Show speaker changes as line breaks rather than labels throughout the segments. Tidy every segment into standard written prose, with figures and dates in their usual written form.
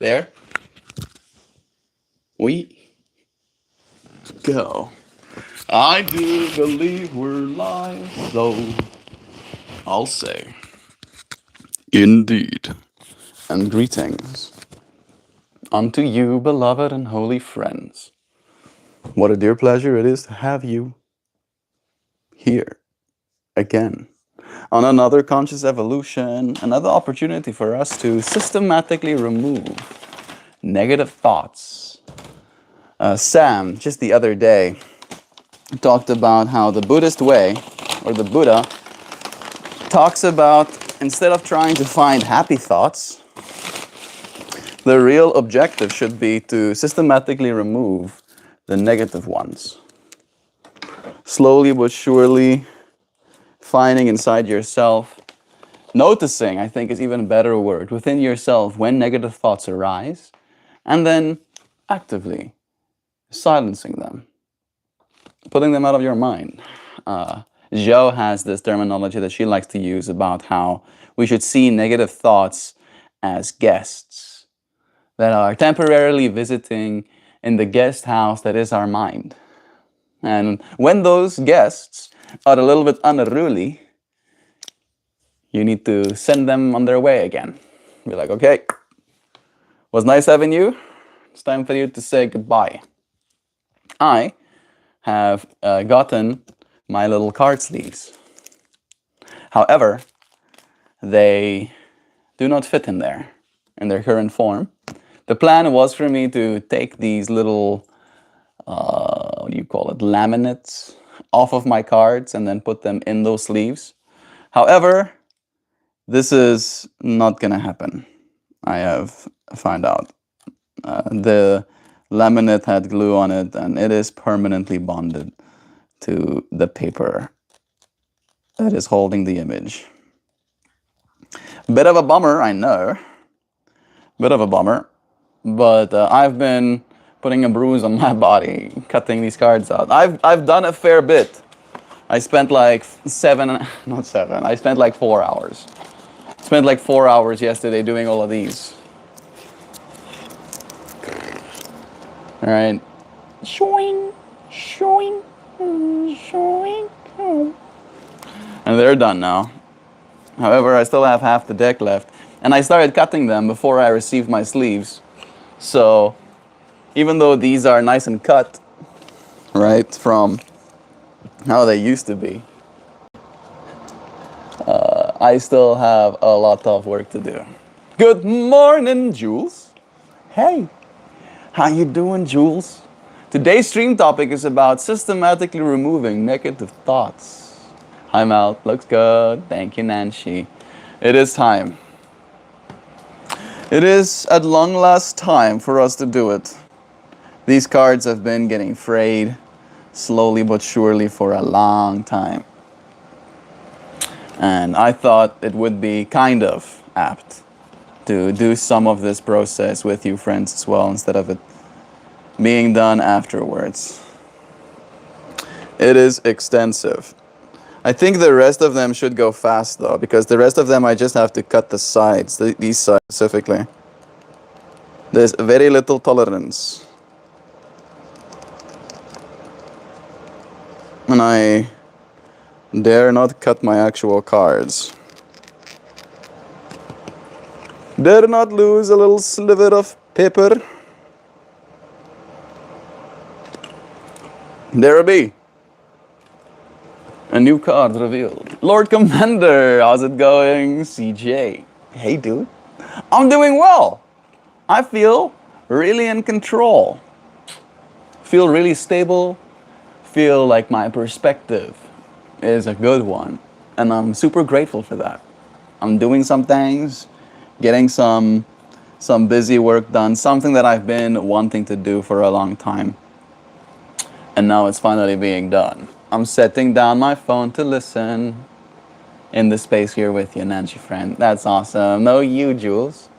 There we go. I do believe we're live, so I'll say indeed. And greetings unto you, beloved and holy friends. What a dear pleasure it is to have you here again on another conscious evolution, another opportunity for us to systematically remove negative thoughts. Sam, just the other day, talked about how the Buddhist way, or the Buddha, talks about instead of trying to find happy thoughts, the real objective should be to systematically remove the negative ones. Slowly but surely, finding inside yourself, noticing, I think is even a better word, within yourself when negative thoughts arise, and then actively silencing them, putting them out of your mind. Jo has this terminology that she likes to use about how we should see negative thoughts as guests that are temporarily visiting in the guest house that is our mind. And when those guests are a little bit unruly, you need to send them on their way again. Be like, okay, was nice having you. It's time for you to say goodbye. I have gotten my little card sleeves. However, they do not fit in there in their current form. The plan was for me to take these little, what do you call it, laminates off of my cards and then put them in those sleeves. However, this is not gonna happen. I have found out. The laminate had glue on it and it is permanently bonded to the paper that is holding the image. Bit of a bummer, I know. Bit of a bummer. But I've been putting a bruise on my body, cutting these cards out. I've done a fair bit. I spent like I spent like 4 hours. Spent like 4 hours yesterday doing all of these. All right. Showing. And they're done now. However, I still have half the deck left. And I started cutting them before I received my sleeves. So, even though these are nice and cut, right, from how they used to be, I still have a lot of work to do. Good morning, Jules. Hey, how you doing, Jules? Today's stream topic is about systematically removing negative thoughts. Hi, Mel. Looks good. Thank you, Nancy. It is time. It is at long last time for us to do it. These cards have been getting frayed slowly but surely for a long time. And I thought it would be kind of apt to do some of this process with you friends as well instead of it being done afterwards. It is extensive. I think the rest of them should go fast though, because the rest of them I just have to cut the sides, these sides specifically. There's very little tolerance. And I dare not cut my actual cards. Dare not lose a little sliver of paper. There be. A new card revealed. Lord Commander, how's it going? CJ. Hey, dude. I'm doing well. I feel really in control. Feel really stable. Feel like my perspective is a good one. And I'm super grateful for that. I'm doing some things, getting some busy work done, something that I've been wanting to do for a long time. And now it's finally being done. I'm setting down my phone to listen in the space here with you, Nancy friend. That's awesome. No, you, Jules.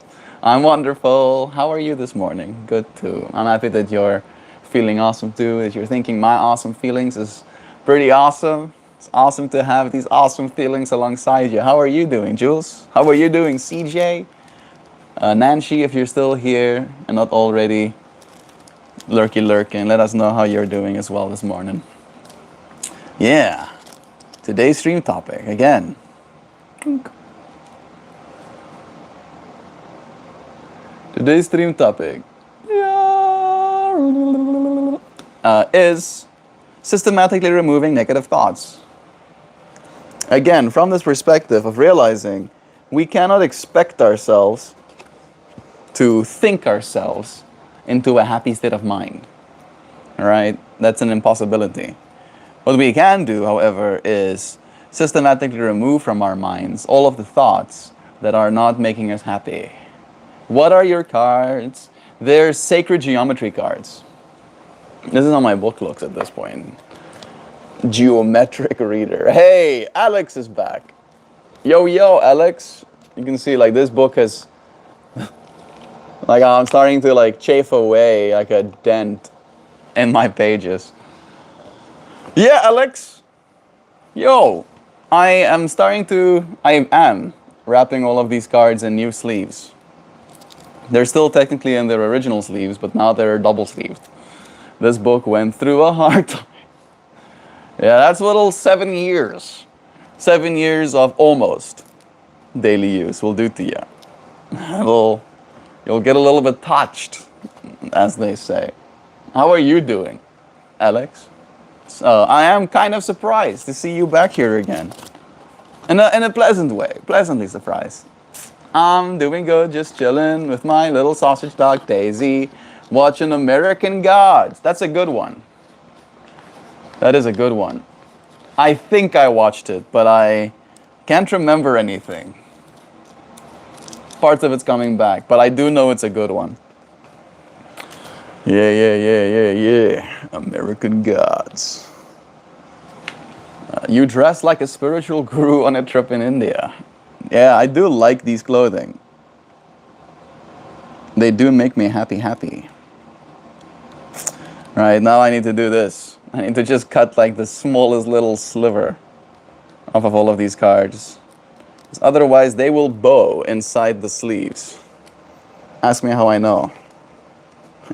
I'm wonderful. How are you this morning? Good too. I'm happy that you're feeling awesome too, that you're thinking my awesome feelings is pretty awesome. It's awesome to have these awesome feelings alongside you. How are you doing, Jules? How are you doing, CJ? Nancy, if you're still here and not already lurking, let us know how you're doing as well this morning. Yeah, today's stream topic again. Today's stream topic is systematically removing negative thoughts. Again, from this perspective of realizing we cannot expect ourselves to think ourselves into a happy state of mind. All right? That's an impossibility. What we can do, however, is systematically remove from our minds all of the thoughts that are not making us happy. What are your cards? They're sacred geometry cards. This is how my book looks at this point. Geometric reader. Hey, Alex is back. Yo, Alex. You can see, like, this book has, like, I'm starting to, like, chafe away, like, a dent in my pages. Yeah, Alex. Yo, I am wrapping all of these cards in new sleeves. They're still technically in their original sleeves, but now they're double sleeved. This book went through a hard time. Yeah, that's a little 7 years. 7 years of almost daily use will do to you. You'll get a little bit touched, as they say. How are you doing, Alex? I am kind of surprised to see you back here again. In a pleasant way, pleasantly surprised. I'm doing good, just chilling with my little sausage dog Daisy, watching American Gods. That's a good one. That is a good one. I think I watched it, but I can't remember anything. Parts of it's coming back, but I do know it's a good one. Yeah. American Gods. You dress like a spiritual guru on a trip in India. Yeah, I do like these clothing. They do make me happy. Right, now I need to do this. I need to just cut like the smallest little sliver off of all of these cards. Otherwise, they will bow inside the sleeves. Ask me how I know.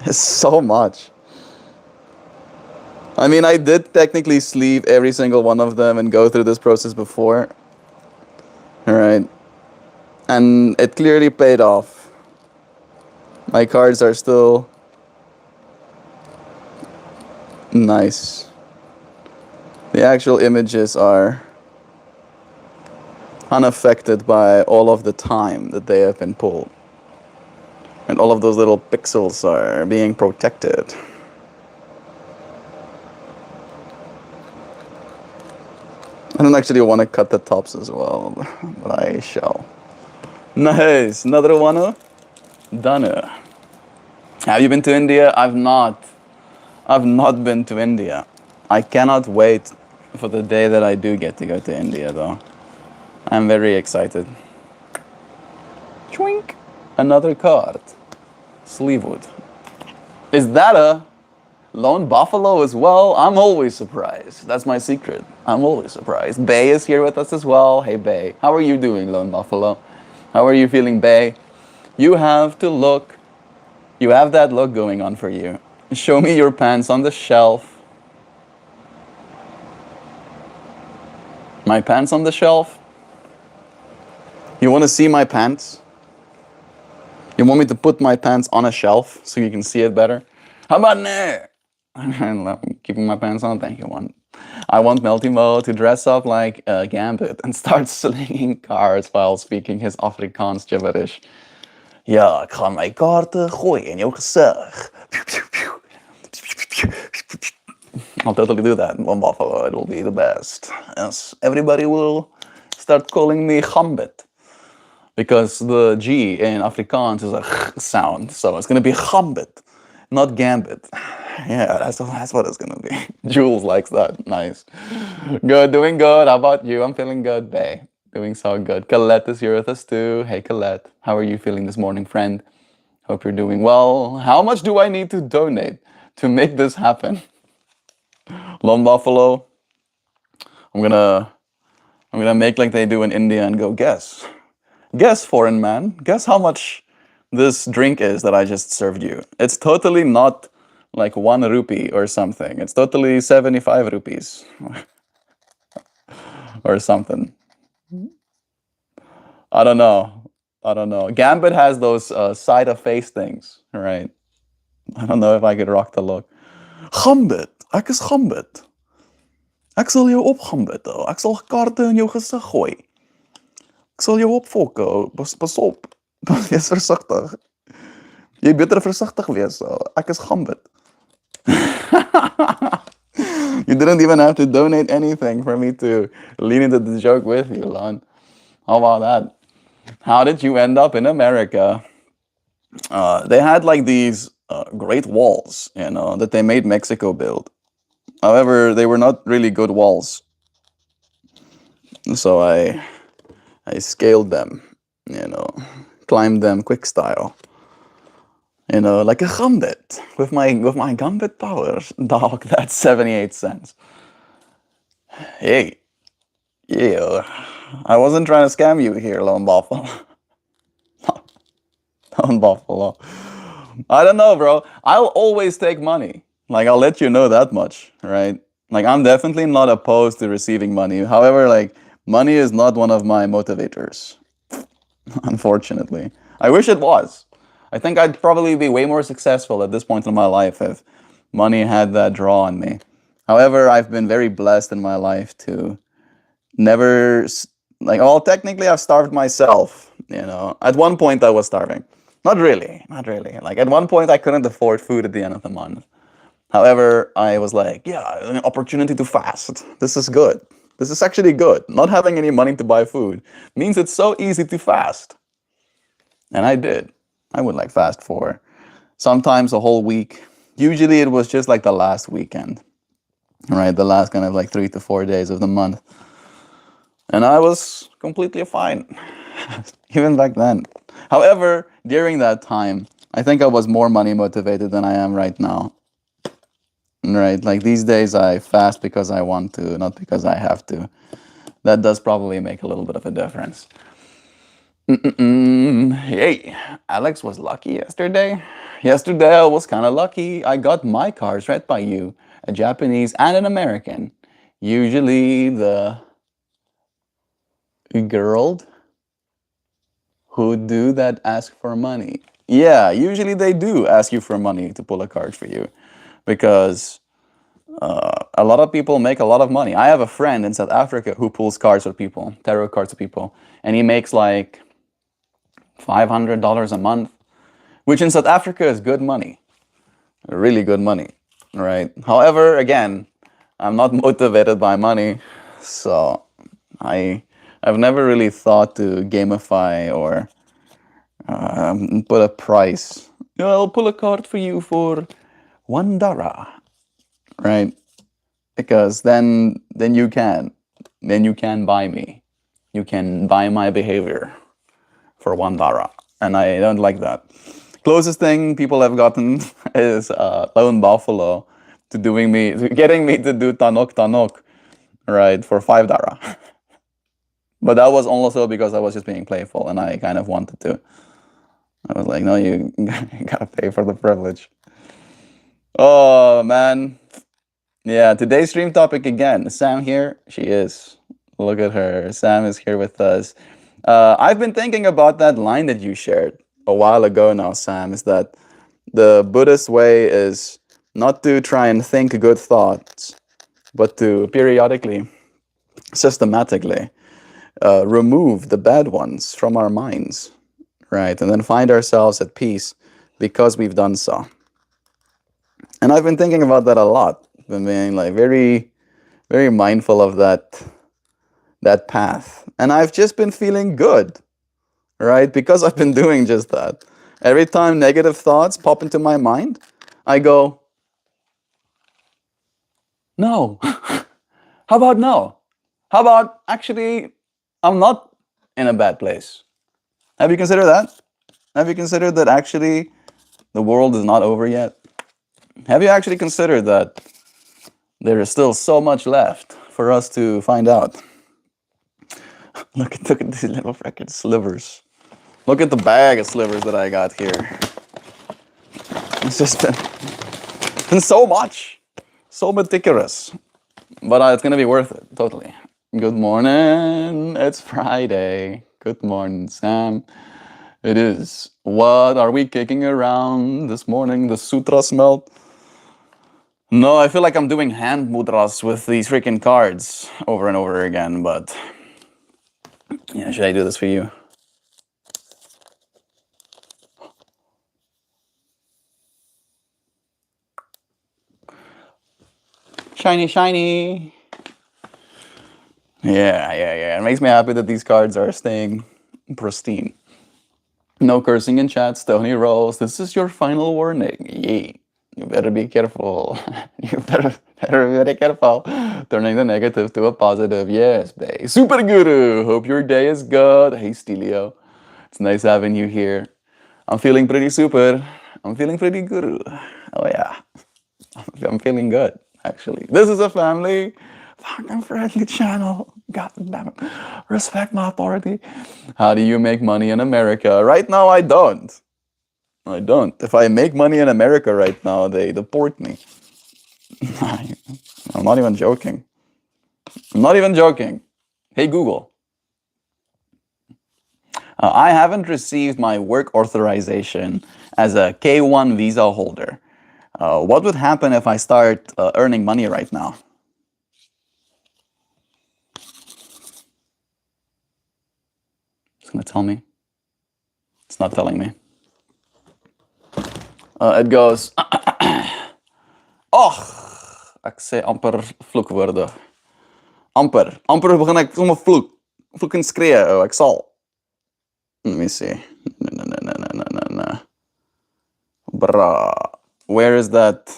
It's so much. I mean, I did technically sleeve every single one of them and go through this process before. Alright. And it clearly paid off. My cards are still nice. The actual images are unaffected by all of the time that they have been pulled. And all of those little pixels are being protected. I don't actually want to cut the tops as well, but I shall. Nice, another one. Done. Have you been to India? I've not been to India. I cannot wait for the day that I do get to go to India, though. I'm very excited. Twink! Another card. Sleevewood. Is that a lone buffalo as well? I'm always surprised. That's my secret. I'm always surprised. Bay is here with us as well. Hey, Bay. How are you doing, lone buffalo? How are you feeling, Bay? You have to look. You have that look going on for you. Show me your pants on the shelf. My pants on the shelf? You want to see my pants? You want me to put my pants on a shelf so you can see it better? How about there? I'm keeping my pants on, thank you. I want MeltMore to dress up like a Gambit and start slinging cards while speaking his Afrikaans gibberish. Ja, ik ga mijn kaarten gooien in jouw gezicht. I'll totally do that. One buffalo, it will be the best. Yes, everybody will start calling me Gambit. Because the G in Afrikaans is a sound, so it's gonna be Gambit, not Gambit. Yeah, that's what it's gonna be. Jules likes that. Nice. Good, doing good. How about you? I'm feeling good, bae. Doing so good. Colette is here with us too. Hey, Colette. How are you feeling this morning, friend? Hope you're doing well. How much do I need to donate to make this happen? Lone Buffalo. I'm gonna make like they do in India and go, guess, foreign man. Guess how much this drink is that I just served you. It's totally not like 1 rupee or something. It's totally 75 rupees or something. I don't know. I don't know. Gambit has those side of face things, right? I don't know if I could rock the look. Gambit, ek is Gambit. Ek sal jou opgambit. Ek sal kaarte in jou gesig gooi. Ek sal jou opfokke. Pas op. Wees versigtig. Jy beter versigtig wees. Ek is Gambit. You didn't even have to donate anything for me to lean into the joke with you, Lon. How about that? How did you end up in America? They had like these great walls, that they made Mexico build. However, they were not really good walls. So I scaled them, climbed them quick style. Like a gambit with my gambit powers. Dog, that's 78 cents. Hey, yeah, I wasn't trying to scam you here, Lone Buffalo. Lone Buffalo. I don't know, bro. I'll always take money. Like, I'll let you know that much, right? Like, I'm definitely not opposed to receiving money. However, like, money is not one of my motivators, unfortunately. I wish it was. I think I'd probably be way more successful at this point in my life if money had that draw on me. However, I've been very blessed in my life to never, well, technically I've starved myself, At one point I was starving. Not really. Like, at one point I couldn't afford food at the end of the month. However, I was like, yeah, an opportunity to fast. This is good. This is actually good. Not having any money to buy food means it's so easy to fast. And I did. I would like fast for sometimes a whole week. Usually it was just like the last weekend, right? The last kind of like 3 to 4 days of the month. And I was completely fine, even back then. However, during that time, I think I was more money motivated than I am right now. Right? Like, these days I fast because I want to, not because I have to. That does probably make a little bit of a difference. Hey, Alex was lucky yesterday. Yesterday I was kind of lucky. I got my cards read by you, a Japanese and an American. Usually the girl who do that ask for money. Yeah, usually they do ask you for money to pull a card for you, because a lot of people make a lot of money. I have a friend in South Africa who pulls cards for people, tarot cards for people, and he makes like $500 a month, which in South Africa is good money, really good money, right? However, again, I'm not motivated by money, so I've never really thought to gamify or put a price. I'll pull a card for you for $1, right? Because then you can buy me. You can buy my behavior for $1, and I don't like that. Closest thing people have gotten is Lone Buffalo to getting me to do tanok, right, for $5. But that was also because I was just being playful and I kind of wanted to. I was like, no, you gotta pay for the privilege. Oh, man. Yeah, today's stream topic again. Is Sam here? She is. Look at her. Sam is here with us. I've been thinking about that line that you shared a while ago now, Sam, is that the Buddhist way is not to try and think good thoughts, but to periodically, systematically, remove the bad ones from our minds, right? And then find ourselves at peace because we've done so. And I've been thinking about that a lot. Been being like very, very mindful of that path. And I've just been feeling good, right? Because I've been doing just that. Every time negative thoughts pop into my mind, I go, no. How about no? How about actually, I'm not in a bad place? Have you considered that? Have you considered that actually the world is not over yet? Have you actually considered that there is still so much left for us to find out? Look at these little freaking slivers. Look at the bag of slivers that I got here. It's just been so much. So meticulous. But it's going to be worth it, totally. Good morning. It's Friday. Good morning, Sam. It is. What are we kicking around this morning? The sutra smelt? No, I feel like I'm doing hand mudras with these freaking cards over and over again, but yeah, should I do this for you? Shiny, shiny. Yeah. It makes me happy that these cards are staying pristine. No cursing in chat, Stony Rolls. This is your final warning. Yay. You better be careful. You better be very careful. Turning the negative to a positive. Yes, babe. Super Guru. Hope your day is good. Hey, Stelio. It's nice having you here. I'm feeling pretty super. I'm feeling pretty guru. Oh, yeah. I'm feeling good, actually. This is a family fucking friendly channel. God damn it. Respect my authority. How do you make money in America? Right now, I don't. I don't. If I make money in America right now, they deport me. I'm not even joking. I'm not even joking. Hey, Google. I haven't received my work authorization as a K1 visa holder. What would happen if I start earning money right now? It's going to tell me. It's not telling me. It goes... Och, ek sê amper vloekwoorde. Amper begin ek sommer vloek. Vloek en skree, ek sal. Let me see. No. Bruh. Where is that?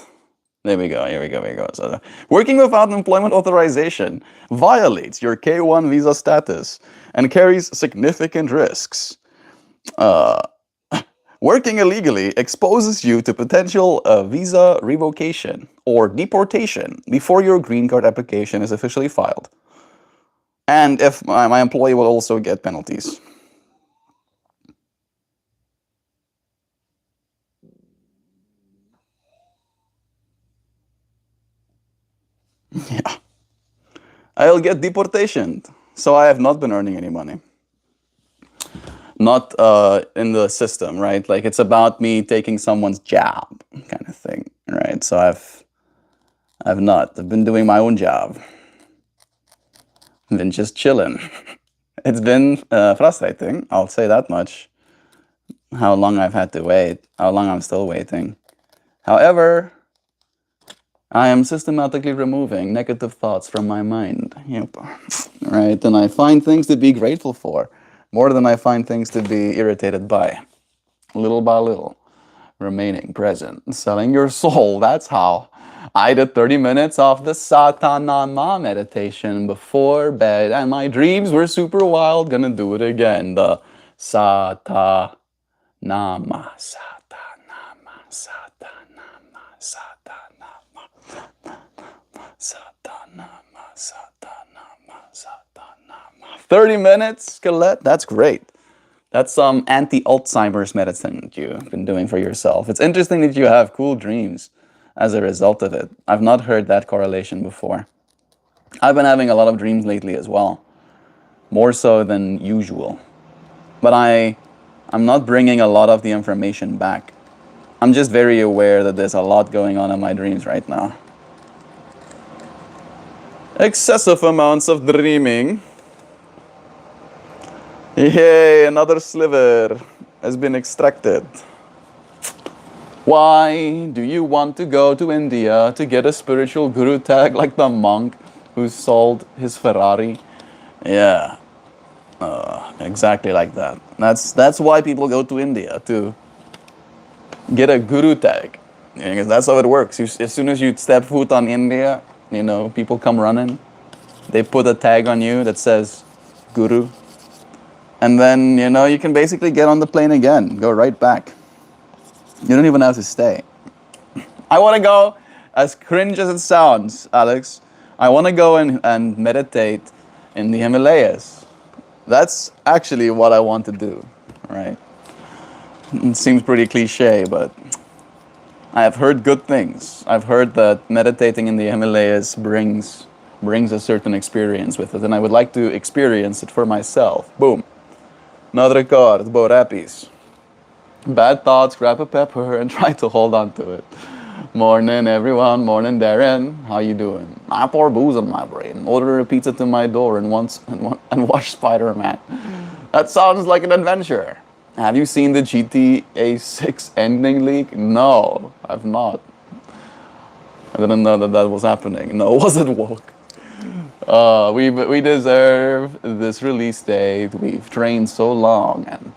There we go. Here we go. So, working without employment authorization violates your K1 visa status and carries significant risks. Working illegally exposes you to potential visa revocation or deportation before your green card application is officially filed. And if my employee will also get penalties. Yeah. I'll get deportation. So I have not been earning any money. Not in the system, right? Like it's about me taking someone's job kind of thing, right? So I've been doing my own job. I've been just chilling. It's been frustrating, I'll say that much. How long I've had to wait, how long I'm still waiting. However, I am systematically removing negative thoughts from my mind. Yep. Right? And I find things to be grateful for more than I find things to be irritated by. Little by little. Remaining present. Selling your soul. That's how. I did 30 minutes of the Satanama meditation before bed, and my dreams were super wild. Gonna do it again. The Satanama, Satanama, Satanama, Satanama, Satanama, Satanama, Satanama. 30 minutes, Skelett. That's great. That's some anti-Alzheimer's medicine that you've been doing for yourself. It's interesting that you have cool dreams as a result of it. I've not heard that correlation before. I've been having a lot of dreams lately as well. More so than usual. But I'm not bringing a lot of the information back. I'm just very aware that there's a lot going on in my dreams right now. Excessive amounts of dreaming. Yay, another sliver has been extracted. Why do you want to go to India to get a spiritual guru tag like the monk who sold his Ferrari? Yeah, exactly like that. That's why people go to India, to get a guru tag. Because that's how it works. As soon as you step foot on India, people come running. They put a tag on you that says guru. And then, you can basically get on the plane again, go right back. You don't even have to stay. I want to go, as cringe as it sounds, Alex, I want to go and meditate in the Himalayas. That's actually what I want to do, right? It seems pretty cliche, but I have heard good things. I've heard that meditating in the Himalayas brings a certain experience with it, and I would like to experience it for myself. Boom. Another record, Borapis. Bad thoughts, grab a pepper and try to hold on to it. Morning everyone, morning Darren. How you doing? I pour booze on my brain, order a pizza to my door and watch Spider-Man. That sounds like an adventure. Have you seen the GTA 6 ending leak? No, I've not. I didn't know that was happening. No, was it woke? We deserve this release date. We've trained so long, and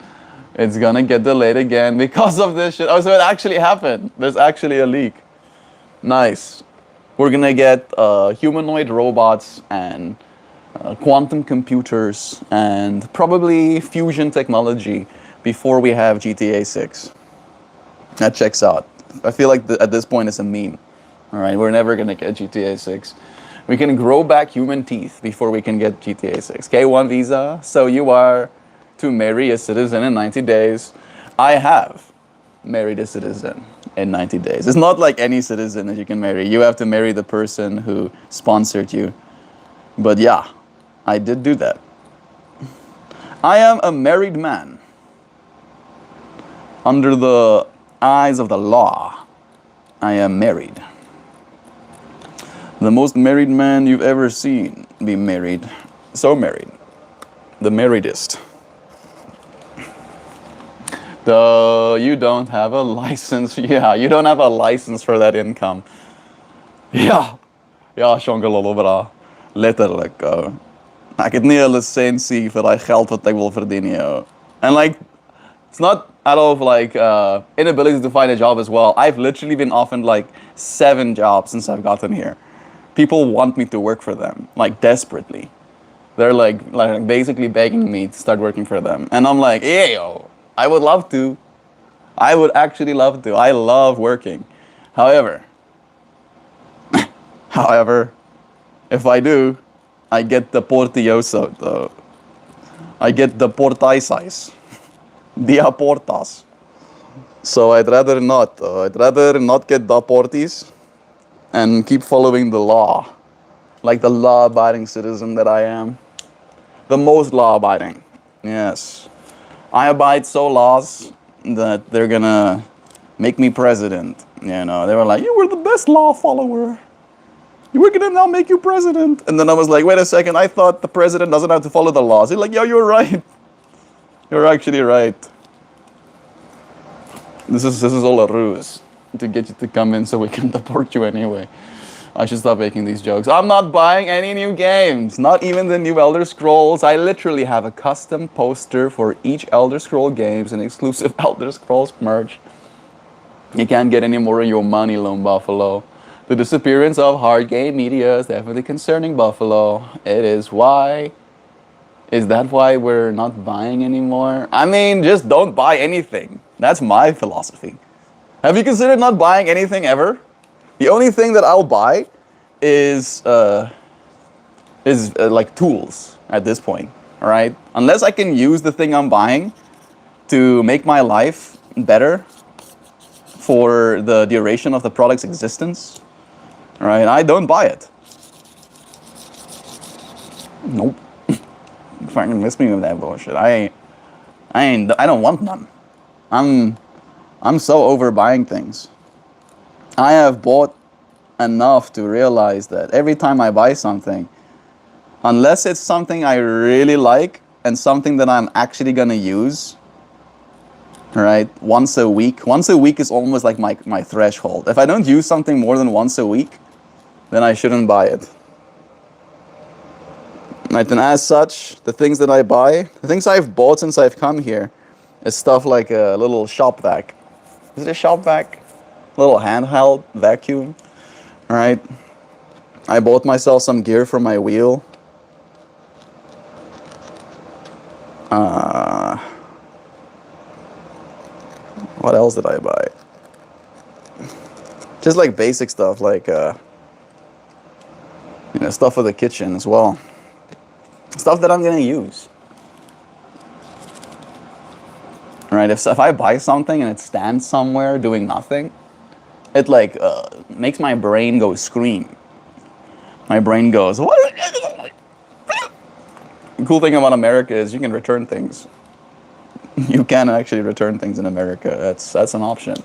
it's gonna get delayed again because of this shit. Oh, so it actually happened. There's actually a leak. Nice. We're gonna get humanoid robots and quantum computers and probably fusion technology before we have GTA 6. That checks out. I feel like at this point it's a meme. All right, we're never gonna get GTA 6. We can grow back human teeth before we can get GTA 6. K1 visa, so you are to marry a citizen in 90 days. I have married a citizen in 90 days. It's not like any citizen that you can marry. You have to marry the person who sponsored you. But yeah, I did do that. I am a married man. Under the eyes of the law, I am married. The most married man you've ever seen be married. So married. The marriedest. You don't have a license. Yeah, you don't have a license for that income. Ja, ja, sjongelollo bra. Letterlijk. Ik heb niet een licentie voor dat geld wat ik wil verdienen. Yo. And like, it's not out of like inability to find a job as well. I've literally been offered like 7 jobs since I've gotten here. People want me to work for them, like desperately. They're like basically begging me to start working for them. And I'm like, yeah, yo, I would love to. I would actually love to. I love working. However, if I do, I get the portioso, though. I get the portaisais. Dia portas. So I'd rather not. I'd rather not get the porties and keep following the law. Like the law-abiding citizen that I am. The most law-abiding. Yes. I abide so laws that they're gonna make me president. You know, they were like, you were the best law follower. We're gonna now make you president. And then I was like, wait a second, I thought the president doesn't have to follow the laws. He's like, yo, you're right. You're actually right. This is all a ruse to get you to come in so we can deport you anyway. I should stop making these jokes. I'm not buying any new games, not even the new Elder Scrolls. I literally have a custom poster for each Elder Scroll games and exclusive Elder Scrolls merch. You can't get any more of your money, Lone Buffalo. The disappearance of hard game media is definitely concerning Buffalo. It is why. Is that why we're not buying anymore? I mean, just don't buy anything. That's my philosophy. Have you considered not buying anything ever? The only thing that I'll buy is like tools at this point, all right? Unless I can use the thing I'm buying to make my life better for the duration of the product's existence, all right? I don't buy it. Nope. Fucking miss me with that bullshit. I don't want none. I'm so over buying things. I have bought enough to realize that every time I buy something, unless it's something I really like and something that I'm actually gonna use, right, once a week is almost like my threshold. If I don't use something more than once a week, then I shouldn't buy it. Right, and as such, the things that I buy, the things I've bought since I've come here, is stuff like a little shop vac. Is it a shop vac? Little handheld vacuum, all right? I bought myself some gear for my wheel. What else did I buy? Just like basic stuff, like stuff for the kitchen as well. Stuff that I'm gonna use. right? If I buy something and it stands somewhere doing nothing, it like makes my brain go scream. My brain goes, what? The cool thing about America is you can return things. You can actually return things in America. That's an option.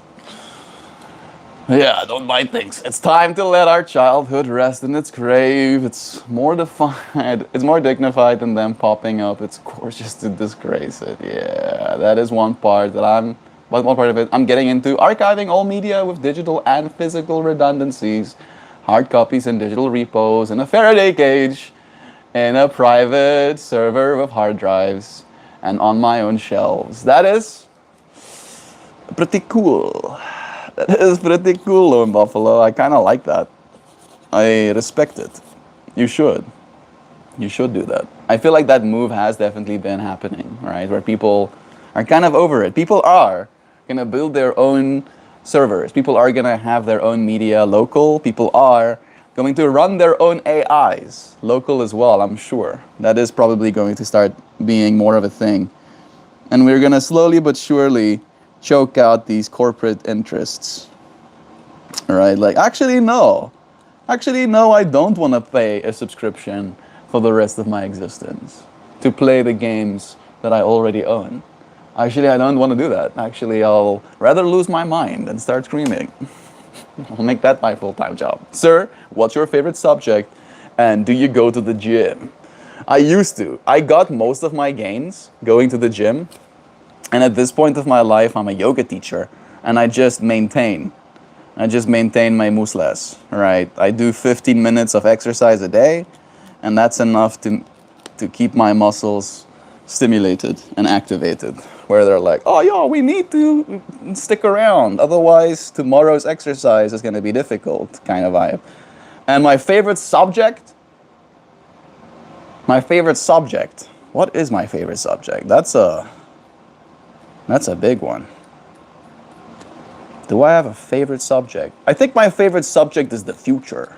Yeah, don't buy things. It's time to let our childhood rest in its grave. It's more defined. It's more dignified than them popping up. It's gorgeous to disgrace it. Yeah, that is one part that but one part of it, I'm getting into archiving all media with digital and physical redundancies, hard copies and digital repos, in a Faraday cage, in a private server with hard drives, and on my own shelves. That is pretty cool. That is pretty cool, Lone Buffalo. I kind of like that. I respect it. You should. You should do that. I feel like that move has definitely been happening, right? Where people are kind of over it. People are going to build their own servers. People are going to have their own media local. People are going to run their own AIs local as well, I'm sure. That is probably going to start being more of a thing. And we're going to slowly but surely choke out these corporate interests. Right? Like, actually, no. Actually, no, I don't want to pay a subscription for the rest of my existence to play the games that I already own. Actually, I don't want to do that. Actually, I'll rather lose my mind and start screaming. I'll make that my full-time job. Sir, what's your favorite subject? And do you go to the gym? I used to. I got most of my gains going to the gym. And at this point of my life, I'm a yoga teacher. And I just maintain my muslas, right? I do 15 minutes of exercise a day. And that's enough to keep my muscles stimulated and activated. Where they're like, oh, yo, we need to stick around. Otherwise, tomorrow's exercise is going to be difficult, kind of vibe. And my favorite subject? What is my favorite subject? That's a big one. Do I have a favorite subject? I think my favorite subject is the future,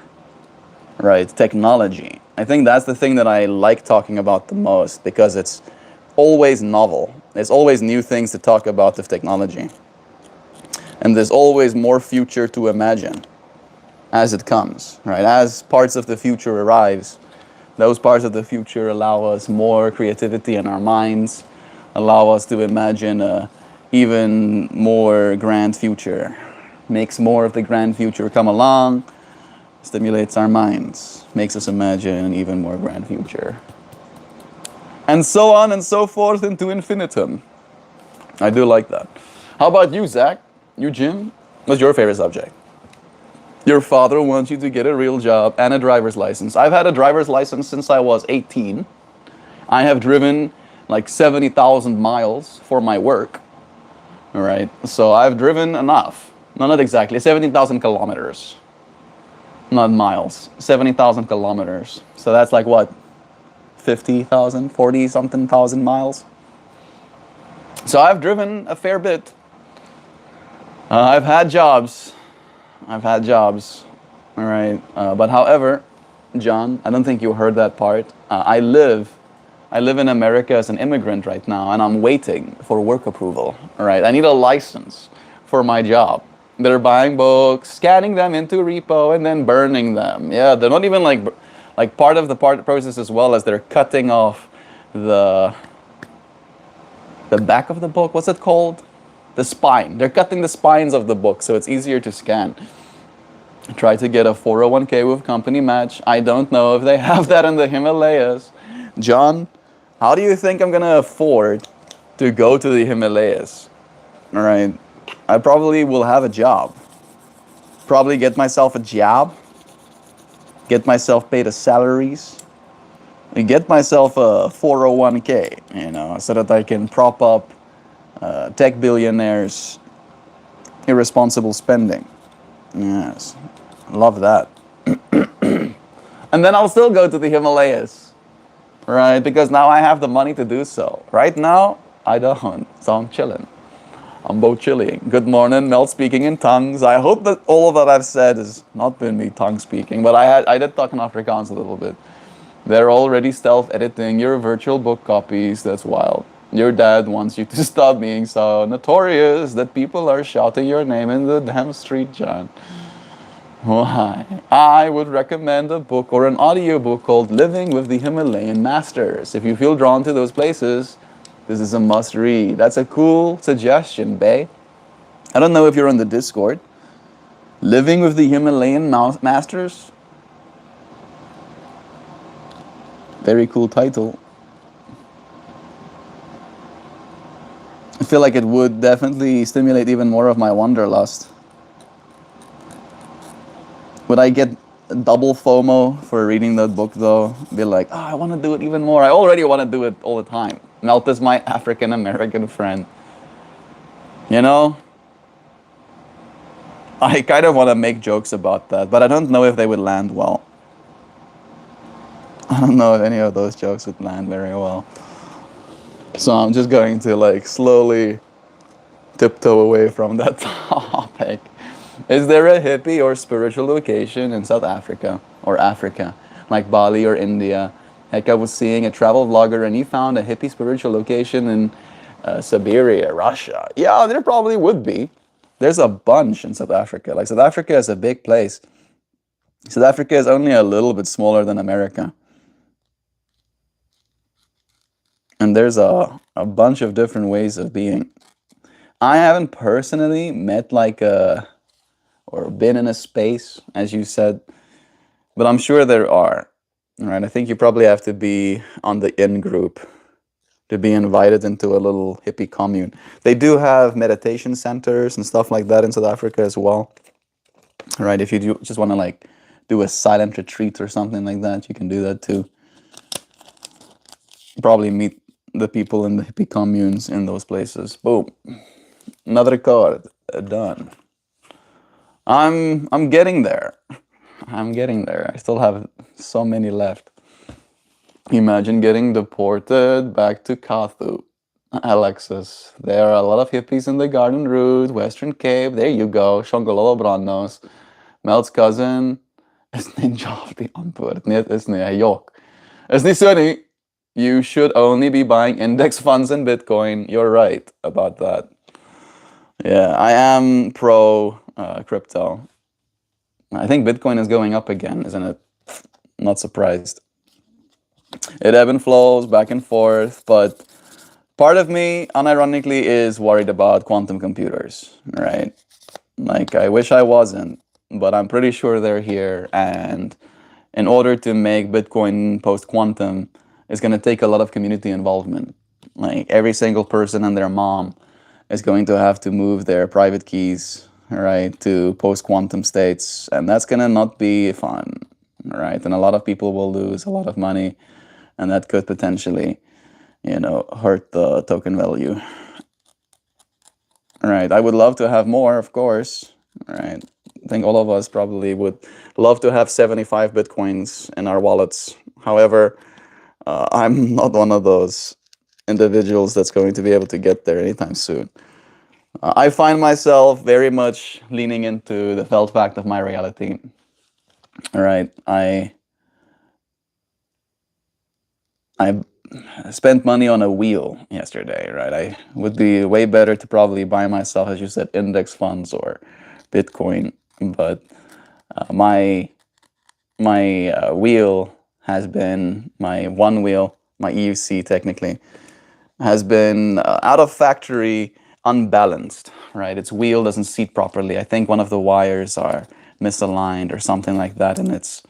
right? Technology. I think that's the thing that I like talking about the most because it's always novel. There's always new things to talk about with technology. And there's always more future to imagine as it comes, right? As parts of the future arrives, those parts of the future allow us more creativity in our minds, allow us to imagine a even more grand future, makes more of the grand future come along, stimulates our minds, makes us imagine an even more grand future. And so on and so forth into infinitum. I do like that. How about you, Zach? You, Jim? What's your favorite subject? Your father wants you to get a real job and a driver's license. I've had a driver's license since I was 18. I have driven like 70,000 miles for my work. All right, so I've driven enough. No, not exactly, 70,000 kilometers. Not miles, 70,000 kilometers. So that's like what? 50,000, 40-something thousand miles. So I've driven a fair bit. I've had jobs. All right. But however, John, I don't think you heard that part. I live in America as an immigrant right now, and I'm waiting for work approval. All right. I need a license for my job. They're buying books, scanning them into repo, and then burning them. Yeah, they're not even like part of the process as well as they're cutting off the back of the book. What's it called? The spine. They're cutting the spines of the book so it's easier to scan. Try to get a 401k with company match. I don't know if they have that in the Himalayas. John, how do you think I'm gonna afford to go to the Himalayas? All right, I probably will have a job. Probably get myself a job. Get myself paid a salaries. And get myself a 401k, so that I can prop up tech billionaires' irresponsible spending. Yes, love that. And then I'll still go to the Himalayas, right? Because now I have the money to do so. Right now, I don't, so I'm chilling. I'm both chilling. Good morning, Melt speaking in tongues. I hope that all of that I've said has not been me tongue speaking, but I did talk in Afrikaans a little bit. They're already stealth editing your virtual book copies. That's wild. Your dad wants you to stop being so notorious that people are shouting your name in the damn street, John. Why? I would recommend a book or an audiobook called Living with the Himalayan Masters. If you feel drawn to those places, this is a must read. That's a cool suggestion, bae. I don't know if you're on the Discord. Living with the Himalayan Masters? Very cool title. I feel like it would definitely stimulate even more of my wanderlust. Would I get double FOMO for reading that book though? Be like, oh, I want to do it even more. I already want to do it all the time. Melt is my African American friend. You know? I kind of want to make jokes about that, but I don't know if they would land well. I don't know if any of those jokes would land very well. So I'm just going to like slowly tiptoe away from that topic. Is there a hippie or spiritual location in South Africa or Africa, like Bali or India? Heck, I was seeing a travel vlogger and he found a hippie spiritual location in Siberia, Russia. Yeah, there probably would be. There's a bunch in South Africa. Like South Africa is a big place. South Africa is only a little bit smaller than America. And there's a bunch of different ways of being. I haven't personally met like a, or been in a space, as you said, but I'm sure there are. Right? I think you probably have to be on the in group to be invited into a little hippie commune. They do have meditation centers and stuff like that in South Africa as well. Right? If you just want to like do a silent retreat or something like that, you can do that too. Probably meet the people in the hippie communes in those places. Boom. Another card. Done. I'm getting there. I'm getting there. I still have so many left. Imagine getting deported back to Kathu. Alexis, there are a lot of hippies in the Garden Route, Western Cape. There you go. Shongololo Brandos. Melt's cousin is ninja of the antwoord. Nee, het is nie. Hy jok. Is nie so nie. You should only be buying index funds and Bitcoin. You're right about that. Yeah, I am pro crypto. I think Bitcoin is going up again, isn't it? Not surprised. It ebb and flows back and forth, but part of me, unironically, is worried about quantum computers, right? Like, I wish I wasn't, but I'm pretty sure they're here. And in order to make Bitcoin post-quantum, it's going to take a lot of community involvement. Like, every single person and their mom is going to have to move their private keys, right, to post-quantum states. And that's going to not be fun, right? And a lot of people will lose a lot of money. And that could potentially, you know, hurt the token value. Right. I would love to have more, of course. Right. I think all of us probably would love to have 75 Bitcoins in our wallets. However, I'm not one of those individuals that's going to be able to get there anytime soon. I find myself very much leaning into the felt fact of my reality. All right. I spent money on a wheel yesterday, right? I would be way better to probably buy myself, as you said, index funds or Bitcoin. But my wheel has been, my one wheel, my EUC technically, has been out of factory unbalanced, right? Its wheel doesn't seat properly. I think one of the wires are misaligned or something like that, and it's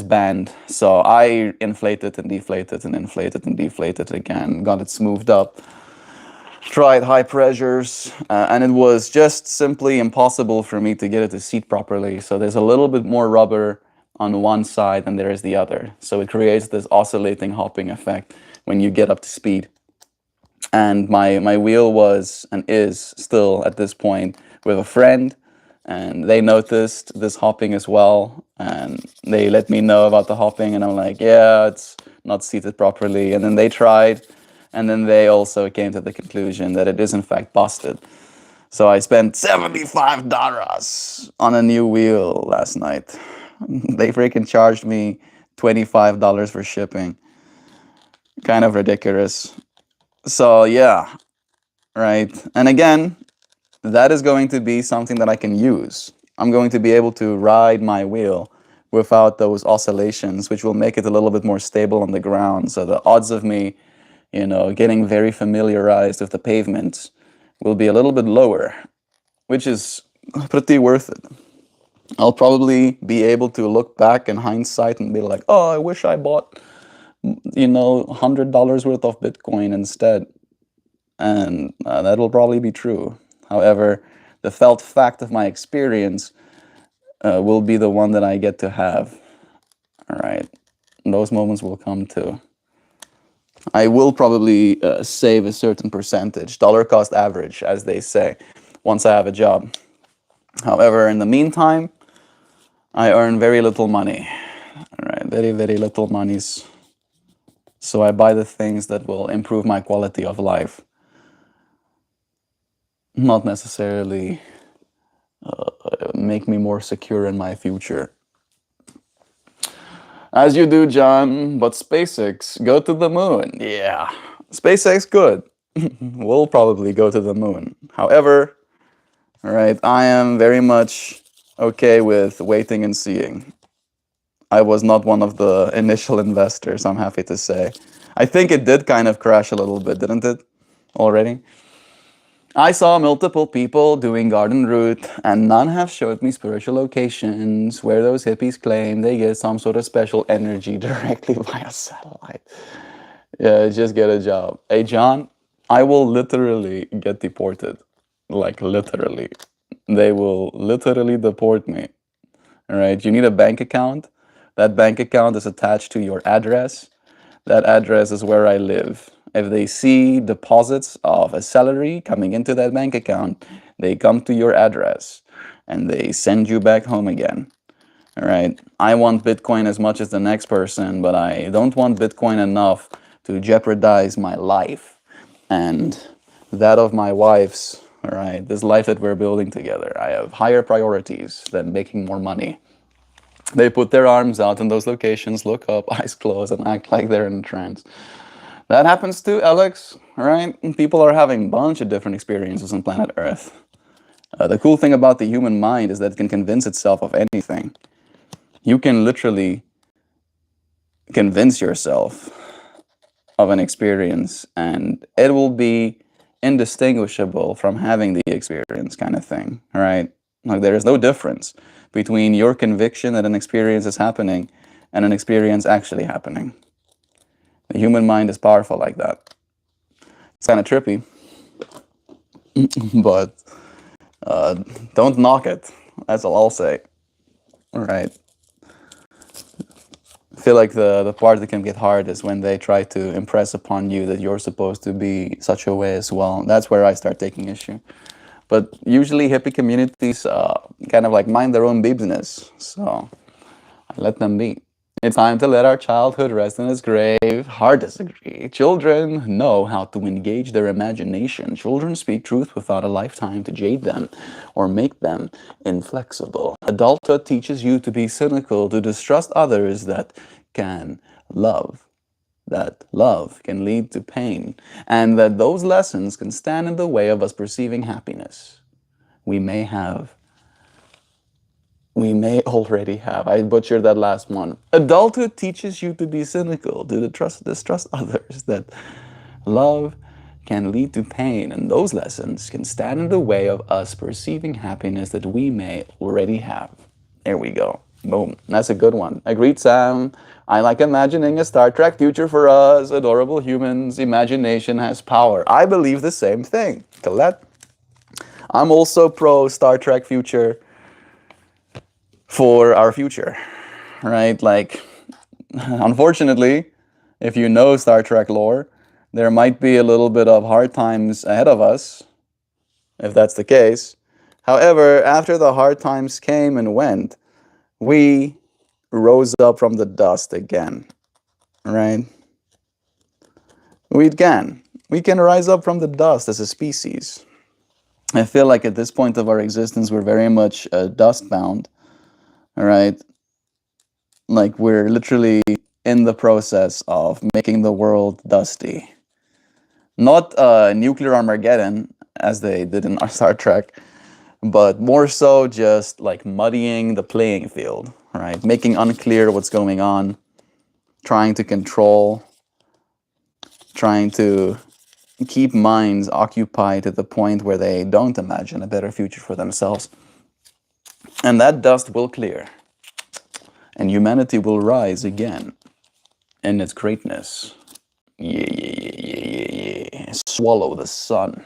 banned. So I inflated and deflated and inflated and deflated again, got it smoothed up, tried high pressures, and it was just simply impossible for me to get it to seat properly. So there's a little bit more rubber on one side than there is the other. So it creates this oscillating hopping effect when you get up to speed. And my wheel was and is still at this point with a friend, and they noticed this hopping as well, and they let me know about the hopping, and I'm like, yeah, it's not seated properly. And then they tried, and then they also came to the conclusion that it is in fact busted. So I spent $75 on a new wheel last night. They freaking charged me $25 for shipping. Kind of ridiculous. So yeah, right. And again, that is going to be something that I can use. I'm going to be able to ride my wheel without those oscillations, which will make it a little bit more stable on the ground. So the odds of me, getting very familiarized with the pavement will be a little bit lower, which is pretty worth it. I'll probably be able to look back in hindsight and be like, oh, I wish I bought, $100 worth of Bitcoin instead. And that'll probably be true. However, the felt fact of my experience will be the one that I get to have. All right. And those moments will come too. I will probably save a certain percentage, dollar cost average, as they say, once I have a job. However, in the meantime, I earn very little money. All right, very, very little monies. So I buy the things that will improve my quality of life, not necessarily make me more secure in my future. As you do, John, but SpaceX, go to the moon. Yeah, SpaceX, good. We'll probably go to the moon. However, all right, I am very much okay with waiting and seeing. I was not one of the initial investors, I'm happy to say. I think it did kind of crash a little bit, didn't it? Already? I saw multiple people doing garden route, and none have showed me spiritual locations where those hippies claim they get some sort of special energy directly via satellite. Yeah, just get a job. Hey, John, I will literally get deported. Like, literally. They will literally deport me. All right, you need a bank account. That bank account is attached to your address. That address is where I live. If they see deposits of a salary coming into that bank account, they come to your address and they send you back home again. All right. I want Bitcoin as much as the next person, but I don't want Bitcoin enough to jeopardize my life and that of my wife's. All right. This life that we're building together. I have higher priorities than making more money. They put their arms out in those locations, look up, eyes closed, and act like they're in a trance. That happens too, Alex, right? People are having a bunch of different experiences on planet Earth. The cool thing about the human mind is that it can convince itself of anything. You can literally convince yourself of an experience, and it will be indistinguishable from having the experience, kind of thing, right? Like, there is no difference between your conviction that an experience is happening and an experience actually happening. The human mind is powerful like that. It's kind of trippy, but don't knock it. That's all I'll say. All right. I feel like the part that can get hard is when they try to impress upon you that you're supposed to be such a way as well. That's where I start taking issue. But usually hippie communities kind of like mind their own business, so I let them be. It's time to let our childhood rest in its grave. Hard disagree. Children know how to engage their imagination. Children speak truth without a lifetime to jade them or make them inflexible. Adulthood teaches you to be cynical, to distrust others, that love can lead to pain, and that those lessons can stand in the way of us perceiving happiness. We may already have. I butchered that last one. Adulthood teaches you to be cynical, to distrust others, that love can lead to pain, and those lessons can stand in the way of us perceiving happiness that we may already have. There we go. Boom. That's a good one. Agreed, Sam. I like imagining a Star Trek future for us, adorable humans. Imagination has power. I believe the same thing. Colette? I'm also pro Star Trek future for our future, right? Like, unfortunately, if you know Star Trek lore, there might be a little bit of hard times ahead of us, if that's the case. However, after the hard times came and went, we rose up from the dust again, right? We can. We can rise up from the dust as a species. I feel like at this point of our existence, we're very much dust bound, all right? Like, we're literally in the process of making the world dusty. Not nuclear Armageddon, as they did in our Star Trek, but more so just like muddying the playing field, right? Making unclear what's going on, trying to control, trying to keep minds occupied to the point where they don't imagine a better future for themselves. And that dust will clear, and humanity will rise again in its greatness. Yeah, yeah, yeah, yeah, yeah, yeah. Swallow the sun.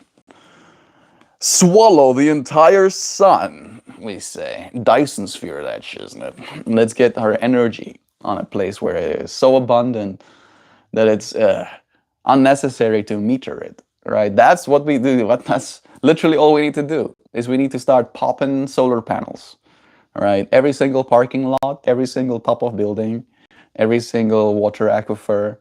Swallow the entire sun, we say. Dyson sphere, that shit, isn't it? Let's get our energy on a place where it is so abundant that it's unnecessary to meter it, right? That's what we do. That's literally all we need to do, is we need to start popping solar panels, right? Every single parking lot, every single top of building, every single water aquifer,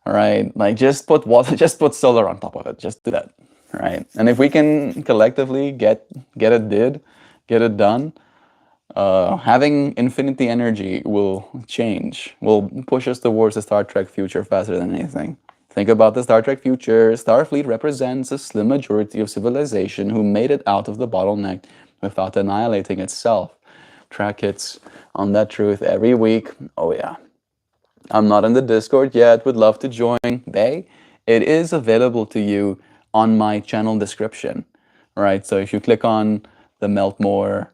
right? Like just put water, just put solar on top of it. Just do that, right? And if we can collectively get it done, having infinity energy will push us towards the Star Trek future faster than anything. Think about the Star Trek future. Starfleet represents a slim majority of civilization who made it out of the bottleneck without annihilating itself. Track hits on that truth every week. Oh yeah. I'm not in the Discord yet, would love to join. It is available to you on my channel description, right? So if you click on the MeltMore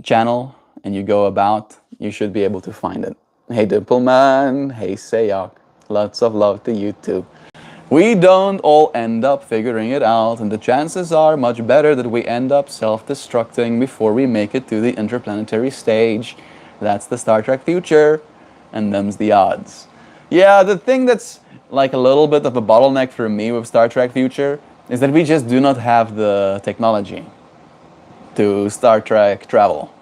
channel and you go about, you should be able to find it. Hey Dimpleman, hey Sayak, lots of love to you too. We don't all end up figuring it out, and the chances are much better that we end up self-destructing before we make it to the interplanetary stage. That's the Star Trek future, and them's the odds. Yeah, the thing that's like a little bit of a bottleneck for me with Star Trek future is that we just do not have the technology to Star Trek travel,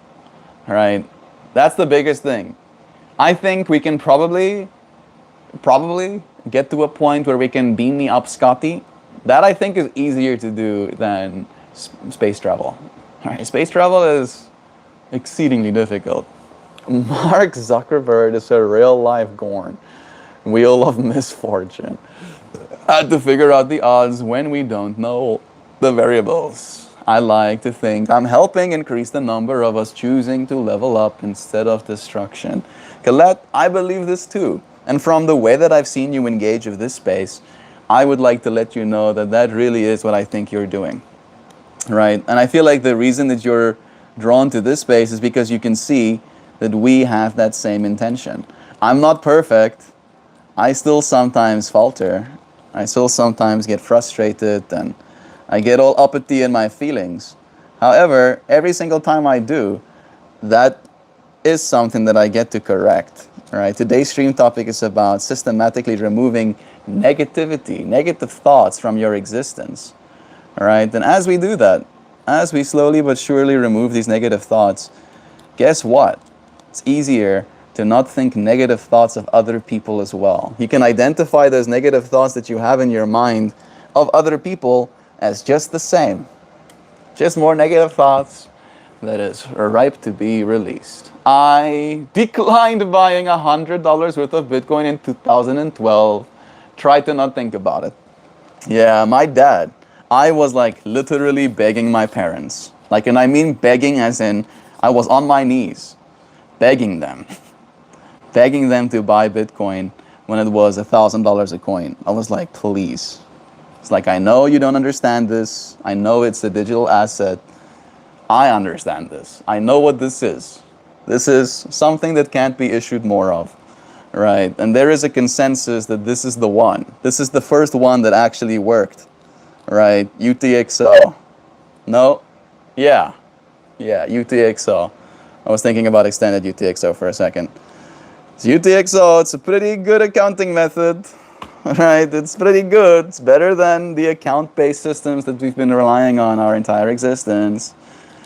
right? That's the biggest thing. I think we can probably get to a point where we can beam me up Scotty. That I think is easier to do than space travel. Right, space travel is exceedingly difficult. Mark Zuckerberg is a real life Gorn. Wheel of misfortune. Had to figure out the odds when we don't know the variables. I like to think I'm helping increase the number of us choosing to level up instead of destruction. Colette, I believe this too. And from the way that I've seen you engage with this space, I would like to let you know that that really is what I think you're doing. Right? And I feel like the reason that you're drawn to this space is because you can see that we have that same intention. I'm not perfect. I still sometimes falter. I still sometimes get frustrated and I get all uppity in my feelings. However, every single time I do, that is something that I get to correct. Right? Today's stream topic is about systematically removing negativity, negative thoughts from your existence. All right? And as we do that, as we slowly but surely remove these negative thoughts, guess what? It's easier to not think negative thoughts of other people as well. You can identify those negative thoughts that you have in your mind of other people as just the same. Just more negative thoughts that is ripe to be released. I declined buying $100 worth of Bitcoin in 2012. Try to not think about it. Yeah, my dad. I was like literally begging my parents. Like, and I mean begging as in I was on my knees, begging them to buy Bitcoin when it was $1,000 a coin. I was like, please. It's like, I know you don't understand this. I know it's a digital asset. I understand this. I know what this is. This is something that can't be issued more of, right? And there is a consensus that this is the one. This is the first one that actually worked, right? UTXO. No? Yeah, UTXO. I was thinking about extended UTXO for a second. It's UTXO, it's a pretty good accounting method, right? It's pretty good. It's better than the account-based systems that we've been relying on our entire existence.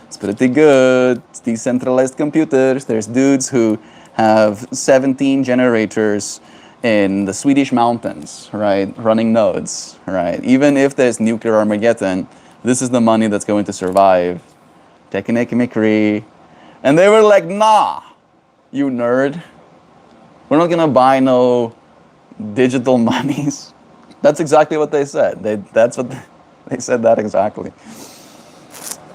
It's pretty good. It's decentralized computers. There's dudes who have 17 generators in the Swedish mountains, right? Running nodes, right? Even if there's nuclear Armageddon, this is the money that's going to survive. Technically. And they were like, nah, you nerd. We're not gonna buy no digital monies. That's exactly what they said. That's what they said that exactly.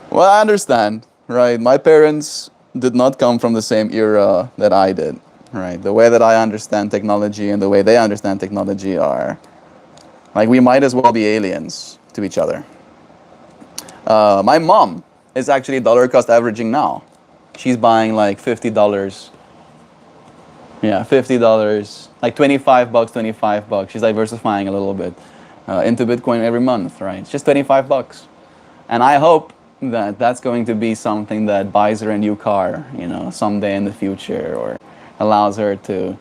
Well, I understand, right? My parents did not come from the same era that I did, right? The way that I understand technology and the way they understand technology are like we might as well be aliens to each other. My mom is actually dollar cost averaging now. She's buying like $50. Yeah, $50. Like 25 bucks, 25 bucks. She's diversifying a little bit into Bitcoin every month, right? It's just 25 bucks. And I hope that that's going to be something that buys her a new car, someday in the future, or allows her to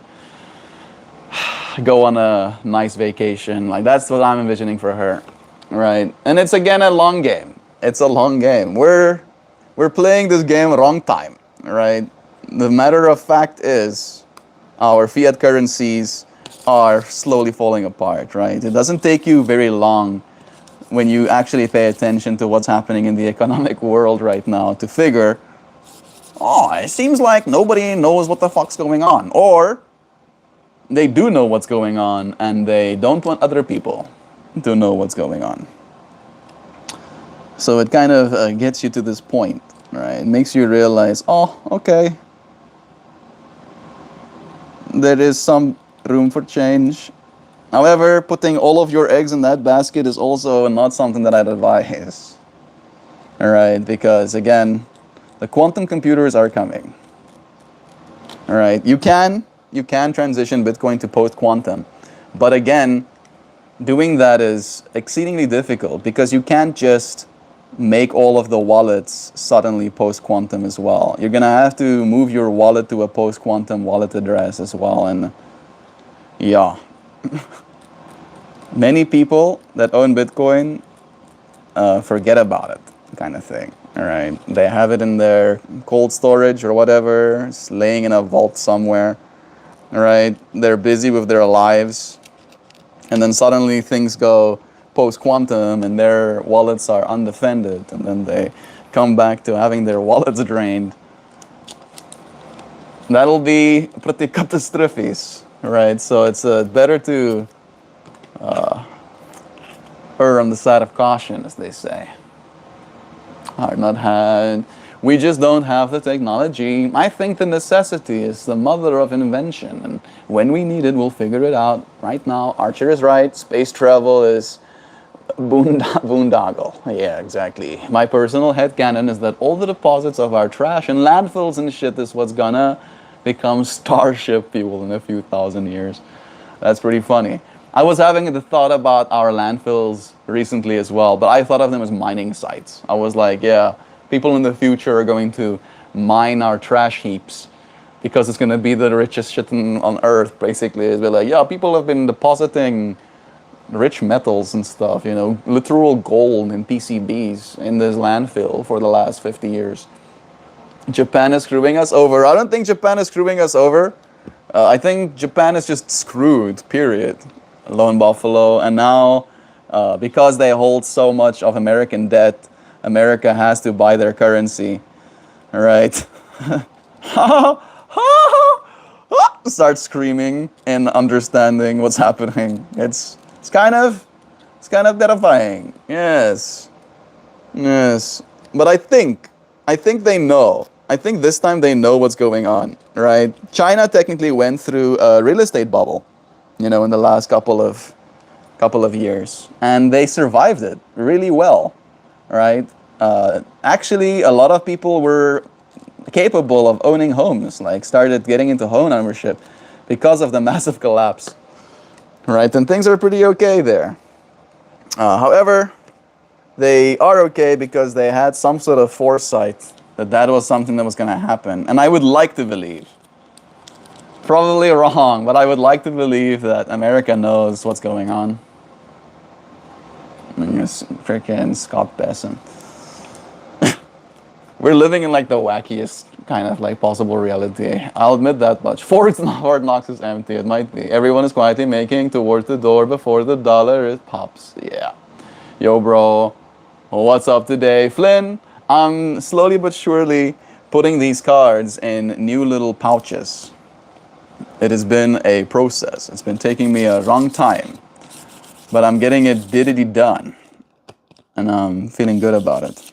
go on a nice vacation. Like that's what I'm envisioning for her, right? And it's again a long game. It's a long game. We're playing this game wrong time, right? The matter of fact is, our fiat currencies are slowly falling apart, right? It doesn't take you very long when you actually pay attention to what's happening in the economic world right now to figure, oh, it seems like nobody knows what the fuck's going on. Or they do know what's going on and they don't want other people to know what's going on. So it kind of gets you to this point, right? It makes you realize, oh, okay, there is some room for change. However, putting all of your eggs in that basket is also not something that I'd advise. All right, because again, the quantum computers are coming. All right, you can transition Bitcoin to post-quantum, but again, doing that is exceedingly difficult because you can't just make all of the wallets suddenly post-quantum as well. You're gonna have to move your wallet to a post-quantum wallet address as well, and yeah. Many people that own Bitcoin forget about it, kind of thing. All right, they have it in their cold storage or whatever, it's laying in a vault somewhere. All right, they're busy with their lives, and then suddenly things go post-quantum, and their wallets are undefended, and then they come back to having their wallets drained. That'll be pretty catastrophic, right? So it's better to err on the side of caution, as they say. Hard not had. We just don't have the technology. I think the necessity is the mother of invention, and when we need it, we'll figure it out. Right now, Archer is right. Space travel is boondoggle. Yeah, exactly. My personal headcanon is that all the deposits of our trash and landfills and shit is what's gonna become starship fuel in a few thousand years. That's pretty funny. I was having the thought about our landfills recently as well, but I thought of them as mining sites. I was like, yeah, people in the future are going to mine our trash heaps because it's going to be the richest shit on earth, basically. It's like, yeah, people have been depositing rich metals and stuff, literal gold and PCBs in this landfill for the last 50 years. Japan is screwing us over. I don't think Japan is screwing us over. I think Japan is just screwed, period. Lone Buffalo. And now, because they hold so much of American debt, America has to buy their currency. All right? Start screaming and understanding what's happening. It's kind of terrifying. Yes. But I think they know. I think this time they know what's going on, right? China technically went through a real estate bubble, in the last couple of years, and they survived it really well, right? Actually, a lot of people were capable of owning homes, like started getting into home ownership because of the massive collapse, right? And things are pretty okay there. However, they are okay because they had some sort of foresight that was something that was going to happen. And I would like to believe, probably wrong, but I would like to believe that America knows what's going on. Freaking Scott Besson. We're living in like the wackiest kind of like possible reality. I'll admit that much. Fort Knox is empty. It might be. Everyone is quietly making towards the door before the dollar pops. Yeah. Yo, bro. What's up today? Flynn, I'm slowly but surely putting these cards in new little pouches. It has been a process. It's been taking me a long time. But I'm getting it diddity done. And I'm feeling good about it.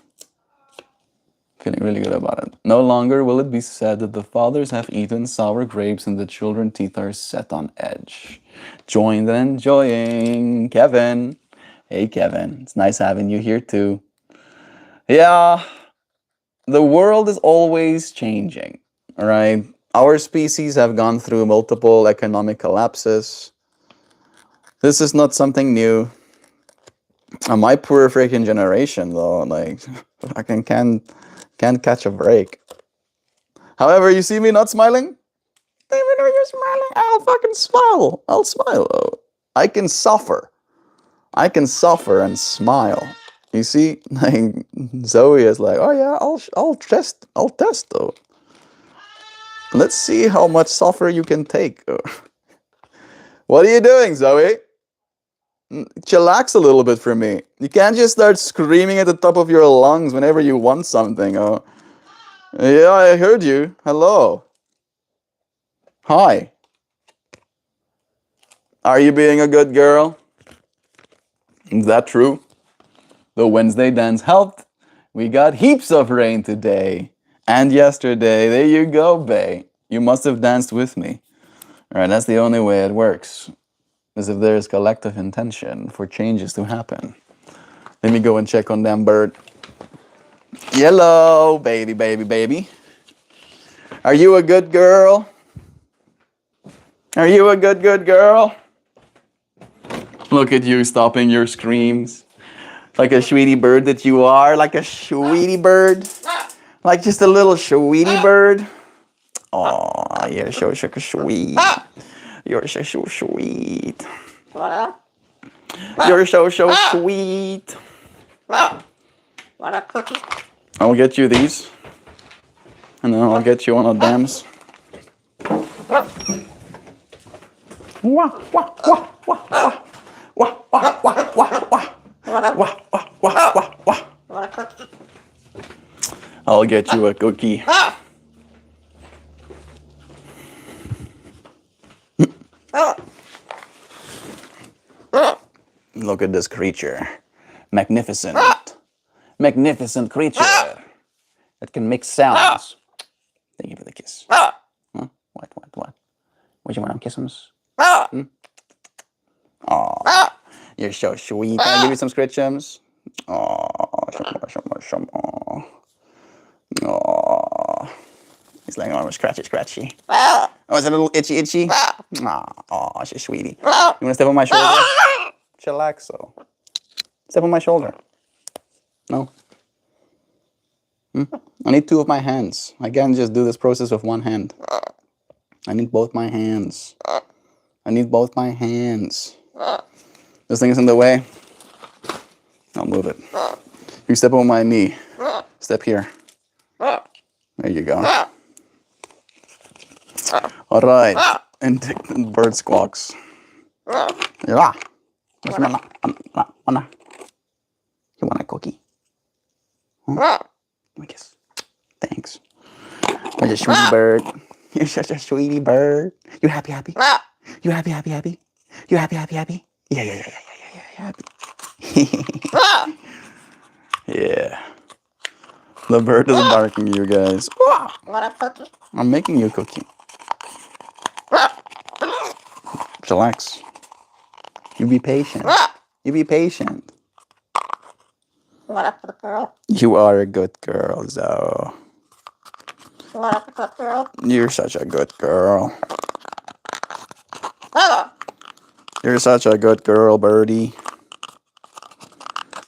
Feeling really good about it. No longer will it be said that the fathers have eaten sour grapes and the children's teeth are set on edge. Joined and enjoying. Kevin. Hey, Kevin. It's nice having you here, too. Yeah, the world is always changing, all right? Our species have gone through multiple economic collapses. This is not something new. My poor freaking generation, though, like, I can't catch a break. However, you see me not smiling? Even though you're smiling, I'll fucking smile. I'll smile. Though. I can suffer. I can suffer and smile. You see, like Zoe is like, oh yeah, I'll test though. Let's see how much suffer you can take. What are you doing, Zoe? Chillax a little bit for me. You can't just start screaming at the top of your lungs whenever you want something. Oh, yeah, I heard you. Hello. Hi. Are you being a good girl? Is that true? The Wednesday dance helped. We got heaps of rain today. And yesterday. There you go, bae. You must have danced with me. Alright, that's the only way it works. Is if there is collective intention for changes to happen. Let me go and check on that bird. Yellow, baby, baby, baby. Are you a good girl? Are you a good girl? Look at you stopping your screams. Like a sweetie bird that you are. Like a sweetie bird. Like just a little sweetie bird. Oh, you're so sweet. You're so sweet. You're so sweet. I'll get you these. And then I'll get you one of them's. Wah, wah, wah, wah, wah. Wah, wah, wah, wah, wah. Wah, wah, wah, wah, wah. I'll get you a cookie. Look at this creature. Magnificent. Magnificent creature. That can make sounds. Thank you for the kiss. Huh? What? What you want to kiss him? Aw. You're so sweet. Can I give you some scritchums? Some more. Aw. He's like, oh, scratchy. Oh, it's a little itchy. Aw, she's sweetie. You want to step on my shoulder? Chillax, so. Step on my shoulder. No? I need two of my hands. I can't just do this process with one hand. I need both my hands. This thing is in the way. I'll move it. You step on my knee. Step here. There you go. All right. Indignant bird squawks. Yeah. You want a cookie? Huh? Give me a kiss. Thanks. You're a sweetie bird. You're such a sweetie bird. You happy? You happy? You happy? Yeah. Happy. Yeah. The bird is barking, you guys. I'm making you a cookie. Relax. You be patient. You are a good girl, Zoe. You're such a good girl. You're such a good girl, birdie.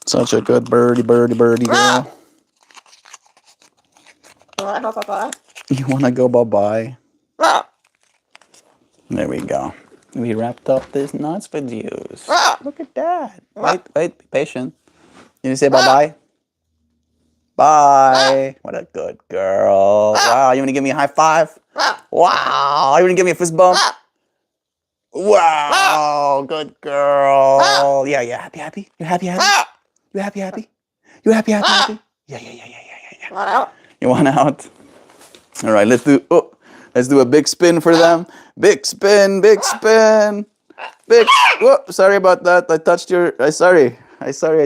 Such a good birdie girl. You wanna go bye-bye? There we go. We wrapped up this nuts for juice. Look at that. Wait, be patient. You say bye-bye? Bye. What a good girl. Wow, you wanna give me a high five? Wow, you wanna give me a fist bump? Wow, good girl. Yeah, happy? You happy? You happy? Yeah. You want out? All right, let's do a big spin for them. Big spin. Bix, whoa, sorry about that. I touched your. I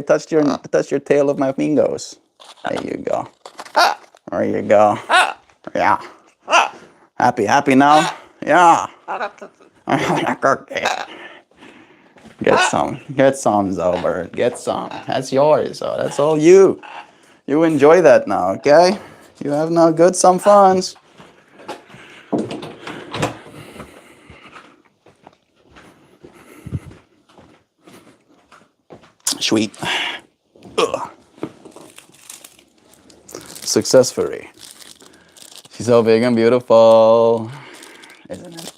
touched your tail of my fingers. There you go. There you go. Yeah. Happy now? Yeah. Get some, Zobert. Get some. That's yours. So that's all you. You enjoy that now, okay? You have now good some funs. Sweet. Ugh. Successfully. She's so big and beautiful. Isn't it?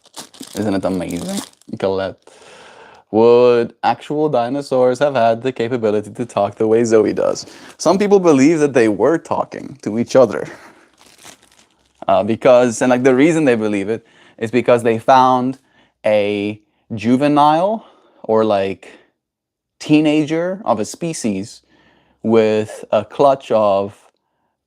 Isn't it amazing? Colette. Would actual dinosaurs have had the capability to talk the way Zoe does? Some people believe that they were talking to each other. And like the reason they believe it is because they found a juvenile or like teenager of a species with a clutch of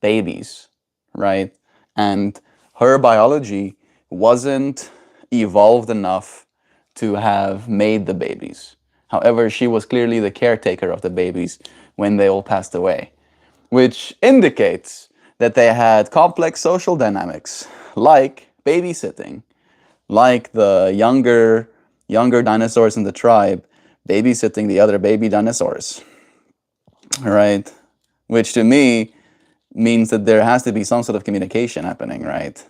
babies, right? And her biology wasn't evolved enough to have made the babies. However, she was clearly the caretaker of the babies when they all passed away, which indicates that they had complex social dynamics, like babysitting, like the younger dinosaurs in the tribe babysitting the other baby dinosaurs, right? Which to me means that there has to be some sort of communication happening, right?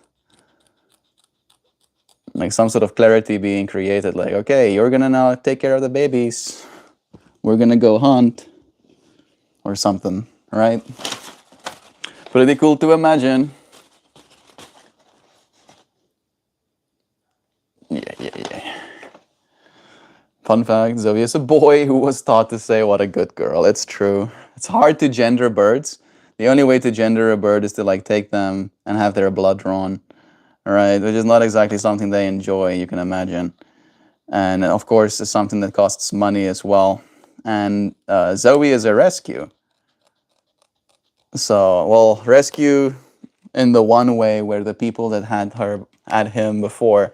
Like some sort of clarity being created, like, okay, you're gonna now take care of the babies, we're gonna go hunt, or something, right? Pretty cool to imagine. Yeah. Fun fact, Zoe is a boy who was taught to say, what a good girl. It's true. It's hard to gender birds. The only way to gender a bird is to like take them and have their blood drawn, right? Which is not exactly something they enjoy, you can imagine. And of course, it's something that costs money as well. And Zoe is a rescue. So, well, rescue in the one way where the people that had him before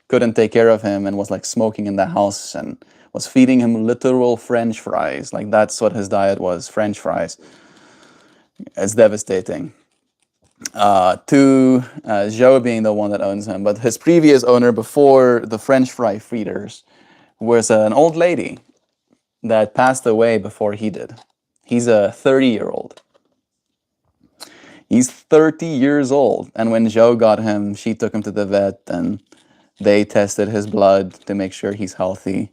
couldn't take care of him and was like smoking in the house and was feeding him literal French fries. Like that's what his diet was, French fries. It's devastating. To Joe being the one that owns him, but his previous owner before the French fry feeders was an old lady that passed away before he did. He's a 30-year-old. He's 30 years old. And when Joe got him, she took him to the vet and they tested his blood to make sure he's healthy.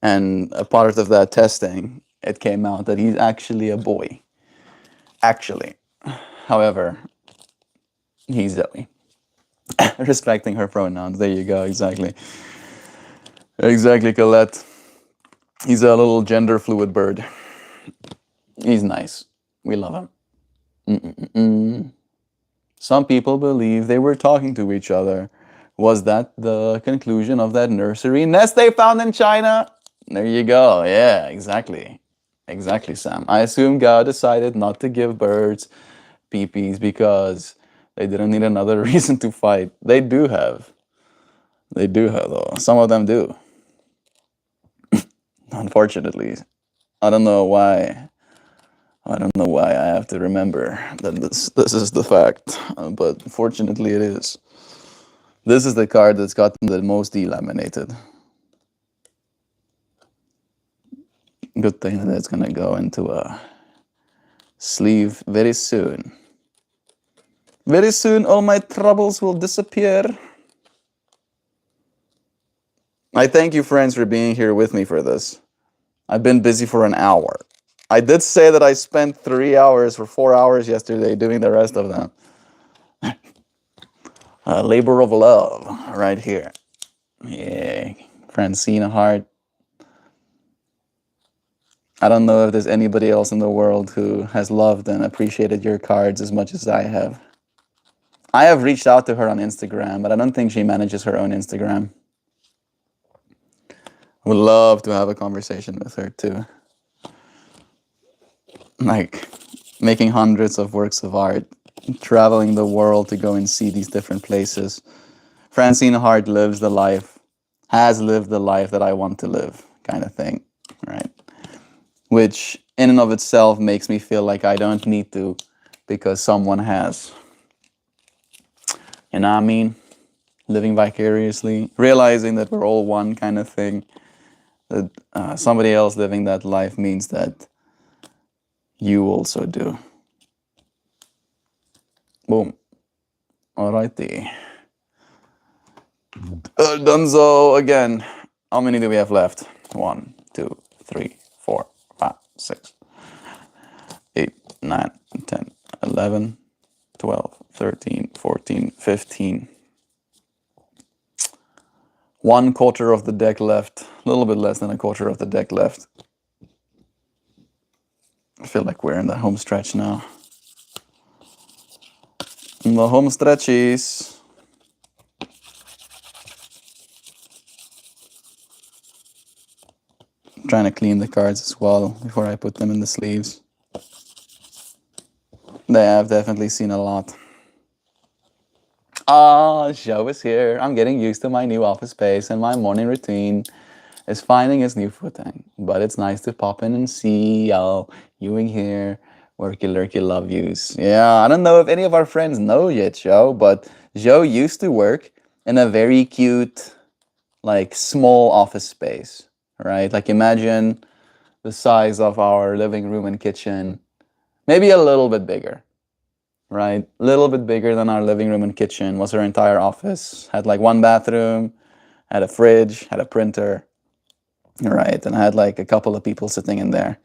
And a part of that testing, it came out that he's actually a boy. Actually. However, he's Zoe. Respecting her pronouns. There you go, exactly. Exactly, Colette. He's a little gender fluid bird. He's nice. We love him. Some people believe they were talking to each other. Was that the conclusion of that nursery nest they found in China? There you go. Yeah, exactly. Exactly, Sam. I assume God decided not to give birds peepees because they didn't need another reason to fight. They do have. They do have, though. Some of them do. Unfortunately. I don't know why. I don't know why I have to remember that this is the fact, but fortunately it is. This is the card that's gotten the most delaminated. Good thing that it's gonna go into a sleeve very soon. Very soon all my troubles will disappear. I thank you, friends, for being here with me for this. I've been busy for an hour. I did say that I spent 3 hours or 4 hours yesterday doing the rest of them. A labor of love right here. Yeah, Francine Hart. I don't know if there's anybody else in the world who has loved and appreciated your cards as much as I have. I have reached out to her on Instagram, but I don't think she manages her own Instagram. I would love to have a conversation with her too. Like, making hundreds of works of art, traveling the world to go and see these different places. Francine Hart lives the life. has lived the life that I want to live, kind of thing, right? Which in and of itself makes me feel like I don't need to because someone has. You know what I mean? Living vicariously, realizing that we're all one kind of thing. That somebody else living that life means that you also do. Boom. Alrighty. Dunzo again. How many do we have left? 1, 2, 3, 4, 5, 6, 8, 9, 10, 11, 12, 13, 14, 15. 1/4 of the deck left. A little bit less than a quarter of the deck left. I feel like we're in the home stretch now. In the home stretches. I'm trying to clean the cards as well before I put them in the sleeves. They have definitely seen a lot. Joe is here. I'm getting used to my new office space, and my morning routine is finding its new footing. But it's nice to pop in and see y'all. You in here. Worky lurky love yous. Yeah, I don't know if any of our friends know yet, Joe, but Joe used to work in a very cute, like, small office space, right? Like, imagine the size of our living room and kitchen, maybe a little bit bigger, right? A little bit bigger than our living room and kitchen was her entire office. Had like 1 bathroom, had a fridge, had a printer, right? And I had like a couple of people sitting in there.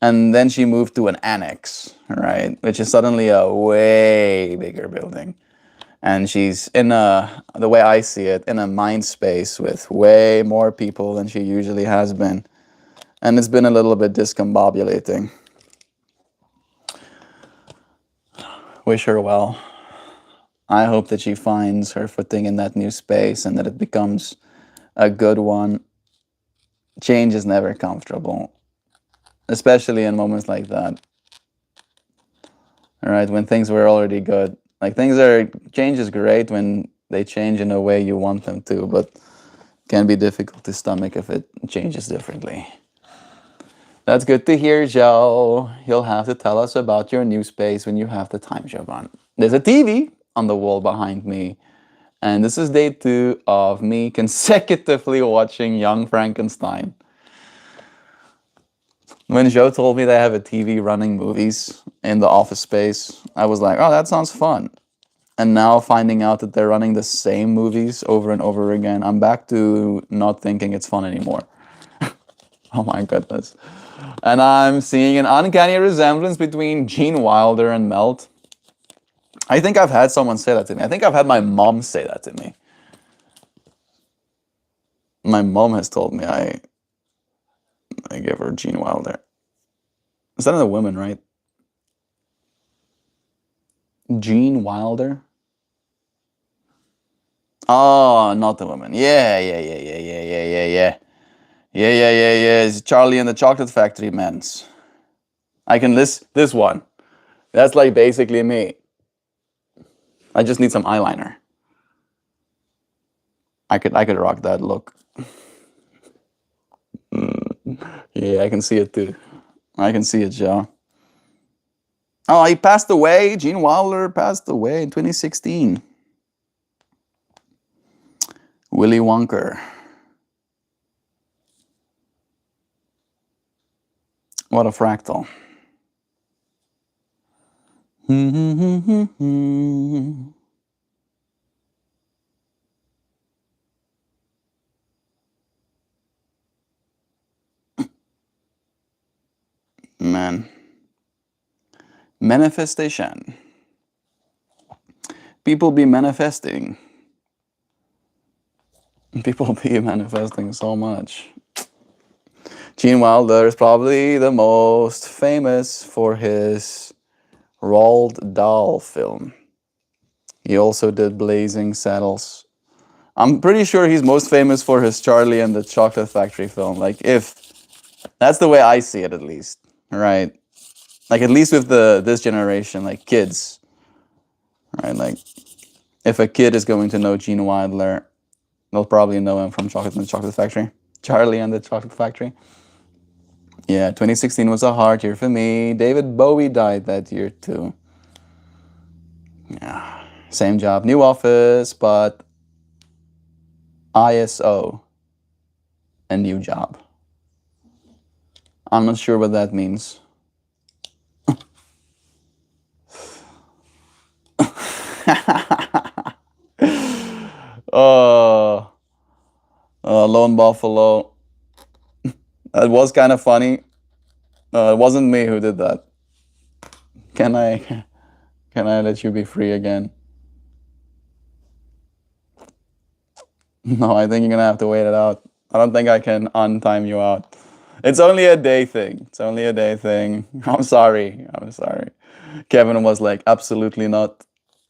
And then she moved to an annex, right? Which is suddenly a way bigger building. And she's in the way I see it, in a mind space with way more people than she usually has been. And it's been a little bit discombobulating. Wish her well. I hope that she finds her footing in that new space and that it becomes a good one. Change is never comfortable, especially in moments like that. All right, when things were already good. Like change is great when they change in a way you want them to, but it can be difficult to stomach if it changes differently. That's good to hear, Joe. You'll have to tell us about your new space when you have the time, Jovan. There's a TV on the wall behind me, and this is day 2 of me consecutively watching Young Frankenstein. When Joe told me they have a TV running movies in the office space, I was like, oh, that sounds fun. And now finding out that they're running the same movies over and over again, I'm back to not thinking it's fun anymore. Oh my goodness. And I'm seeing an uncanny resemblance between Gene Wilder and Melt. I think I've had someone say that to me. I think I've had my mom say that to me. My mom has told me I give her Gene Wilder. Is that a woman, right? Gene Wilder? Oh, not the woman. Yeah. Yeah. It's Charlie and the Chocolate Factory, mans. I can list this one. That's like basically me. I just need some eyeliner. I could rock that look. Yeah, I can see it too. I can see it, Joe. Oh, he passed away. Gene Wilder passed away in 2016. Willy Wonka. What a fractal. Man. Manifestation. People be manifesting. People be manifesting so much. Gene Wilder is probably the most famous for his Roald Dahl film. He also did Blazing Saddles. I'm pretty sure he's most famous for his Charlie and the Chocolate Factory film. Like, if that's the way I see it, at least, right? Like, at least with this generation, like kids, right? Like, if a kid is going to know Gene Wilder, They'll probably know him from Chocolate and the Chocolate Factory. Charlie and the Chocolate Factory. Yeah, 2016 was a hard year for me. David Bowie died that year too. Yeah, same job, new office, but ISO, a new job. I'm not sure what that means. Oh, Lone Buffalo. That was kind of funny. It wasn't me who did that. Can I, can I let you be free again? No, I think you're gonna have to wait it out. I don't think I can untime you out. It's only a day thing. It's only a day thing. I'm sorry. I'm sorry. Kevin was like, absolutely not.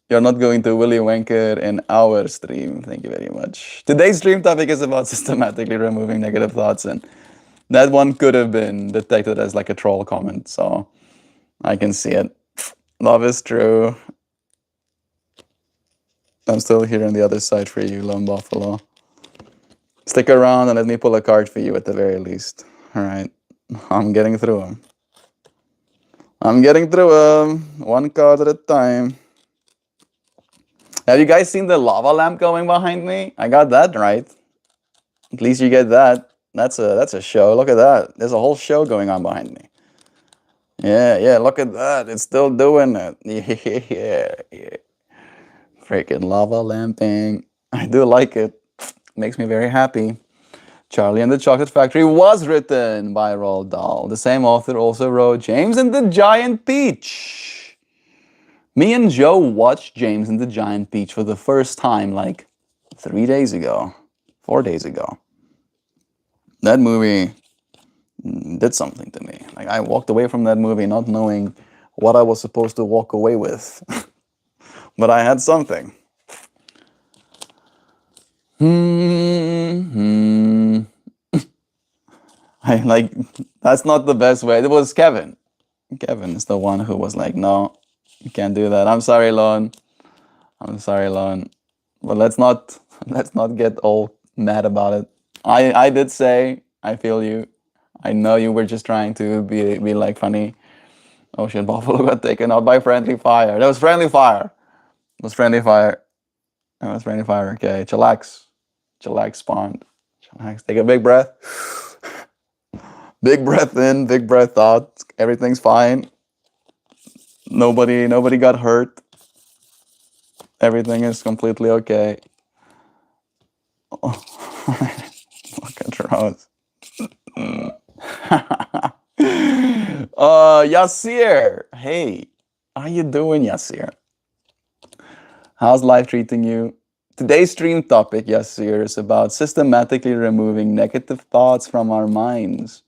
You're not going to Willy Wanker in our stream. Thank you very much. Today's stream topic is about systematically removing negative thoughts, and that one could have been detected as like a troll comment, so I can see it. Love is true. I'm still here on the other side for you, Lone Buffalo. Stick around and let me pull a card for you at the very least. Alright. I'm getting through them. I'm getting through them. One card at a time. Have you guys seen the lava lamp going behind me? I got that right. At least you get that. That's a show. Look at that. There's a whole show going on behind me. Yeah, look at that. It's still doing it. Yeah. Freaking lava lamping. I do like it. Makes me very happy. Charlie and the Chocolate Factory was written by Roald Dahl. The same author also wrote James and the Giant Peach. Me and Joe watched James and the Giant Peach for the first time like 3 days ago, 4 days ago. That movie did something to me. Like, I walked away from that movie not knowing what I was supposed to walk away with. But I had something. That's not the best way. It was Kevin. Kevin is the one who was like, no, you can't do that. I'm sorry, Lon. I'm sorry, Lon. But let's not get all mad about it. I did say, I feel you. I know you were just trying to be like funny. Oh shit, Buffalo got taken out by friendly fire. That was friendly fire. It was friendly fire. That was friendly fire. Okay, chillax. Chillax spawned. Chillax. Take a big breath. Big breath in, big breath out. Everything's fine. Nobody got hurt. Everything is completely okay. Oh. Look at Rose. Yasir. Hey, how you doing, Yasir? How's life treating you? Today's stream topic, Yasir, is about systematically removing negative thoughts from our minds.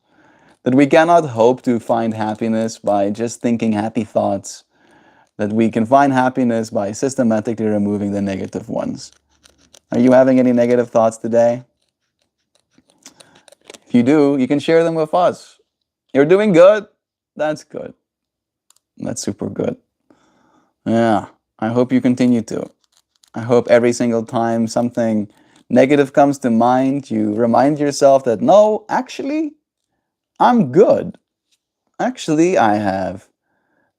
That we cannot hope to find happiness by just thinking happy thoughts. That we can find happiness by systematically removing the negative ones. Are you having any negative thoughts today? If you do, you can share them with us. You're doing good? That's good. That's super good. Yeah, I hope you continue to. I hope every single time something negative comes to mind, you remind yourself that, no, actually, I'm good. Actually, I have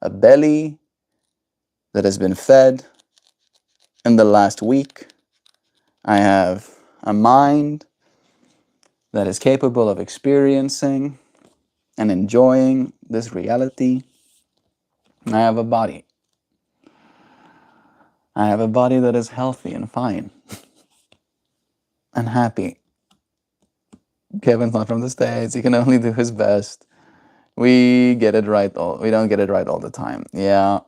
a belly that has been fed in the last week. I have a mind that is capable of experiencing and enjoying this reality. And I have a body. I have a body that is healthy and fine and happy. Kevin's not from the States. He can only do his best. We get it right we don't get it right all the time. Yeah,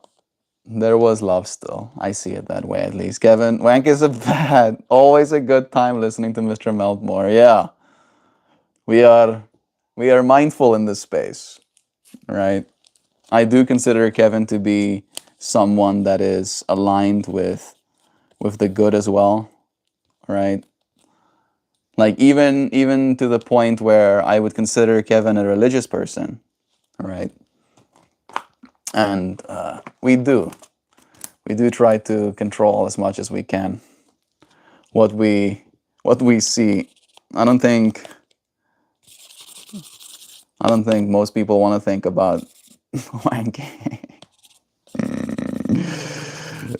there was love still. I see it that way at least. Kevin, wank is a bad. Always a good time listening to Mr. Meltmore. Yeah. We are mindful in this space, right? I do consider Kevin to be someone that is aligned with the good as well, right? Like even to the point where I would consider Kevin a religious person, right? And we do try to control as much as we can what we what we see. I don't think I don't think most people want to think about wanking.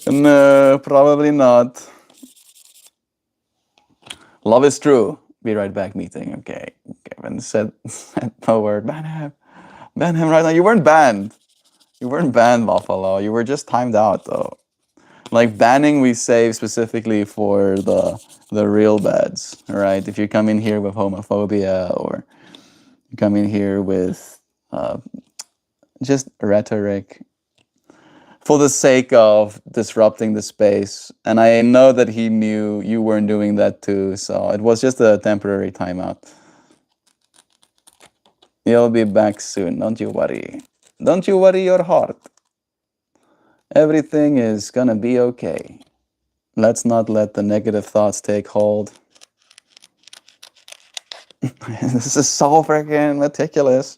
No, probably not. Love is true. Be right back meeting. Okay. Kevin said the word. Ban him. Ban him right now. You weren't banned. You weren't banned, Buffalo. You were just timed out though. Like banning we save specifically for the real bads. Right? If you come in here with homophobia or you come in here with just rhetoric for the sake of disrupting the space. And I know that he knew you weren't doing that too, so it was just a temporary timeout. You'll be back soon, don't you worry. Don't you worry your heart. Everything is gonna be okay. Let's not let the negative thoughts take hold. This is so freaking meticulous.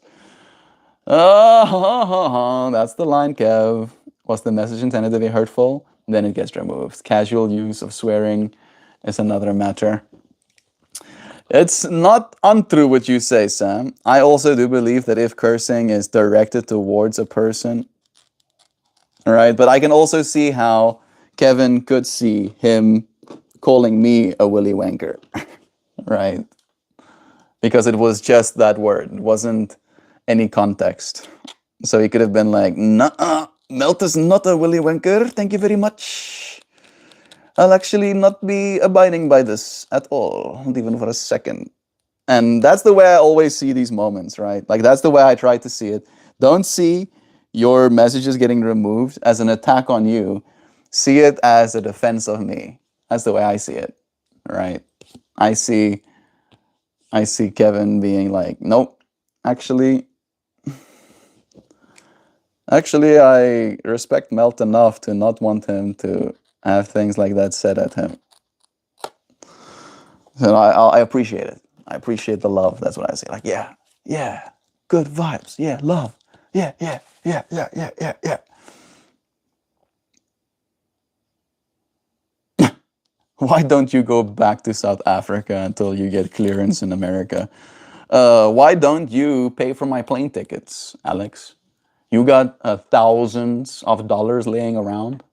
Oh, that's the line, Kev. Was the message intended to be hurtful? Then it gets removed. Casual use of swearing is another matter. It's not untrue what you say, Sam. I also do believe that if cursing is directed towards a person, right? But I can also see how Kevin could see him calling me a willy wanker, right? Because it was just that word. It wasn't any context. So he could have been like, "Nuh-uh, Melt is not a willy wanker. Thank you very much. I'll actually not be abiding by this at all, not even for a second." And that's the way I always see these moments, right? Like that's the way I try to see it. Don't see your messages getting removed as an attack on you. See it as a defense of me. That's the way I see it, right? I see Kevin being like, nope, actually, I respect Melt enough to not want him to have things like that said at him. So I appreciate it. I appreciate the love. That's what I say. Like, yeah, yeah, good vibes. Yeah, love. Yeah, yeah, yeah, yeah, yeah, yeah, yeah. Why don't you go back to South Africa until you get clearance in America? Why don't you pay for my plane tickets, Alex? You got thousands of dollars laying around?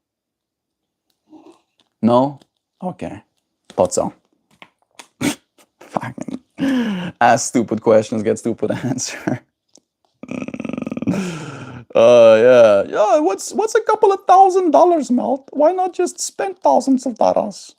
No? Okay. Thought so. Fucking ask stupid questions, get stupid answer. Yeah. What's a couple of $1,000, Melt? Why not just spend thousands of dollars?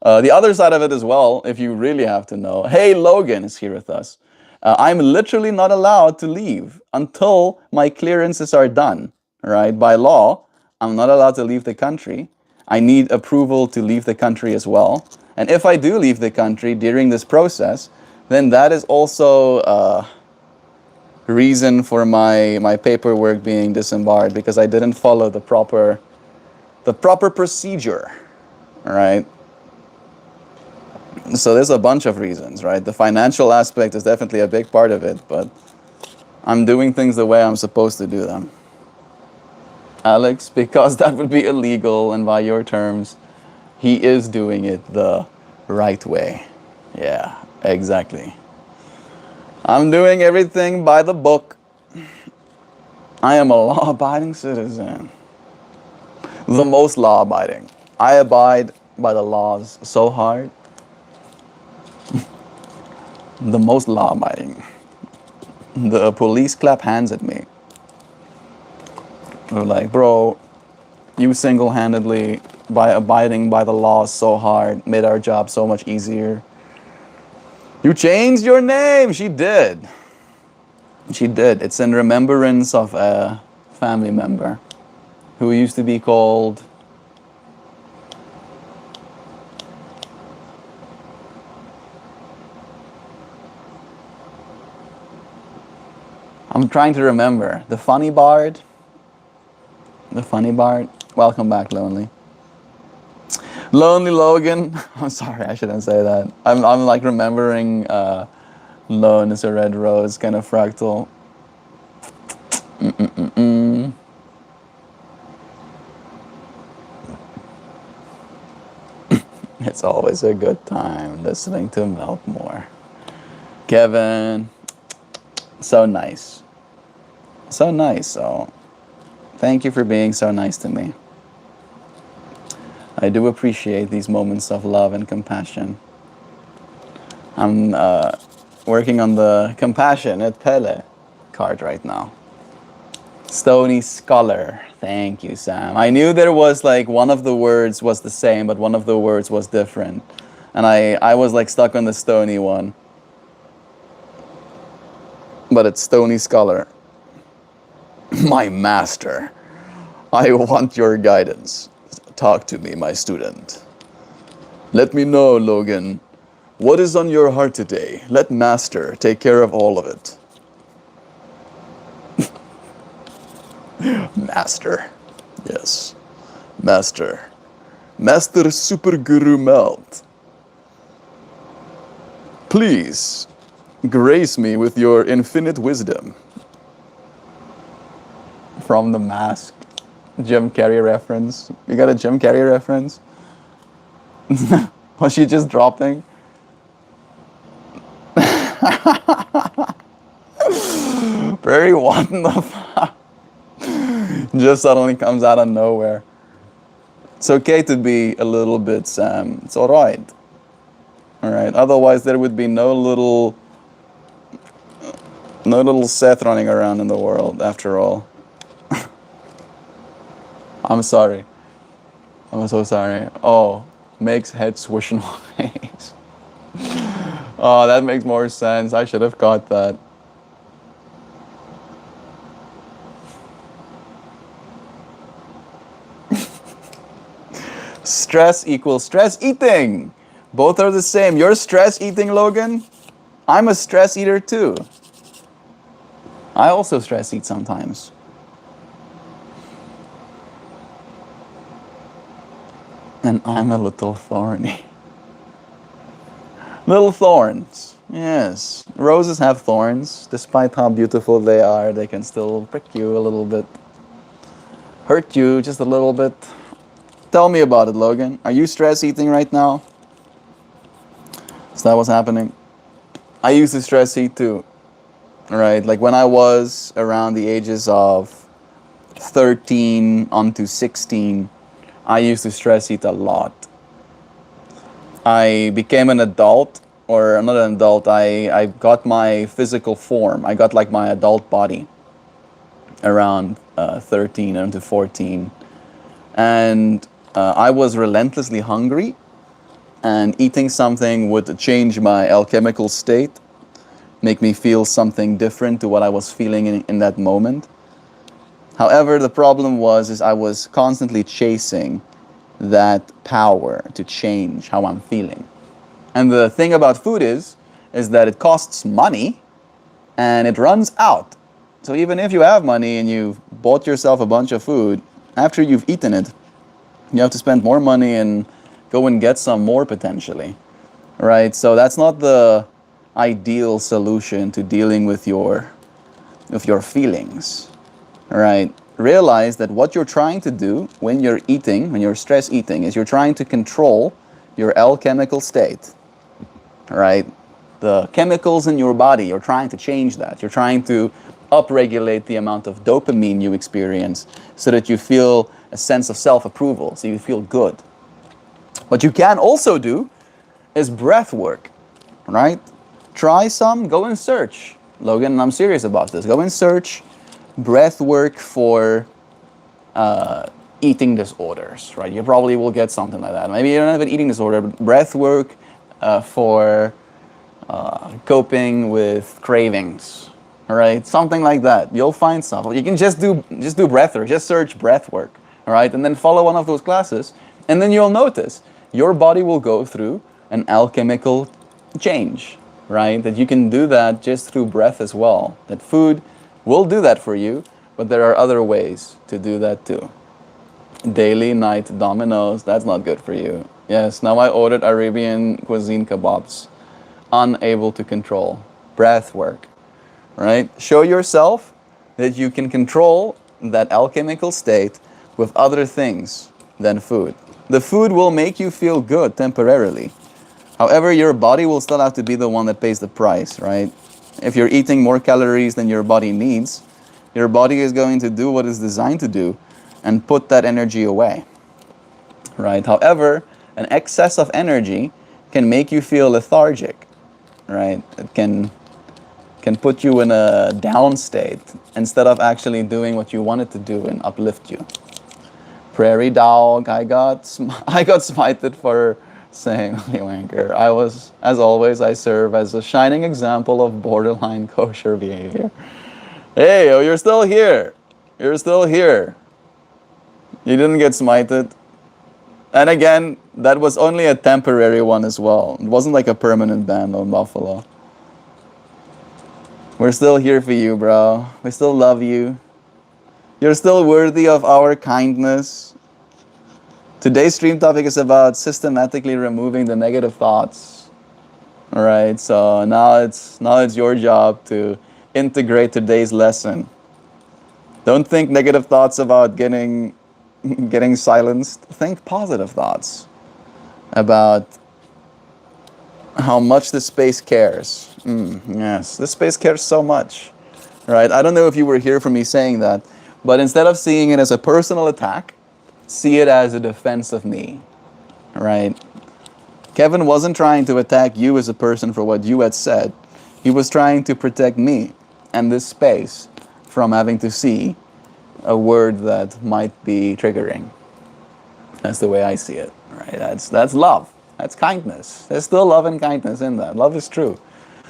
The other side of it as well, if you really have to know. Hey, Logan is here with us. I'm literally not allowed to leave until my clearances are done. Right? By law, I'm not allowed to leave the country. I need approval to leave the country as well. And if I do leave the country during this process, then that is also reason for my paperwork being disembarked because I didn't follow the proper procedure. All right. So there's a bunch of reasons, right? The financial aspect is definitely a big part of it, but I'm doing things the way I'm supposed to do them. Alex, because that would be illegal, and by your terms, he is doing it the right way. Yeah, exactly. I'm doing everything by the book. I am a law-abiding citizen. The most law-abiding. I abide by the laws so hard. The most law-abiding. The police clap hands at me. They're like, bro, you single-handedly, by abiding by the laws so hard, made our job so much easier. You changed your name! She did. She did. It's in remembrance of a family member who used to be called... I'm trying to remember. The funny bard? The funny bard? Welcome back, Lonely. Lonely Logan. I'm sorry, I shouldn't say that. I'm like remembering Lone is a red rose, kind of fractal. It's It's always a good time listening to MeltMore. Kevin, so nice. So nice. So thank you for being so nice to me. I do appreciate these moments of love and compassion. I'm working on the compassionate Pele card right now. Stony Scholar. Thank you, Sam. I knew there was like one of the words was the same, but one of the words was different. And I was like stuck on the Stony one. But it's Stony Scholar. My master, I want your guidance. Talk to me, my student. Let me know, Logan. What is on your heart today? Let Master take care of all of it. Master. Yes. Master. Master Super Guru Melt. Please, grace me with your infinite wisdom. From The Mask. Jim Carrey reference. You got a Jim Carrey reference? Was she just dropping? Very what the fuck? Just suddenly comes out of nowhere. It's okay to be a little bit Sam. It's alright. Alright. Otherwise there would be no little Seth running around in the world after all. I'm sorry. I'm so sorry. Oh, makes head swish noise. Oh, that makes more sense. I should have caught that. Stress equals stress eating. Both are the same. You're stress eating, Logan. I'm a stress eater too. I also stress eat sometimes. And I'm a little thorny. Little thorns. Yes. Roses have thorns. Despite how beautiful they are, they can still prick you a little bit. Hurt you just a little bit. Tell me about it, Logan. Are you stress eating right now? Is that what's happening? I used to stress eat too. Right? Like when I was around the ages of 13 onto 16, I used to stress eat a lot. I became an adult, or not an adult, I got my physical form. I got like my adult body around 13 into 14. And I was relentlessly hungry, and eating something would change my alchemical state, make me feel something different to what I was feeling in that moment. However, the problem is I was constantly chasing that power to change how I'm feeling. And the thing about food is that it costs money and it runs out. So even if you have money and you've bought yourself a bunch of food, after you've eaten it, you have to spend more money and go and get some more potentially, right? So that's not the ideal solution to dealing with your feelings, right? Realize that what you're trying to do when you're eating, when you're stress eating, is you're trying to control your alchemical state, right? The chemicals in your body, you're trying to change that. You're trying to upregulate the amount of dopamine you experience so that you feel a sense of self-approval, so you feel good. What you can also do is breath work, right? Try some, go and search. Logan, and I'm serious about this. Go and search breath work for eating disorders, right? You probably will get something like that. Maybe you don't have an eating disorder, but breath work for coping with cravings, all right? Something like that. You'll find something. You can just do breath work. Just search breath work, all right? And then follow one of those classes, and then you'll notice your body will go through an alchemical change, right? That you can do that just through breath as well. That food will do that for you, but there are other ways to do that too. Daily night Dominoes, that's not good for you. Yes, now I ordered Arabian cuisine kebabs. Unable to control. Breath work, right? Show yourself that you can control that alchemical state with other things than food. The food will make you feel good temporarily. However, your body will still have to be the one that pays the price, right? If you're eating more calories than your body needs, your body is going to do what it's designed to do and put that energy away, right? However, an excess of energy can make you feel lethargic, right? It can put you in a down state instead of actually doing what you wanted to do and uplift you. Prairie dog, I got smited for saying "Holy wanker." I was, as always, I serve as a shining example of borderline kosher behavior. Hey, oh, you're still here. You're still here. You didn't get smited. And again, that was only a temporary one as well. It wasn't like a permanent ban on Buffalo. We're still here for you, bro. We still love you. You're still worthy of our kindness. Today's stream topic is about systematically removing the negative thoughts. All right, so now it's your job to integrate today's lesson. Don't think negative thoughts about getting silenced. Think positive thoughts about how much the space cares. Yes, this space cares so much, right? I don't know if you were here for me saying that, but instead of seeing it as a personal attack, see it as a defense of me, right? Kevin wasn't trying to attack you as a person for what you had said. He was trying to protect me and this space from having to see a word that might be triggering. That's the way I see it, right? That's love. That's kindness. There's still love and kindness in that. Love is true.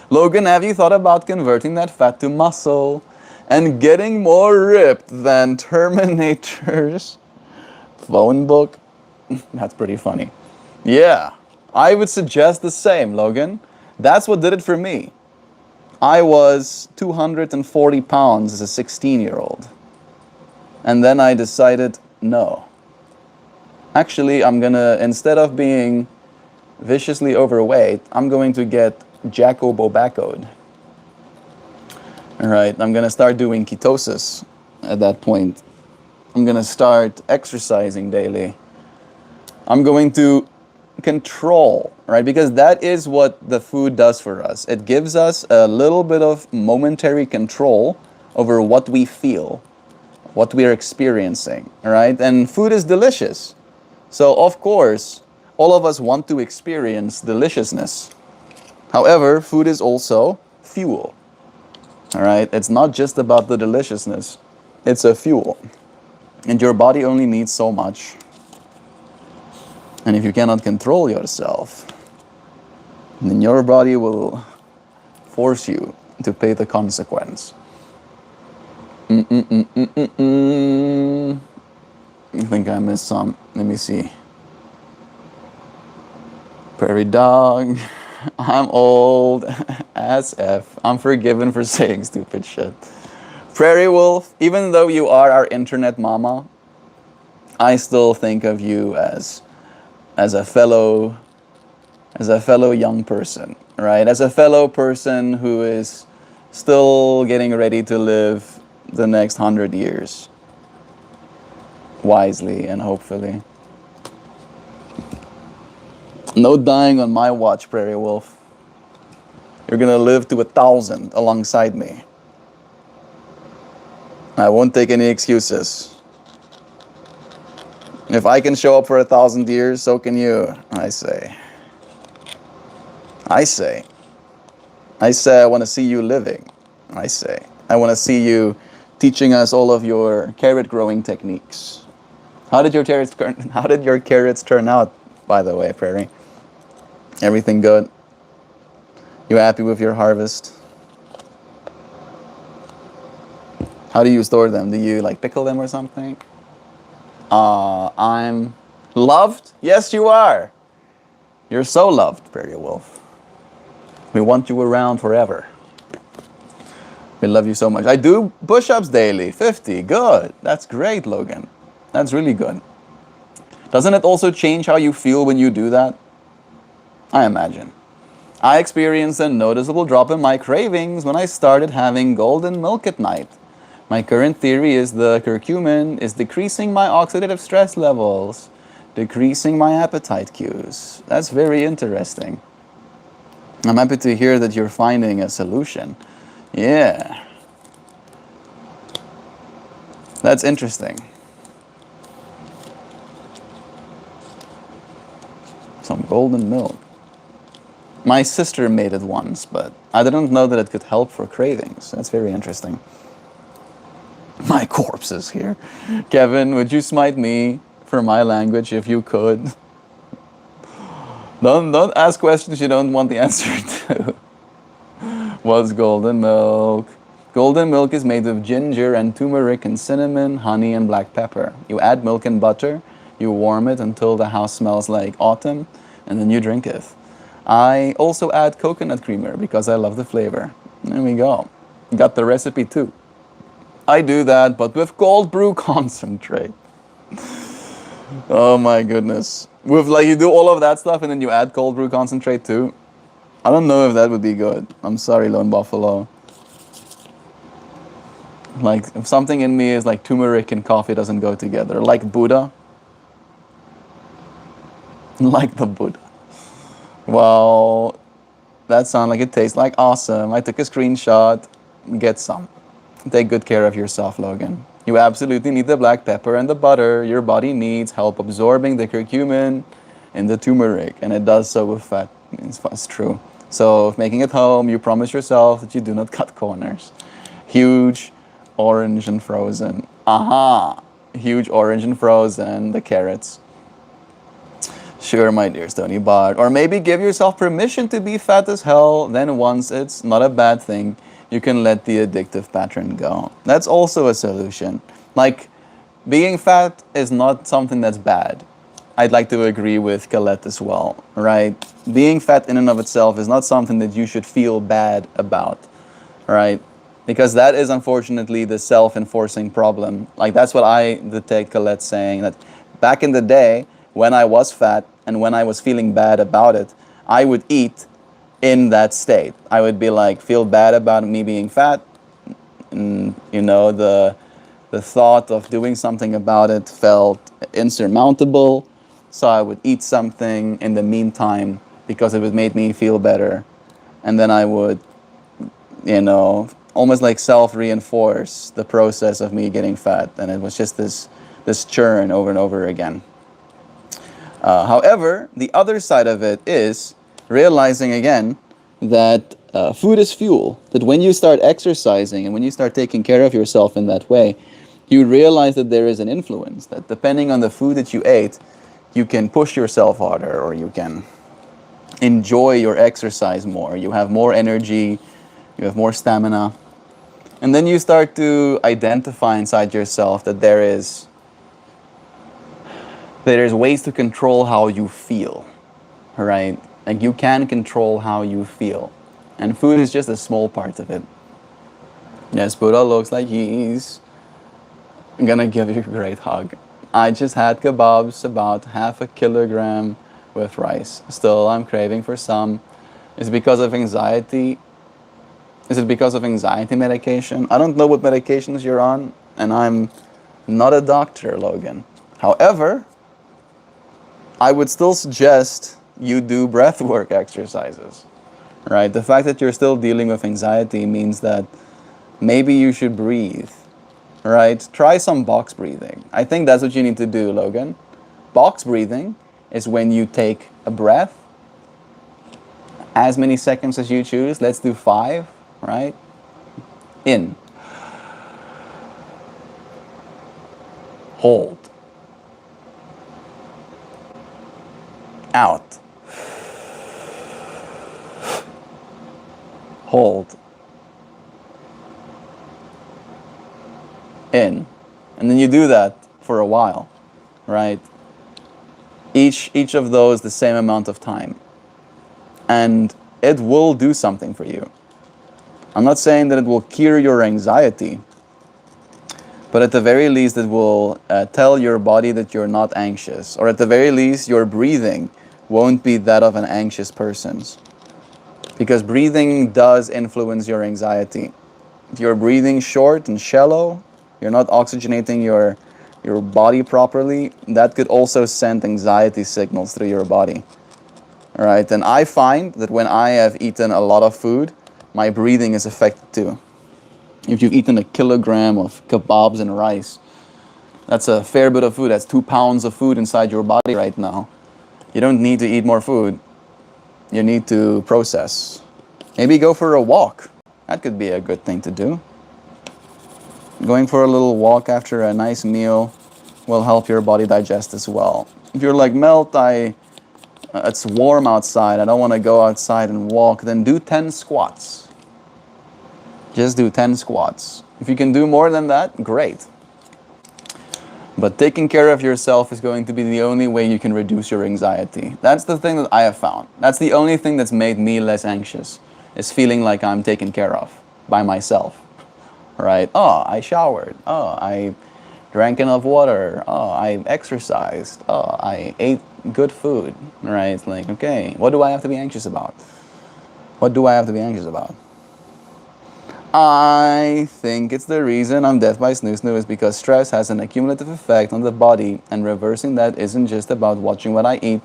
Logan, have you thought about converting that fat to muscle and getting more ripped than Terminator's phone book? That's pretty funny. Yeah, I would suggest the same, Logan. That's what did it for me. I was 240 pounds as a 16-year-old. And then I decided, no. Actually, I'm gonna, instead of being viciously overweight, I'm going to get Jacko Bobaccoed. All right, I'm gonna start doing ketosis at that point. I'm gonna start exercising daily. I'm going to control, right? Because that is what the food does for us. It gives us a little bit of momentary control over what we feel, what we are experiencing, right? And food is delicious. So of course, all of us want to experience deliciousness. However, food is also fuel, all right? It's not just about the deliciousness. It's a fuel. And your body only needs so much. And if you cannot control yourself, then your body will force you to pay the consequence. I think I missed some. Let me see. Prairie dog. I'm old as F. I'm forgiven for saying stupid shit. Prairie wolf, even though you are our internet mama, I still think of you as a fellow young person, right? As a fellow person who is still getting ready to live the next 100 years wisely and hopefully. No dying on my watch, Prairie Wolf. You're gonna live to 1,000 alongside me. I won't take any excuses. If I can show up for 1,000 years, so can you, I say. I want to see you living. I want to see you teaching us all of your carrot growing techniques. How did your carrots turn out, by the way, Prairie? Everything good? You happy with your harvest? How do you store them? Do you like pickle them or something? I'm loved? Yes, you are. You're so loved, Prairie Wolf. We want you around forever. We love you so much. I do push-ups daily, 50. Good. That's great, Logan. That's really good. Doesn't it also change how you feel when you do that? I imagine. I experienced a noticeable drop in my cravings when I started having golden milk at night. My current theory is the curcumin is decreasing my oxidative stress levels. Decreasing my appetite cues. That's very interesting. I'm happy to hear that you're finding a solution. Yeah, that's interesting. Some golden milk. My sister made it once, but I didn't know that it could help for cravings. That's very interesting. My corpse is here. Kevin, would you smite me for my language if you could? Don't ask questions you don't want the answer to. What's golden milk? Golden milk is made of ginger and turmeric and cinnamon, honey and black pepper. You add milk and butter, you warm it until the house smells like autumn, and then you drink it. I also add coconut creamer because I love the flavor. There we go. Got the recipe too. I do that, but with cold brew concentrate. Oh my goodness. With like you do all of that stuff and then you add cold brew concentrate too. I don't know if that would be good. I'm sorry, Lone Buffalo. Like if something in me is like turmeric and coffee doesn't go together. Like Buddha. Like the Buddha. Well, that sounds like it tastes like awesome. I took a screenshot. Get some. Take good care of yourself, Logan. You absolutely need the black pepper and the butter. Your body needs help absorbing the curcumin and the turmeric, and it does so with fat. It's true. So, if making it home, you promise yourself that you do not cut corners. Huge, orange and frozen. Aha! Huge, orange and frozen. The carrots. Sure, my dear Stony Bard. Or maybe give yourself permission to be fat as hell. Then once it's not a bad thing, you can let the addictive pattern go. That's also a solution. Like, being fat is not something that's bad. I'd like to agree with Colette as well, right? Being fat in and of itself is not something that you should feel bad about, right? Because that is unfortunately the self-enforcing problem. Like, that's what I detect Colette saying, that back in the day, when I was fat and when I was feeling bad about it, I would eat in that state. I would be like, feel bad about me being fat, and you know, the thought of doing something about it felt insurmountable, so I would eat something in the meantime because it would make me feel better, and then I would, you know, almost like self-reinforce the process of me getting fat, and it was just this churn over and over again. However, the other side of it is realizing again that food is fuel, that when you start exercising and when you start taking care of yourself in that way, you realize that there is an influence, that depending on the food that you ate, you can push yourself harder, or you can enjoy your exercise more. You have more energy, you have more stamina. And then you start to identify inside yourself that there's ways to control how you feel, right? Like you can control how you feel. And food is just a small part of it. Yes, Buddha looks like he's gonna give you a great hug. I just had kebabs, about 1/2 kilogram with rice. Still, I'm craving for some. Is it because of anxiety? Is it because of anxiety medication? I don't know what medications you're on, and I'm not a doctor, Logan. However, I would still suggest you do breath work exercises, right? The fact that you're still dealing with anxiety means that maybe you should breathe, right? Try some box breathing. I think that's what you need to do, Logan. Box breathing is when you take a breath, as many seconds as you choose. Let's do 5, right? In. Hold. Out. Hold. In. And then you do that for a while, right? Each of those the same amount of time. And it will do something for you. I'm not saying that it will cure your anxiety, but at the very least it will tell your body that you're not anxious, or at the very least your breathing won't be that of an anxious person's. Because breathing does influence your anxiety. If you're breathing short and shallow, you're not oxygenating your your body properly, that could also send anxiety signals through your body. All right, and I find that when I have eaten a lot of food, my breathing is affected too. If you've eaten a kilogram of kebabs and rice, that's a fair bit of food. That's 2 pounds of food inside your body right now. You don't need to eat more food. You need to process. Maybe go for a walk. That could be a good thing to do. Going for a little walk after a nice meal will help your body digest as well. If you're like Melt, it's warm outside, I don't want to go outside and walk, then do 10 squats. Just do 10 squats. If you can do more than that, great. But taking care of yourself is going to be the only way you can reduce your anxiety. That's the thing that I have found. That's the only thing that's made me less anxious, is feeling like I'm taken care of by myself. Right? Oh, I showered. Oh, I drank enough water. Oh, I exercised. Oh, I ate good food. Right? Like, okay, what do I have to be anxious about? What do I have to be anxious about? I think it's the reason I'm death by snoo snoo is because stress has an accumulative effect on the body, and reversing that isn't just about watching what I eat,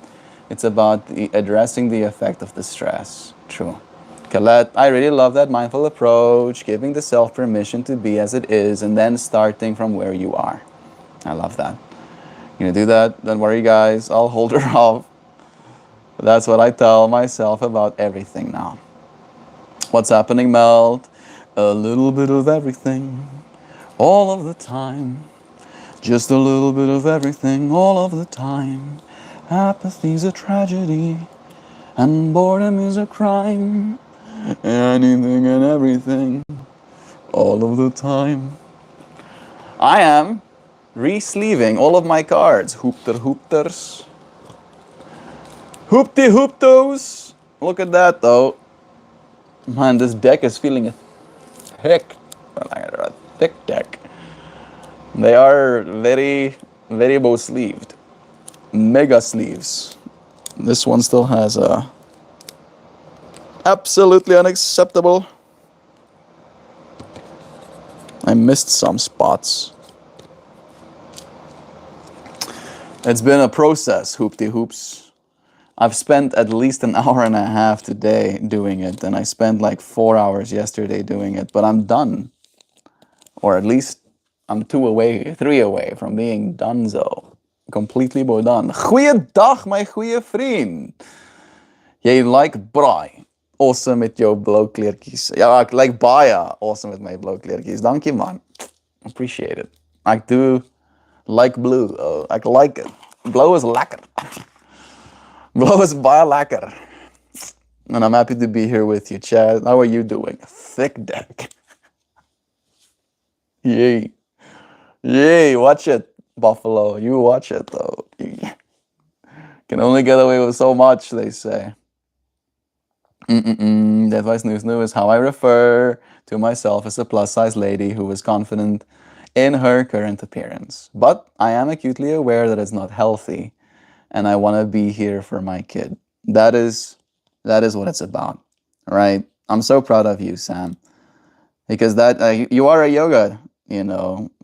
it's about addressing the effect of the stress. True. Colette, I really love that mindful approach, giving the self permission to be as it is, and then starting from where you are. I love that. You gonna do that? Don't worry, guys. I'll hold her off. That's what I tell myself about everything now. What's happening, Melt? A little bit of everything, all of the time. Just a little bit of everything, all of the time. Apathy's a tragedy, and boredom is a crime. Anything and everything, all of the time. I am re-sleeving all of my cards. Hoopter hoopters. Hoopty hooptos. Look at that though. Man, this deck is feeling thick. A thick deck. They are very, very bow sleeved. Mega sleeves. This one still has a absolutely unacceptable. I missed some spots. It's been a process, hoopty hoops. I've spent at least an hour and a half today doing it, and I spent like 4 hours yesterday doing it, but I'm done. Or at least I'm 3 away from being donezo. Completely done. Goeiedag, my goeie vriend. Jy like braai. Awesome met jou blou kleertjies. Ja, ek like baie awesome met my blou kleertjies. Dankie man. Appreciate it. Ek do like blue. Ek like it. Blue is lekker. Blue is baie lekker. And I'm happy to be here with you, Chad. How are you doing? Thick deck. Yay. Yay, watch it, Buffalo. You watch it, though. You can only get away with so much, they say. Death by snoo snoo is how I refer to myself as a plus-size lady who is confident in her current appearance. But I am acutely aware that it's not healthy, and I want to be here for my kid. That is what it's about, right? I'm so proud of you, Sam, because you are a yoga,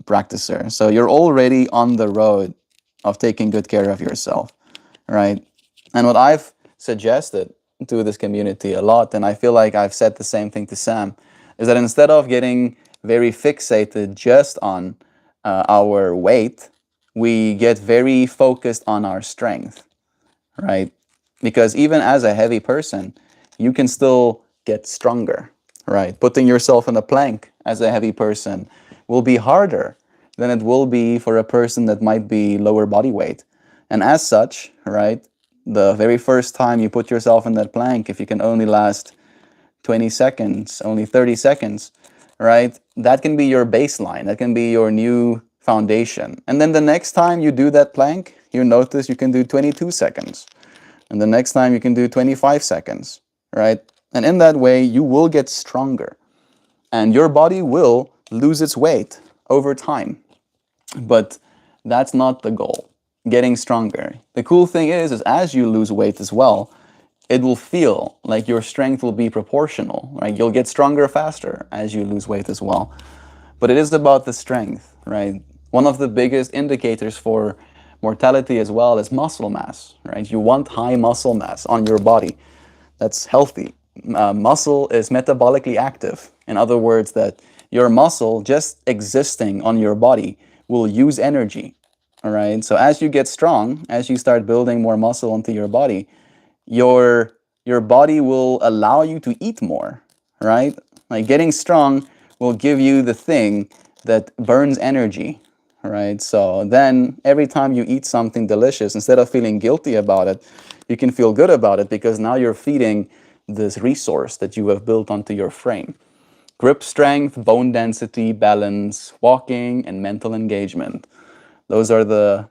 practicer. So you're already on the road of taking good care of yourself, right? And what I've suggested to this community a lot, and I feel like I've said the same thing to Sam, is that instead of getting very fixated just on our weight, we get very focused on our strength, right? Because even as a heavy person, you can still get stronger, right? Putting yourself in a plank as a heavy person will be harder than it will be for a person that might be lower body weight. And as such, right, the very first time you put yourself in that plank, if you can only last 20 seconds, only 30 seconds, right, that can be your baseline. That can be your new foundation. And then the next time you do that plank, you notice you can do 22 seconds. And the next time you can do 25 seconds, right? And in that way, you will get stronger. And your body will lose its weight over time. But that's not the goal, getting stronger. The cool thing is as you lose weight as well, it will feel like your strength will be proportional, right? You'll get stronger faster as you lose weight as well. But it is about the strength, right? One of the biggest indicators for mortality as well is muscle mass, right? You want high muscle mass on your body. That's healthy. Muscle is metabolically active. In other words, that your muscle just existing on your body will use energy. All right. So as you get strong, as you start building more muscle onto your body, your your body will allow you to eat more, right? Like getting strong will give you the thing that burns energy, right? So then every time you eat something delicious, instead of feeling guilty about it, you can feel good about it because now you're feeding this resource that you have built onto your frame. Grip strength, bone density, balance, walking, and mental engagement. Those are the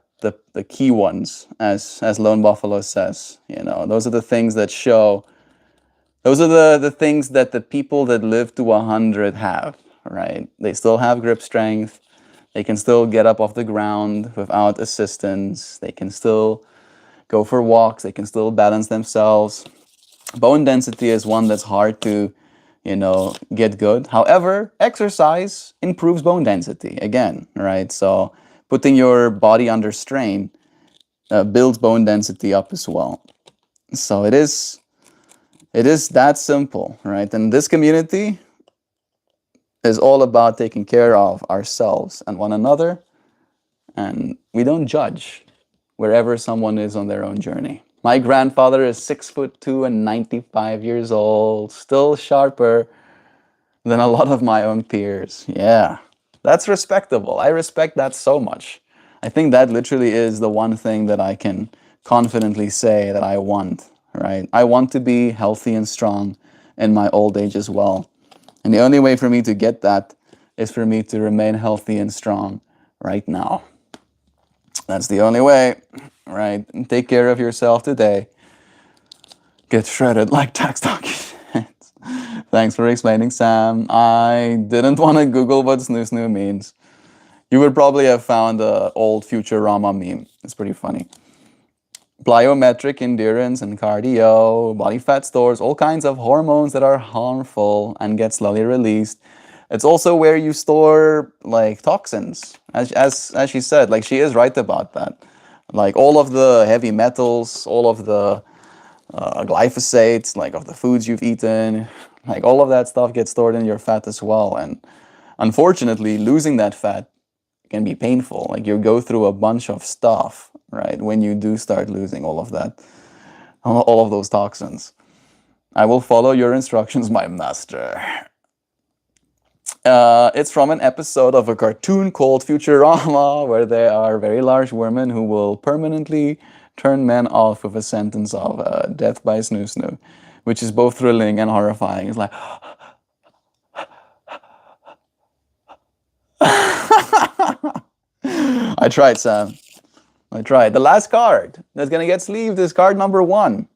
key ones, as Lone Buffalo says. You know, those are the things that show. Those are the things that the people that live to 100 have, right? They still have grip strength. They can still get up off the ground without assistance. They can still go for walks. They can still balance themselves. Bone density is one that's hard to, get good. However, exercise improves bone density again, right? So putting your body under strain builds bone density up as well. So it is that simple, right? And this community is all about taking care of ourselves and one another, and we don't judge wherever someone is on their own journey. My grandfather is 6'2" and 95 years old, still sharper than a lot of my own peers. Yeah, that's respectable. I respect that so much. I think that literally is the one thing that I can confidently say that I want, right? I want to be healthy and strong in my old age as well. And the only way for me to get that is for me to remain healthy and strong right now. That's the only way, right? And take care of yourself today. Get shredded like tax documents. Thanks for explaining, Sam. I didn't want to Google what snoo snoo means. You would probably have found an old Futurama meme. It's pretty funny. Plyometric endurance and cardio, body fat stores all kinds of hormones that are harmful and get slowly released. It's also where you store like toxins, as she said. Like she is right about that. Like all of the heavy metals, all of the glyphosates, like of the foods you've eaten, like all of that stuff gets stored in your fat as well. And unfortunately, losing that fat can be painful. Like you go through a bunch of stuff, right? When you do start losing all of that, all of those toxins. I will follow your instructions, my master. It's from an episode of a cartoon called Futurama, where there are very large women who will permanently turn men off with a sentence of death by snoo snoo, which is both thrilling and horrifying. It's like, I tried, Sam. I tried. The last card that's gonna get sleeved is card number 1.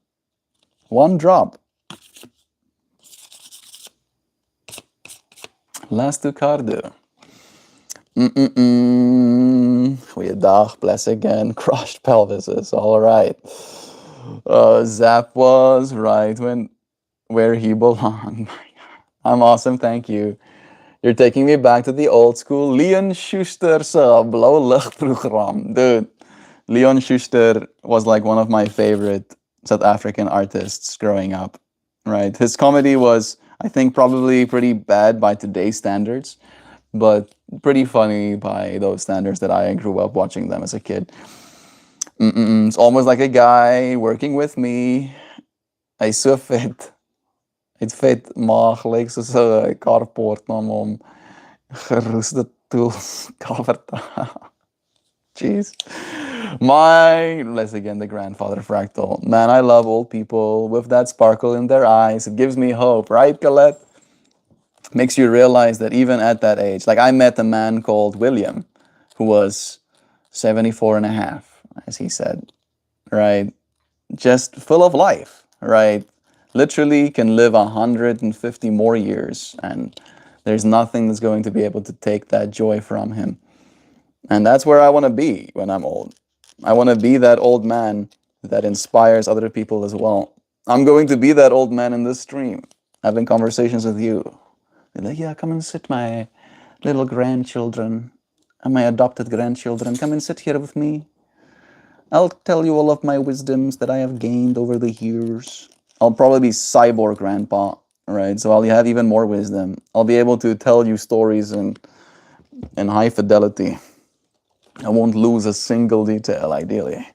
1 drop. Last 2 cards. Goeiedag, bless again. Crushed pelvises. All right. Zap was right where he belonged. I'm awesome, thank you. You're taking me back to the old school Leon Schuster's Blauwe Lucht program. Dude, Leon Schuster was like one of my favorite South African artists growing up, right? His comedy was, I think, probably pretty bad by today's standards, but pretty funny by those standards that I grew up watching them as a kid. It's almost like a guy working with me. Hy's so vet. Het vet maag lyk soos 'n carport om hom geroeste tools cover te Jeez. Let's again, the grandfather fractal. Man, I love old people with that sparkle in their eyes. It gives me hope, right, Colette? Makes you realize that even at that age, like I met a man called William, who was 74 and a half, as he said, right? Just full of life, right? Literally can live 150 more years, and there's nothing that's going to be able to take that joy from him. And that's where I want to be when I'm old. I want to be that old man that inspires other people as well. I'm going to be that old man in this stream, having conversations with you. Be like, yeah, come and sit, my little grandchildren. and my adopted grandchildren, come and sit here with me. I'll tell you all of my wisdoms that I have gained over the years. I'll probably be cyborg grandpa, right? So I'll have even more wisdom. I'll be able to tell you stories in high fidelity. I won't lose a single detail, ideally.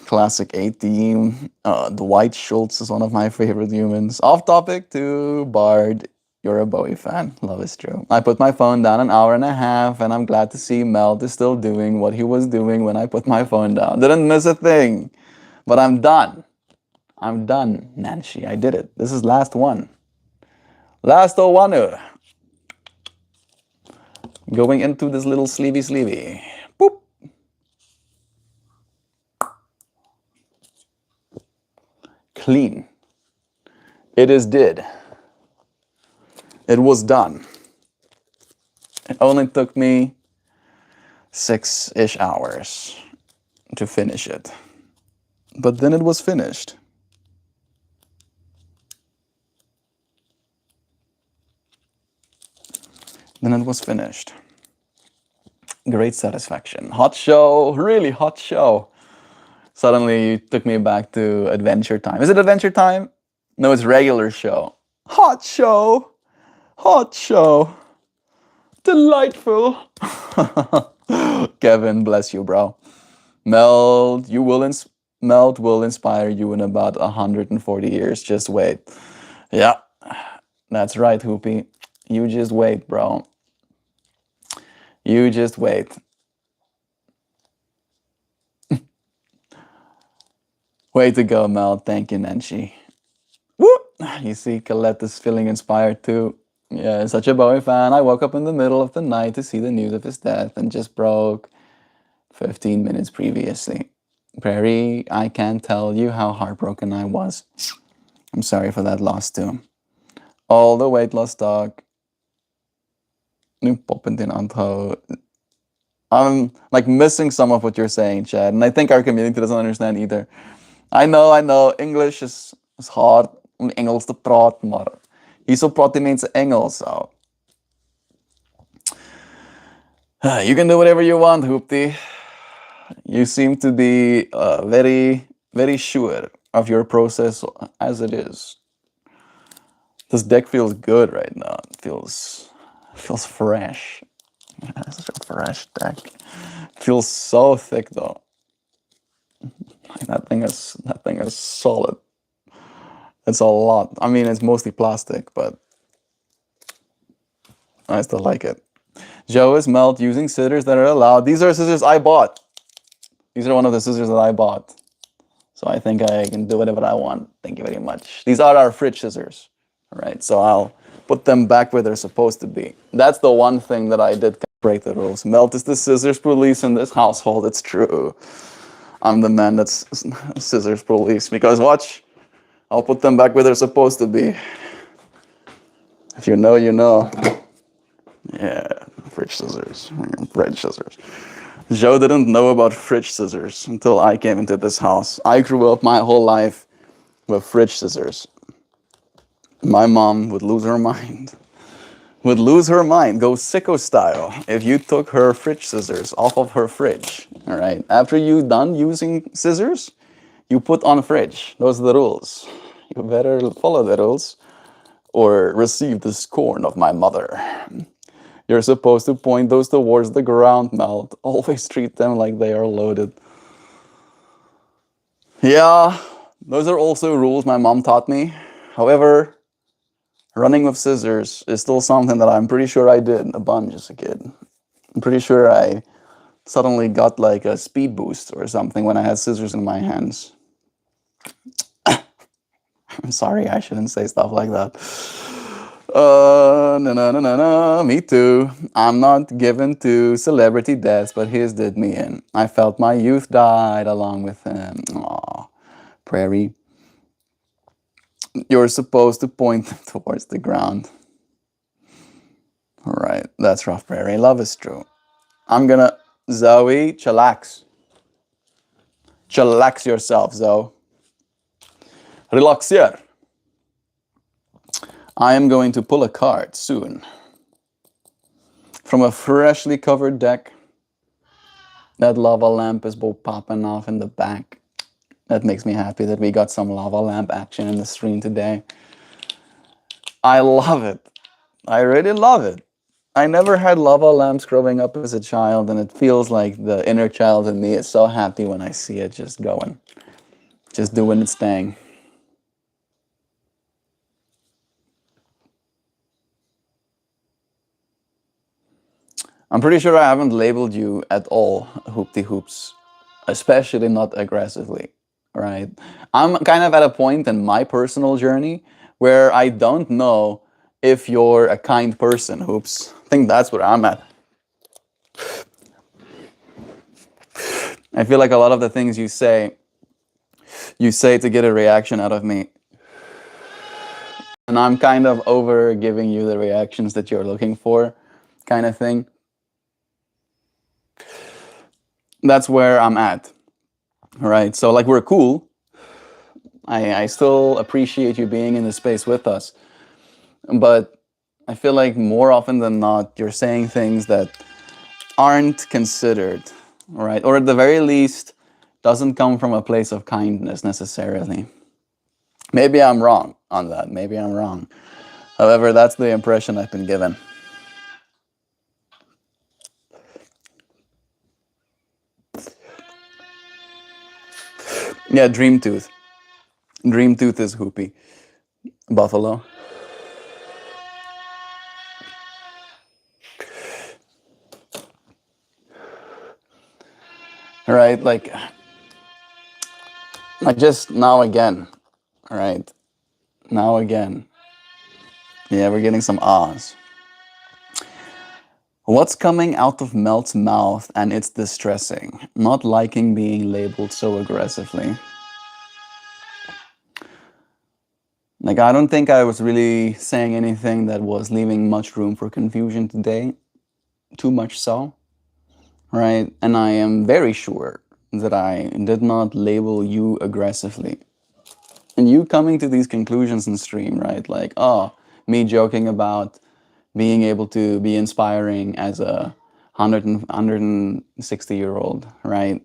Classic A-team. Dwight Schultz is one of my favorite humans. Off topic to Bard. You're a Bowie fan. Love is true. I put my phone down an hour and a half, and I'm glad to see Melt is still doing what he was doing when I put my phone down. Didn't miss a thing. But I'm done. I'm done, Nancy. I did it. This is last one. Last one. Going into this little sleevy. Boop. Clean. It is did. It was done. It only took me 6-ish hours to finish it. But then it was finished. Great satisfaction. Hot show, really hot show. Suddenly you took me back to Adventure Time. Is it Adventure Time? No, it's regular show. Hot show. Delightful. Kevin, bless you, bro. Melt will inspire you in about 140 years. Just wait. Yeah, that's right, Hoopy. You just wait, bro. You just wait. Way to go, Mel. Thank you, Nancy. Woo! You see, Colette is feeling inspired too. Yeah, such a Bowie fan. I woke up in the middle of the night to see the news of his death and just broke 15 minutes previously. Prairie, I can't tell you how heartbroken I was. I'm sorry for that loss too. All the weight loss talk. Nu poppend in aanhou. I'm like missing some of what you're saying, Chad, and I think our community doesn't understand either. I know, English is hard om Engels te praat, maar hierso praat die mense Engels, so. You can do whatever you want, Hoopty. You seem to be very, very sure of your process as it is. This deck feels good right now. It feels fresh. It's such a fresh deck. It feels so thick though. That thing is solid. It's a lot. I mean, it's mostly plastic, but I still like it. Joe is Melt using scissors that are allowed. These are scissors I bought. These are one of the scissors that I bought. So I think I can do whatever I want. Thank you very much. These are our fridge scissors. All right, so I'll put them back where they're supposed to be. That's the one thing that I did break the rules. Melt is the scissors police in this household. It's true. I'm the man that's scissors police. Because watch, I'll put them back where they're supposed to be. If you know, you know. Yeah, fridge scissors. Joe didn't know about fridge scissors until I came into this house. I grew up my whole life with fridge scissors. My mom would lose her mind. Go sicko style if you took her fridge scissors off of her fridge. All right. After you're done using scissors, you put on fridge. Those are the rules. You better follow the rules or receive the scorn of my mother. You're supposed to point those towards the ground, Melt. Always treat them like they are loaded. Yeah, those are also rules my mom taught me. However, running with scissors is still something that I'm pretty sure I did a bunch as a kid. I'm pretty sure I suddenly got like a speed boost or something when I had scissors in my hands. I'm sorry, I shouldn't say stuff like that. No, me too. I'm not given to celebrity deaths, but his did me in. I felt my youth died along with him. Aw, Prairie. You're supposed to point towards the ground. All right, that's rough, Prairie. Love is true. I'm gonna... Zoe, chillax. Chillax yourself, Zoe. Relaxer. I am going to pull a card soon. from a freshly covered deck. That lava lamp is both popping off in the back. That makes me happy that we got some lava lamp action in the stream today. I love it. I really love it. I never had lava lamps growing up as a child, and it feels like the inner child in me is so happy when I see it just going, just doing its thing. I'm pretty sure I haven't labeled you at all, Hoopty Hoops, especially not aggressively, right? I'm kind of at a point in my personal journey where I don't know if you're a kind person, Hoops. I think that's where I'm at. I feel like a lot of the things you say to get a reaction out of me. And I'm kind of over giving you the reactions that you're looking for, kind of thing. That's where I'm at, right? So like we're cool. I still appreciate you being in the space with us. But I feel like more often than not, you're saying things that aren't considered, right? Or at the very least, doesn't come from a place of kindness necessarily. Maybe I'm wrong on that. Maybe I'm wrong. However, that's the impression I've been given. Yeah, Dream Tooth. Dream Tooth is Hoopy. Buffalo. Right? Like, I just, now again, right? Now again. Yeah, we're getting some ahs. What's coming out of Melt's mouth and it's distressing? Not liking being labeled so aggressively. Like, I don't think I was really saying anything that was leaving much room for confusion today. Too much so. Right? And I am very sure that I did not label you aggressively. And you coming to these conclusions in stream, right? Like, oh, me joking about being able to be inspiring as a 160-year-old, right?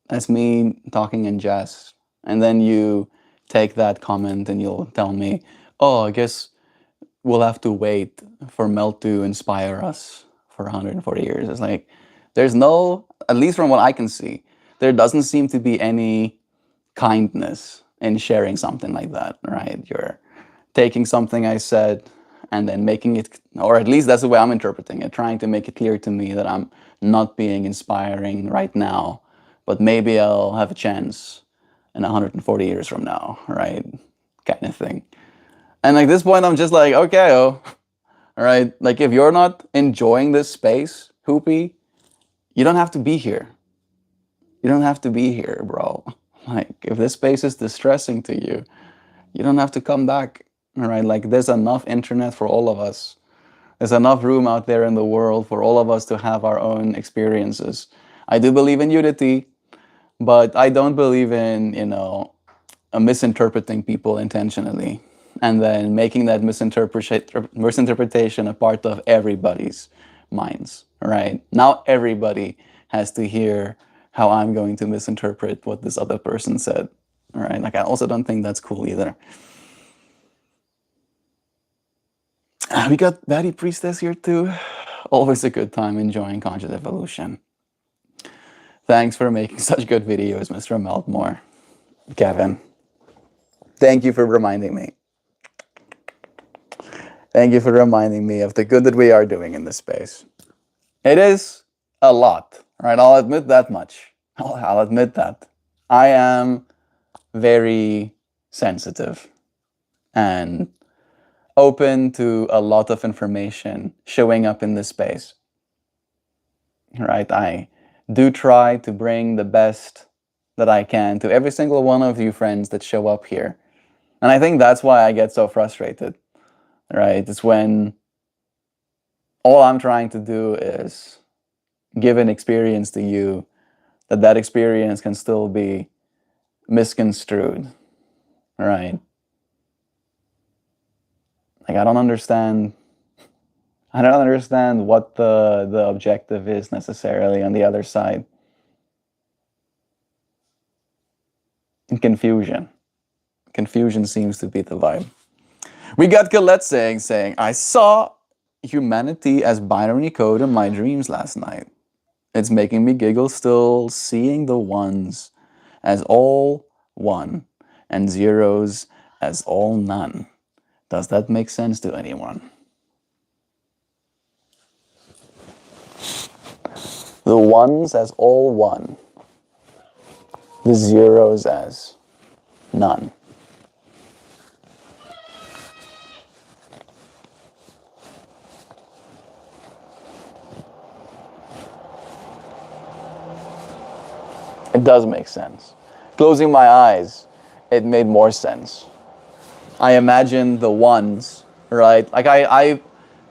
That's me talking in jest. And then you take that comment and you'll tell me, oh, I guess we'll have to wait for Melt to inspire us for 140 years. It's like, there's no, at least from what I can see, there doesn't seem to be any kindness in sharing something like that, right? You're taking something I said and then making it, or at least that's the way I'm interpreting it, trying to make it clear to me that I'm not being inspiring right now, but maybe I'll have a chance in 140 years from now, right? Kind of thing. And at this point, I'm just like, okay, oh, all right. Like, if you're not enjoying this space, Hoopy, you don't have to be here. You don't have to be here, bro. Like, if this space is distressing to you, you don't have to come back. All right. Like, there's enough internet for all of us. There's enough room out there in the world for all of us to have our own experiences. I do believe in unity, but I don't believe in, misinterpreting people intentionally and then making that misinterpretation a part of everybody's minds, right? Now everybody has to hear how I'm going to misinterpret what this other person said, all right? Like, I also don't think that's cool either. We got Batty Priestess here too. Always a good time enjoying Conscious Evolution. Thanks for making such good videos, Mr. Meltmore. Kevin, thank you for reminding me. Thank you for reminding me of the good that we are doing in this space. It is a lot, right? I'll admit that much. I'll admit that. I am very sensitive and open to a lot of information showing up in this space, right? I do try to bring the best that I can to every single one of you friends that show up here. And I think that's why I get so frustrated, right? It's when all I'm trying to do is give an experience to you, that experience can still be misconstrued, right? Like, I don't understand I don't understand what the objective is necessarily on the other side. Confusion. Confusion seems to be the vibe. We got Colette saying, I saw humanity as binary code in my dreams last night. It's making me giggle still, seeing the ones as all one and zeros as all none. Does that make sense to anyone? The ones as all one, the zeros as none. It does make sense. Closing my eyes, it made more sense. I imagine the ones, right? Like I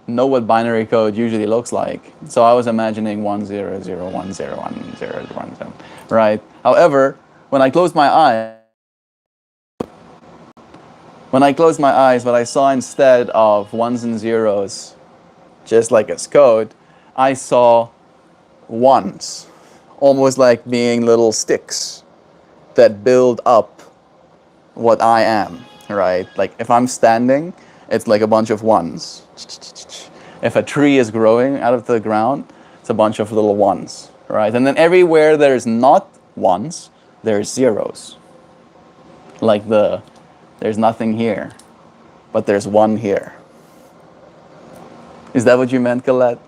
know what binary code usually looks like. So I was imagining 1 0 0 1 0 1 0 1 0, right? However, when I closed my eyes, what I saw instead of ones and zeros, just like as code, I saw ones, almost like being little sticks that build up what I am, right? Like if I'm standing, it's like a bunch of ones. If a tree is growing out of the ground, it's a bunch of little ones, right? And then everywhere there's not ones, there's zeros. Like there's nothing here, but there's one here. Is that what you meant, Colette?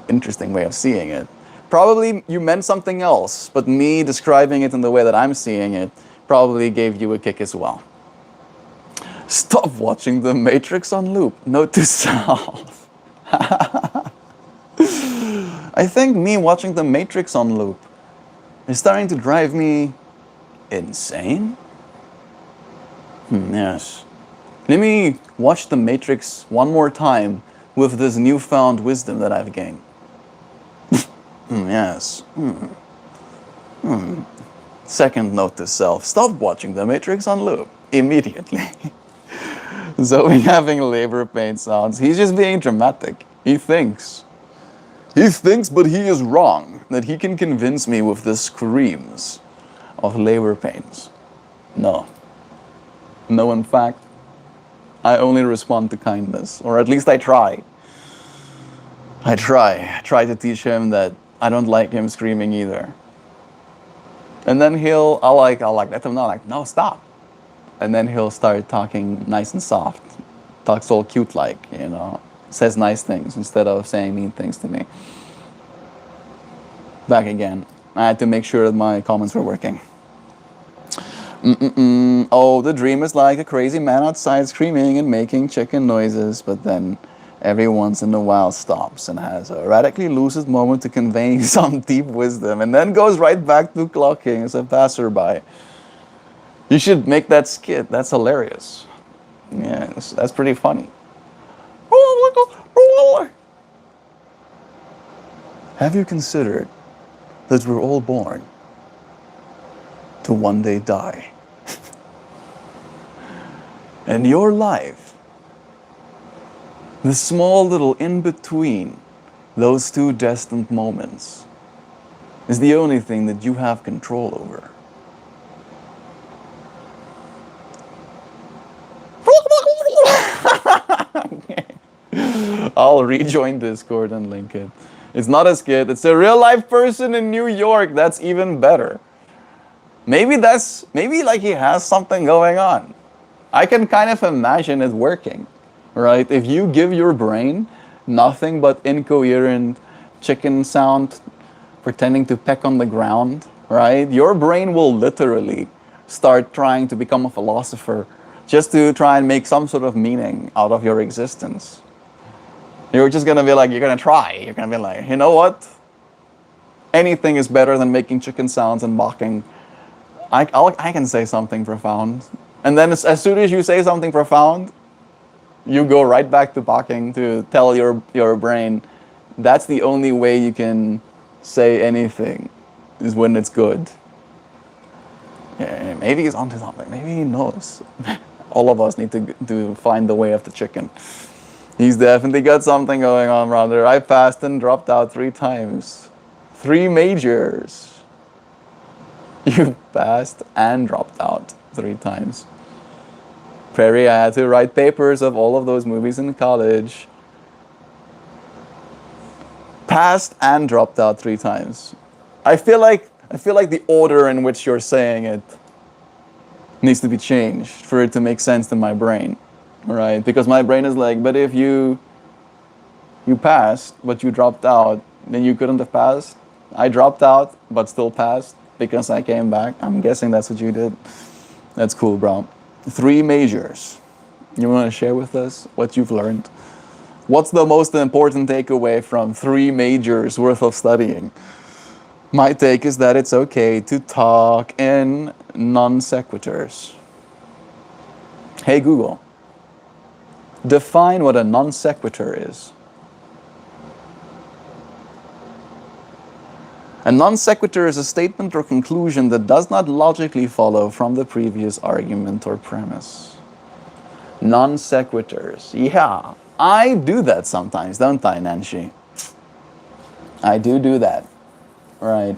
Interesting way of seeing it. Probably you meant something else, but me describing it in the way that I'm seeing it probably gave you a kick as well. Stop watching The Matrix on loop. Note to self. I think me watching The Matrix on loop is starting to drive me insane. Yes. Let me watch The Matrix one more time with this newfound wisdom that I've gained. Yes. Second note to self, stop watching The Matrix on loop immediately. Zoe having labor pain sounds. He's just being dramatic. He thinks, but he is wrong, that he can convince me with the screams of labor pains. No. No, in fact, I only respond to kindness, or at least I try. I try to teach him that I don't like him screaming either. And then I'll let him know, like, no, stop. And then he'll start talking nice and soft. Talks all cute like, says nice things instead of saying mean things to me. Back again. I had to make sure that my comments were working. Oh, the dream is like a crazy man outside screaming and making chicken noises, but then every once in a while stops and has a radically lucid moment to convey some deep wisdom, and then goes right back to clocking as a passerby. You should make that skit. That's hilarious. Yes, that's pretty funny. Have you considered that we're all born to one day die? And your life, the small little in-between those two destined moments, is the only thing that you have control over. I'll rejoin Discord and link it. It's not a skit, it's a real life person in New York. That's even better. Maybe like he has something going on. I can kind of imagine it working, right? If you give your brain nothing but incoherent chicken sound, pretending to peck on the ground, right? Your brain will literally start trying to become a philosopher just to try and make some sort of meaning out of your existence. You're just gonna be like, you're gonna try. You're gonna be like, you know what? Anything is better than making chicken sounds and mocking. I can say something profound. And then as soon as you say something profound, you go right back to mocking to tell your brain that's the only way you can say anything is when it's good. Yeah, maybe he's onto something. Maybe he knows. All of us need to find the way of the chicken. He's definitely got something going on, brother. I passed and dropped out 3 times. 3 majors. You passed and dropped out 3 times. Prairie, I had to write papers of all of those movies in college. Passed and dropped out 3 times. I feel like the order in which you're saying it needs to be changed for it to make sense to my brain. Right? Because my brain is like, but if you passed, but you dropped out, then you couldn't have passed. I dropped out, but still passed because I came back. I'm guessing that's what you did. That's cool, bro. 3 majors. You want to share with us what you've learned? What's the most important takeaway from 3 majors worth of studying? My take is that it's okay to talk in non sequiturs. Hey Google, define what a non sequitur is. A non sequitur is a statement or conclusion that does not logically follow from the previous argument or premise. Non sequiturs. Yeah, I do that sometimes, don't I, Nancy? I do that, right?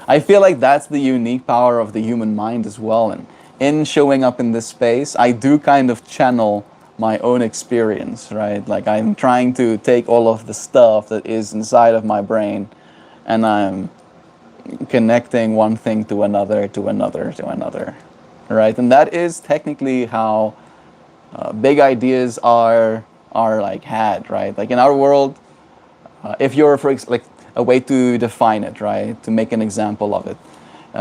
I feel like that's the unique power of the human mind as well. And in showing up in this space, I do kind of channel my own experience, right? Like I'm trying to take all of the stuff that is inside of my brain and I'm connecting one thing to another, to another, to another, right? And that is technically how big ideas are like had, right? Like in our world, if you're like a way to define it, right? To make an example of it,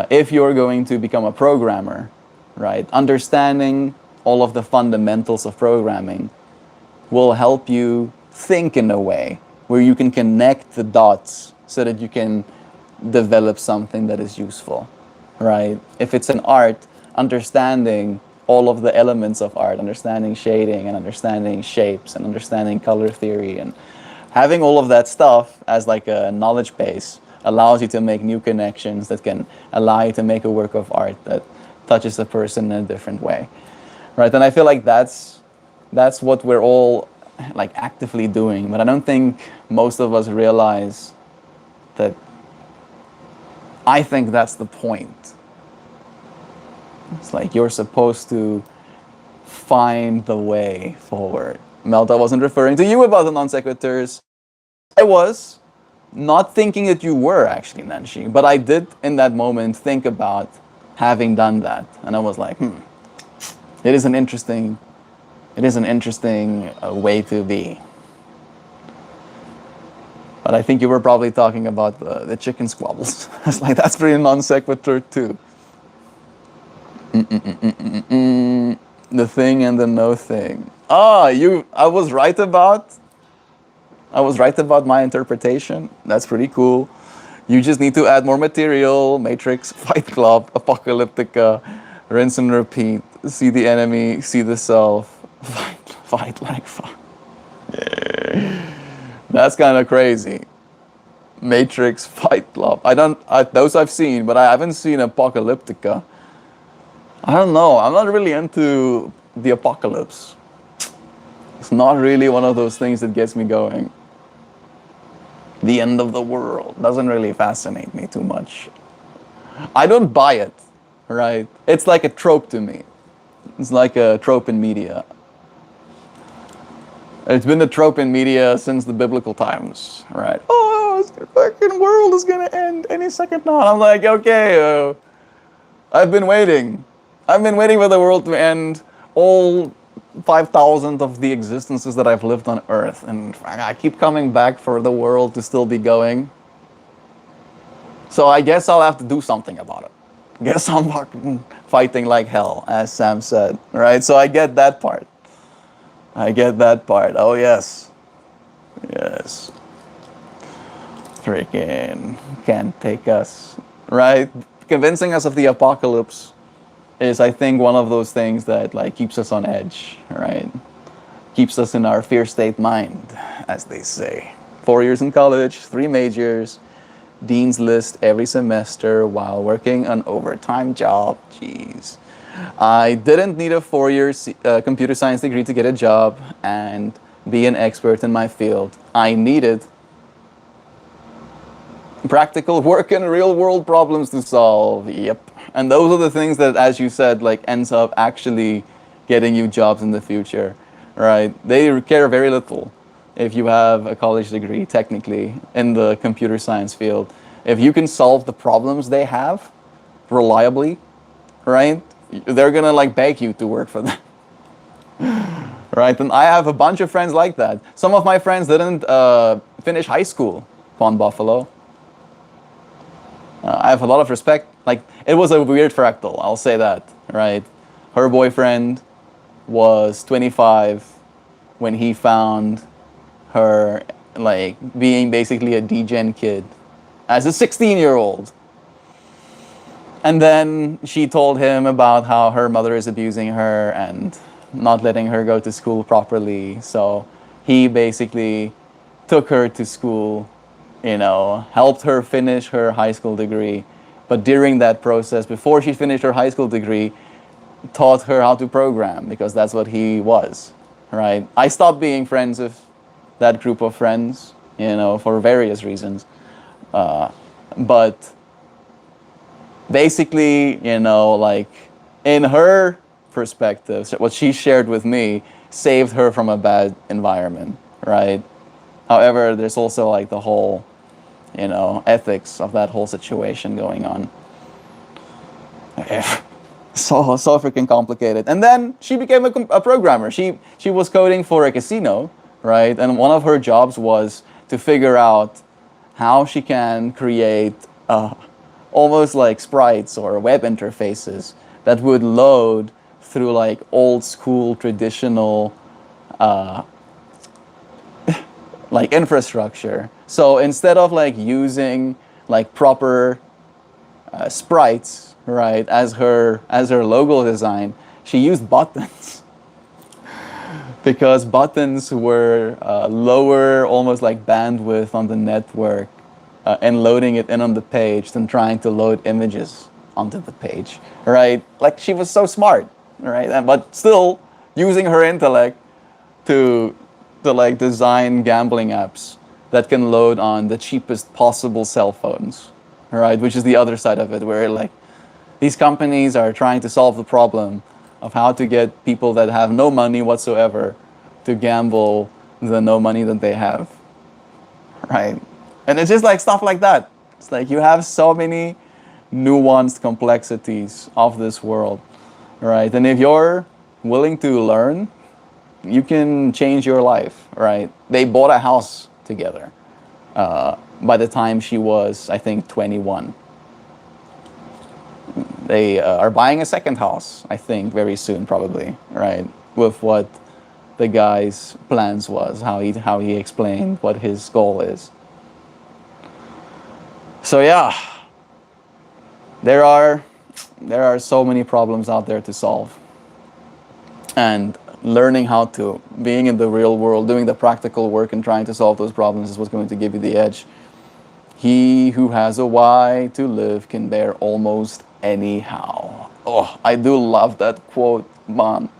if you're going to become a programmer, right? Understanding all of the fundamentals of programming will help you think in a way where you can connect the dots so that you can develop something that is useful, right? If it's an art, understanding all of the elements of art, understanding shading and understanding shapes and understanding color theory and having all of that stuff as like a knowledge base allows you to make new connections that can allow you to make a work of art that touches a person in a different way, right? And I feel like that's what we're all like actively doing, but I don't think most of us realize that. I think that's the point. It's like you're supposed to find the way forward. Melt, I wasn't referring to you about the non sequiturs. I was not thinking that you were actually, Nancy, but I did in that moment think about having done that, and I was like, it is an interesting way to be. But I think you were probably talking about the chicken squabbles. It's like, that's pretty non sequitur too. The thing and the no thing. I was right about my interpretation. That's pretty cool. You just need to add more material. Matrix, Fight Club, Apocalyptica, rinse and repeat. See the enemy, see the self. Fight like fuck. That's kind of crazy. Matrix, Fight Club. Those I've seen, but I haven't seen Apocalyptica. I don't know. I'm not really into the apocalypse. It's not really one of those things that gets me going. The end of the world doesn't really fascinate me too much. I don't buy it, right? It's like a trope to me. It's like a trope in media. It's been a trope in media since the biblical times, right? Oh, the fucking world is gonna end any second now. And I'm like, okay, I've been waiting. I've been waiting for the world to end all 5,000 of the existences that I've lived on Earth. And I keep coming back for the world to still be going. So I guess I'll have to do something about it. Guess I'm fucking fighting like hell, as Sam said, right? So I get that part. Oh, yes. Yes. Freaking can't take us, right? Convincing us of the apocalypse is, I think, one of those things that like keeps us on edge, right? Keeps us in our fear state mind, as they say. 4 years in college, 3 majors, dean's list every semester while working an overtime job. Jeez. I didn't need a 4-year computer science degree to get a job, and be an expert in my field. I needed practical work and real world problems to solve. Yep. And those are the things that, as you said, like ends up actually getting you jobs in the future, right? They care very little if you have a college degree, technically, in the computer science field. If you can solve the problems they have reliably, right? They're gonna like beg you to work for them. Right? And I have a bunch of friends like that. Some of my friends didn't finish high school on Buffalo. I have a lot of respect. Like, it was a weird fractal, I'll say that, right? Her boyfriend was 25 when he found her, like, being basically a degen kid as a 16-year-old. And then she told him about how her mother is abusing her and not letting her go to school properly. So he basically took her to school, helped her finish her high school degree. But during that process, before she finished her high school degree, taught her how to program because that's what he was, right? I stopped being friends with that group of friends, for various reasons. But basically, like in her perspective, what she shared with me saved her from a bad environment, right? However, there's also like the whole, ethics of that whole situation going on. So freaking complicated. And then she became a programmer. She was coding for a casino, right? And one of her jobs was to figure out how she can create almost like sprites or web interfaces that would load through like old school traditional like infrastructure. So instead of like using like proper sprites, right, as her logo design, she used buttons because buttons were lower, almost like bandwidth on the network, and loading it in on the page than trying to load images onto the page, right? Like she was so smart, right? But still using her intellect to like design gambling apps that can load on the cheapest possible cell phones, right? Which is the other side of it, where like these companies are trying to solve the problem of how to get people that have no money whatsoever to gamble the no money that they have, right? And it's just like stuff like that. It's like you have so many nuanced complexities of this world, right? And if you're willing to learn, you can change your life, right? They bought a house together by the time she was, I think, 21. They are buying a second house, I think, very soon, probably, right? With what the guy's plans was, how he explained what his goal is. So yeah, there are so many problems out there to solve, and learning how to being in the real world, doing the practical work, and trying to solve those problems is what's going to give you the edge. He who has a why to live can bear almost anyhow. Oh, I do love that quote, man.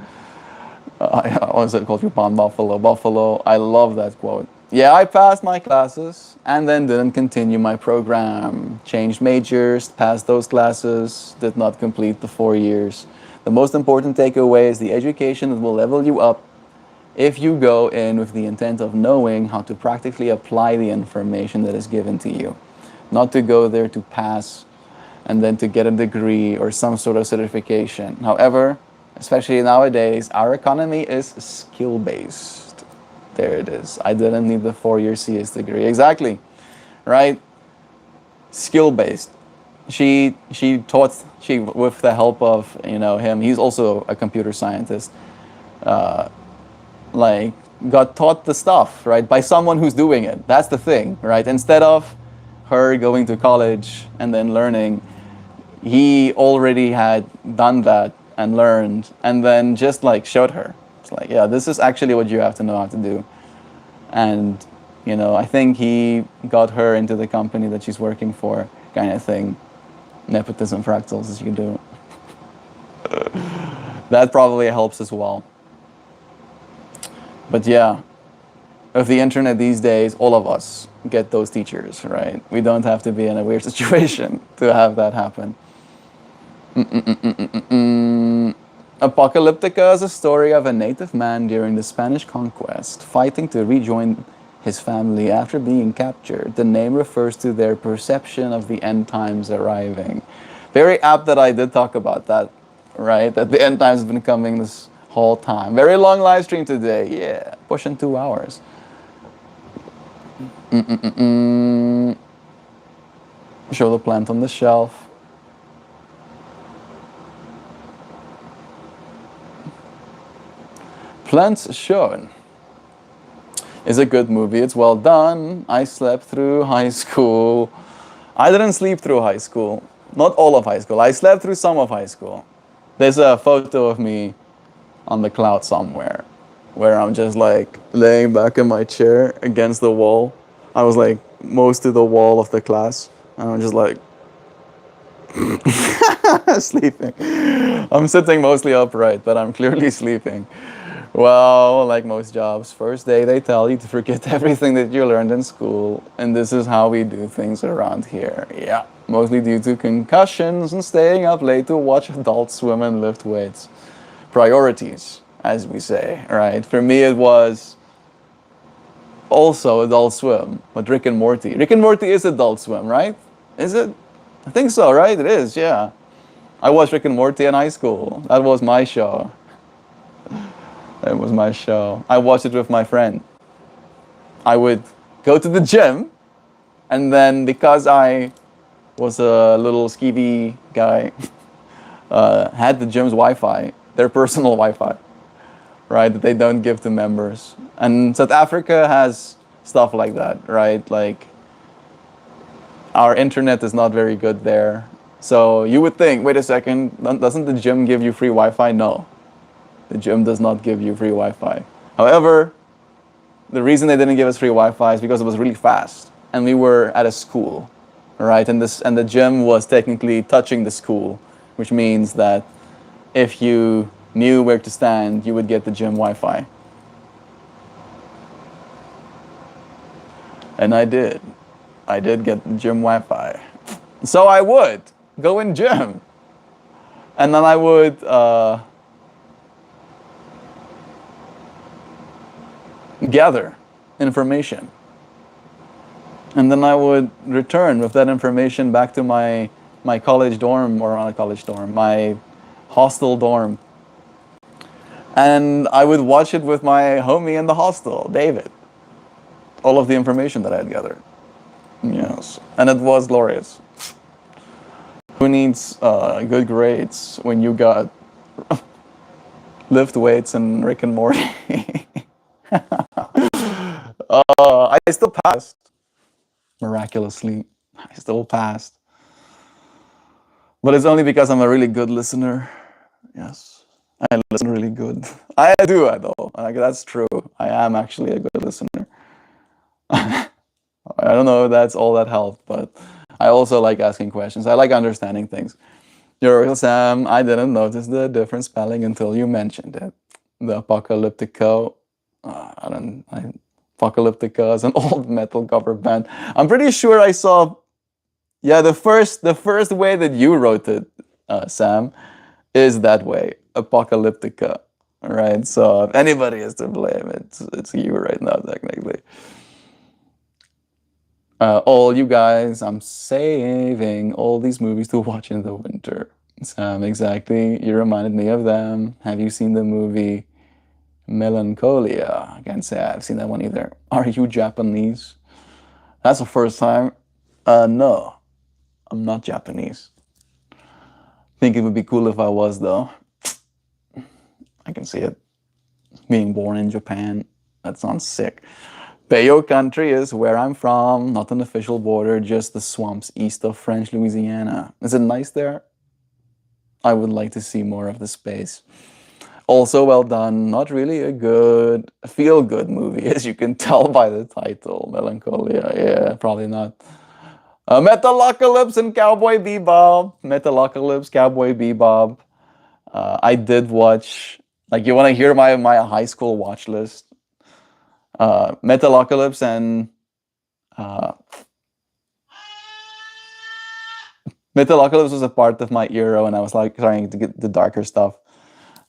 What was it called? Bon Buffalo. Buffalo. I love that quote. Yeah, I passed my classes and then didn't continue my program. Changed majors, passed those classes, did not complete the 4 years. The most important takeaway is the education that will level you up if you go in with the intent of knowing how to practically apply the information that is given to you. Not to go there to pass and then to get a degree or some sort of certification. However, especially nowadays, our economy is skill-based. There it is. I didn't need the 4-year CS degree. Exactly, right? Skill-based. She taught, with the help of him. He's also a computer scientist. Like got taught the stuff, right, by someone who's doing it. That's the thing, right? Instead of her going to college and then learning, he already had done that and learned, and then just like showed her. It's like, yeah, this is actually what you have to know how to do. And I think he got her into the company that she's working for, kind of thing. Nepotism fractals, as you can do. That probably helps as well. But yeah, With the internet these days, all of us get those teachers, right? We don't have to be in a weird situation to have that happen. Apocalyptica is a story of a native man during the Spanish conquest fighting to rejoin his family after being captured. The name refers to their perception of the end times arriving. Very apt that I did talk about that, right? That the end times have been coming this whole time. Very long live stream today. Yeah, pushing 2 hours. Show the plant on the shelf. Plants Shown is a good movie. It's well done. I slept through high school. I didn't sleep through high school. Not all of high school. I slept through some of high school. There's a photo of me on the cloud somewhere where I'm just like laying back in my chair against the wall. I was like most to the wall of the class. And I'm just like sleeping. I'm sitting mostly upright, but I'm clearly sleeping. Well, like most jobs, first day they tell you to forget everything that you learned in school, and this is how we do things around here. Yeah, mostly due to concussions and staying up late to watch Adult Swim and lift weights. Priorities, as we say, right? For me, it was also Adult Swim, but Rick and Morty. Rick and Morty is Adult Swim, right? Is it? I think so, right? It is, yeah. I watched Rick and Morty in high school. That was my show. It was my show. I watched it with my friend. I would go to the gym, and then because I was a little skeevy guy, had the gym's Wi-Fi, their personal Wi-Fi, right, that they don't give to members. And South Africa has stuff like that, right? Like, our internet is not very good there. So you would think, wait a second, doesn't the gym give you free Wi-Fi? No. The gym does not give you free Wi-Fi. However, the reason they didn't give us free Wi-Fi is because it was really fast, and we were at a school, right? And the gym was technically touching the school, which means that if you knew where to stand, you would get the gym Wi-Fi. And I did. I did get the gym Wi-Fi. So I would go in gym, and then I would gather information. And then I would return with that information back to my college dorm, or not a college dorm, my hostel dorm. And I would watch it with my homie in the hostel, David. All of the information that I had gathered. Yes. And it was glorious. Who needs good grades when you got lift weights and Rick and Morty? I still passed. Miraculously, I still passed. But it's only because I'm a really good listener. Yes, I listen really good. I do, though. Like, that's true. I am actually a good listener. I don't know if that's all that helped, but I also like asking questions. I like understanding things. You're real, Sam. I didn't notice the different spelling until you mentioned it. The Apocalyptico. Apocalyptica is an old metal cover band. I'm pretty sure I saw. Yeah, the first way that you wrote it, Sam, is that way. Apocalyptica. All right. So if anybody is to blame, it's you right now, technically. All you guys, I'm saving all these movies to watch in the winter. Sam, exactly. You reminded me of them. Have you seen the movie Melancholia? I can't say I've seen that one either. Are you Japanese? That's the first time. No, I'm not Japanese. Think it would be cool if I was, though. I can see it. Being born in Japan, that sounds sick. Bayou Country is where I'm from, not an official border, just the swamps east of French Louisiana. Is it nice there? I would like to see more of the space. Also well done, not really a good feel-good movie, as you can tell by the title, Melancholia. Yeah, probably not. Metalocalypse and Cowboy Bebop. Metalocalypse, Cowboy Bebop. I did watch, like, you want to hear my high school watch list? Metalocalypse and uh, Metalocalypse was a part of my era when I was like trying to get the darker stuff,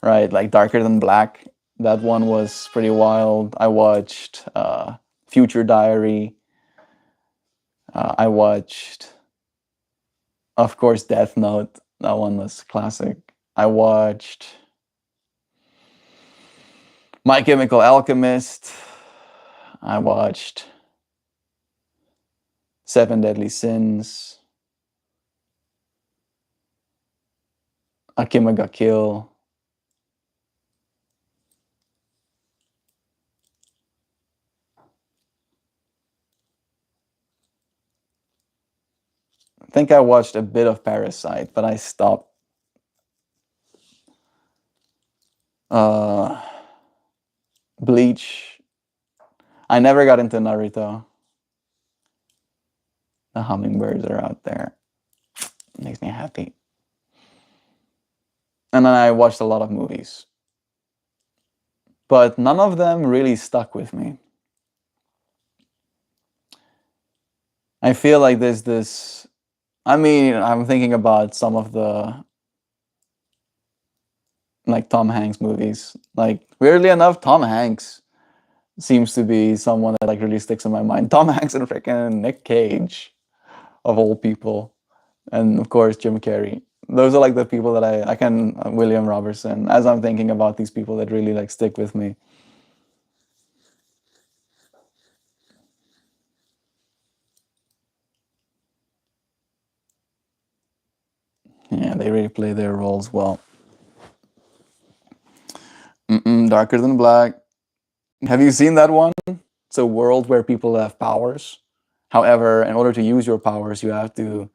right? Like Darker Than Black. That one was pretty wild. I watched Future Diary. I watched, of course, Death Note. That one was classic. I watched My Chemical Alchemist. I watched Seven Deadly Sins. Akima ga Kill. I think I watched a bit of Parasite, but I stopped. Uh, Bleach. I never got into Naruto. The hummingbirds are out there. It makes me happy. And then I watched a lot of movies. But none of them really stuck with me. I feel like there's this... I mean, I'm thinking about some of the like Tom Hanks movies. Like, weirdly enough, Tom Hanks seems to be someone that like really sticks in my mind. Tom Hanks and freaking Nick Cage, of all people. And of course, Jim Carrey. Those are like the people that I can, William Robertson, as I'm thinking about these people that really like stick with me. Yeah, they really play their roles well. Darker Than Black. Have you seen that one? It's a world where people have powers. However, in order to use your powers, you have to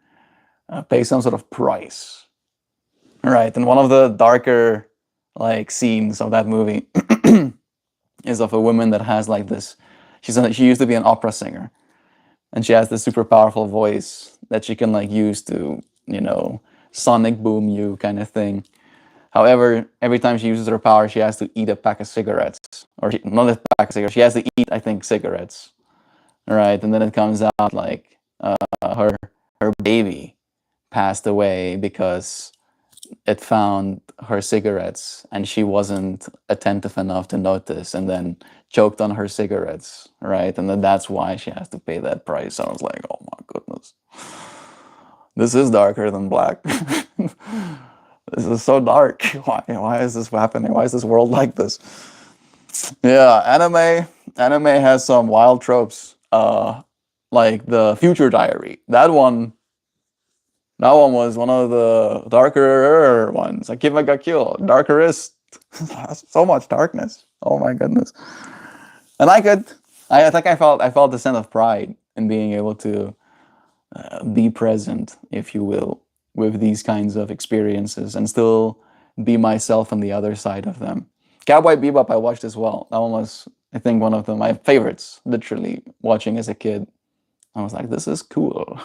pay some sort of price. Right, and one of the darker like scenes of that movie is of a woman that has like this. She used to be an opera singer, and she has this super powerful voice that she can like use to sonic boom you kind of thing. However, every time she uses her power, she has to eat a pack of cigarettes, or not a pack of cigarettes. She has to eat, I think, cigarettes. Right, and then it comes out like her baby passed away because it found her cigarettes and she wasn't attentive enough to notice and then choked on her cigarettes, right? And then that's why she has to pay that price. I was like, oh my goodness, this is darker than black. This is so dark. Why is this happening? Why is this world like this? Yeah, anime has some wild tropes, like the Future Diary. That one was one of the darker ones. Akima got killed. Darkerist. So much darkness. Oh my goodness. And I think I felt a sense of pride in being able to be present, if you will, with these kinds of experiences and still be myself on the other side of them. Cowboy Bebop I watched as well. That one was, I think, one of my favorites, literally, watching as a kid. I was like, this is cool.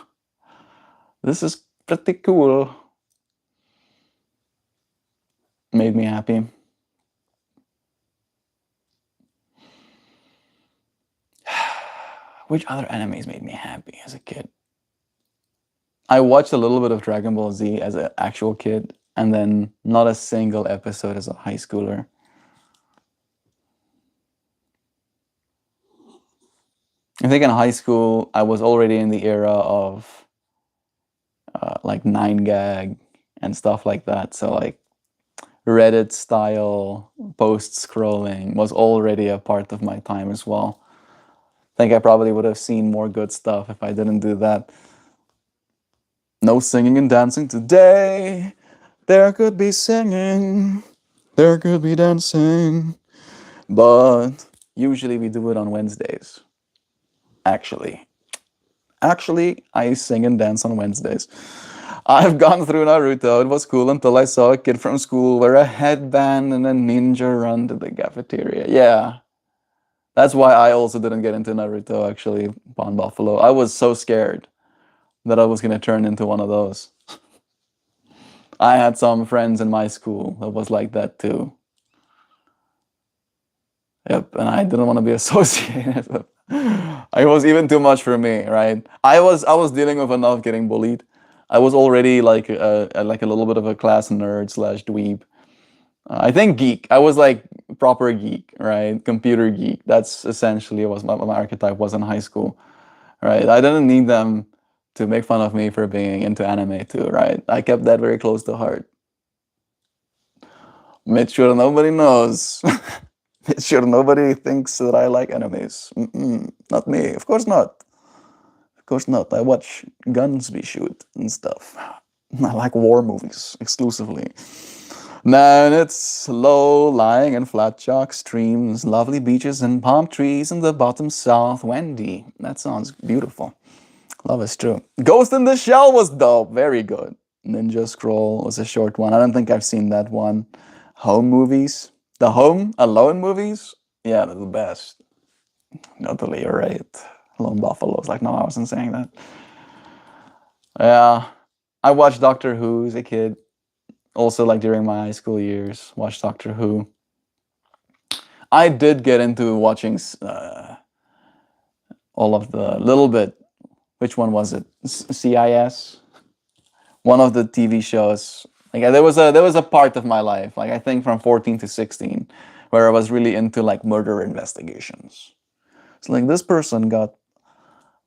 This is pretty cool. Made me happy. Which other animes made me happy as a kid? I watched a little bit of Dragon Ball Z as an actual kid, and then not a single episode as a high schooler. I think in high school, I was already in the era of like 9gag and stuff like that. So like Reddit style post scrolling was already a part of my time as well. I think I probably would have seen more good stuff if I didn't do that. No singing and dancing today. There could be singing, there could be dancing, but usually we do it on Wednesdays. Actually, I sing and dance on Wednesdays. I've gone through Naruto. It was cool until I saw a kid from school wear a headband and a ninja run to the cafeteria. Yeah, that's why I also didn't get into Naruto, actually, Pond Buffalo. I was so scared that I was going to turn into one of those. I had some friends in my school that was like that too. Yep, and I didn't want to be associated with. It was even too much for me, right? I was dealing with enough getting bullied. I was already like a little bit of a class nerd slash dweeb. I think geek. I was like proper geek, right? Computer geek. That's essentially what my archetype was in high school, right? I didn't need them to make fun of me for being into anime too, right? I kept that very close to heart. Made sure nobody knows. Made sure nobody thinks that I like animes. Not me. Of course not. Of course not. I watch guns be shoot and stuff. I like war movies exclusively. Man, it's low-lying and flat chalk streams, lovely beaches and palm trees in the bottom south. Wendy, that sounds beautiful. Love is true. Ghost in the Shell was dope. Very good. Ninja Scroll was a short one. I don't think I've seen that one. Home movies. The Home Alone movies? Yeah, they're the best. Totally, you're right. Lone Buffaloes. Like, no, I wasn't saying that. Yeah. I watched Doctor Who as a kid. Also, like during my high school years, watched Doctor Who. I did get into watching all of the little bit. Which one was it? CIS. One of the TV shows. Like there was a part of my life, like I think from 14 to 16, where I was really into like murder investigations. It's like this person got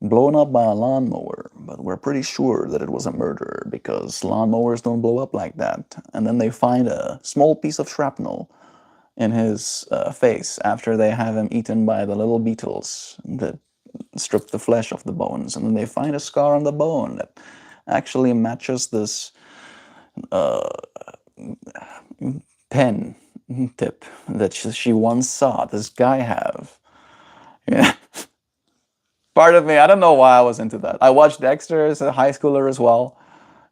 blown up by a lawnmower, but we're pretty sure that it was a murder because lawnmowers don't blow up like that. And then they find a small piece of shrapnel in his face after they have him eaten by the little beetles that strip the flesh off the bones. And then they find a scar on the bone that actually matches this pen tip that she once saw this guy have. Yeah. Part of me, I don't know why I was into that. I watched Dexter as a high schooler as well,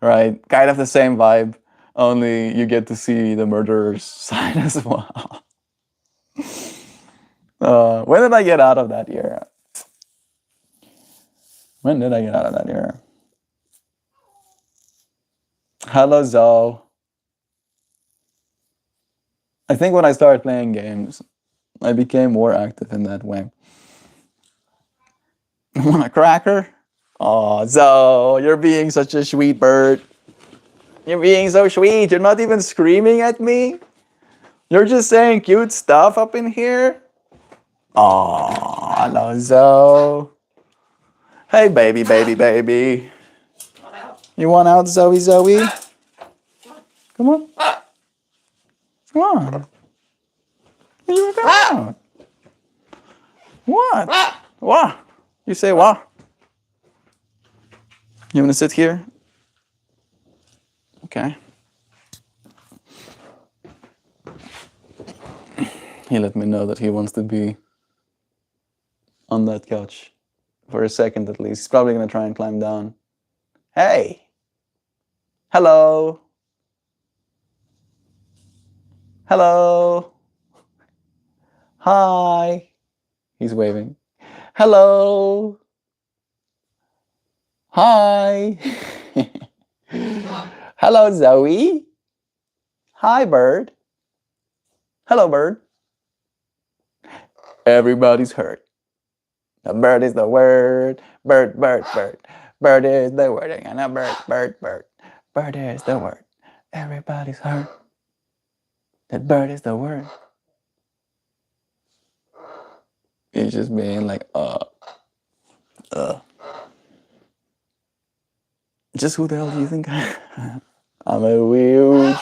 right? Kind of the same vibe, only you get to see the murderer's side as well. When did I get out of that era? When did I get out of that era? Hello, Zoe. I think when I started playing games, I became more active in that way. Want a cracker? Oh, Zoe, you're being such a sweet bird. You're being so sweet. You're not even screaming at me. You're just saying cute stuff up in here. Oh, hello, Zoe. Hey, baby, baby, baby. You want out, Zoe, Zoe? Come on. Come on. You want out? What? What? You say what? You want to sit here? Okay. He let me know that he wants to be on that couch for a second at least. He's probably going to try and climb down. Hey. Hello. Hello. Hi. He's waving. Hello. Hi. Hello, Zoe. Hi, bird. Hello, bird. Everybody's hurt. A bird is the word. Bird, bird, bird. Bird is the word. And a bird, bird, bird. Bird is the word. Everybody's hurt. That bird is the word. It's just being like, Just who the hell do you think I am? I'm a huge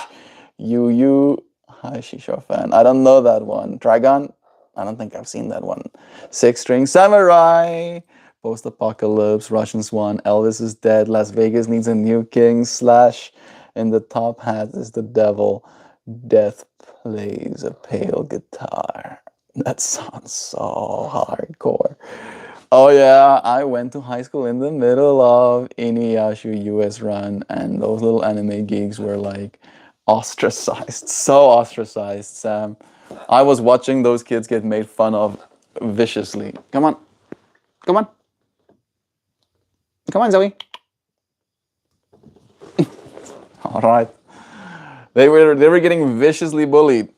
you high shisha fan. I don't know that one. Dragon? I don't think I've seen that one. Six String Samurai. Post-apocalypse. Russian Swan. Elvis is dead. Las Vegas needs a new king. Slash. In the top hat is the devil. Death plays a pale guitar. That sounds so hardcore. Oh yeah, I went to high school in the middle of Inuyasha US Run, and those little anime geeks were like ostracized, so ostracized, Sam. I was watching those kids get made fun of viciously. Come on, come on, come on, Zoe. All right, they were getting viciously bullied.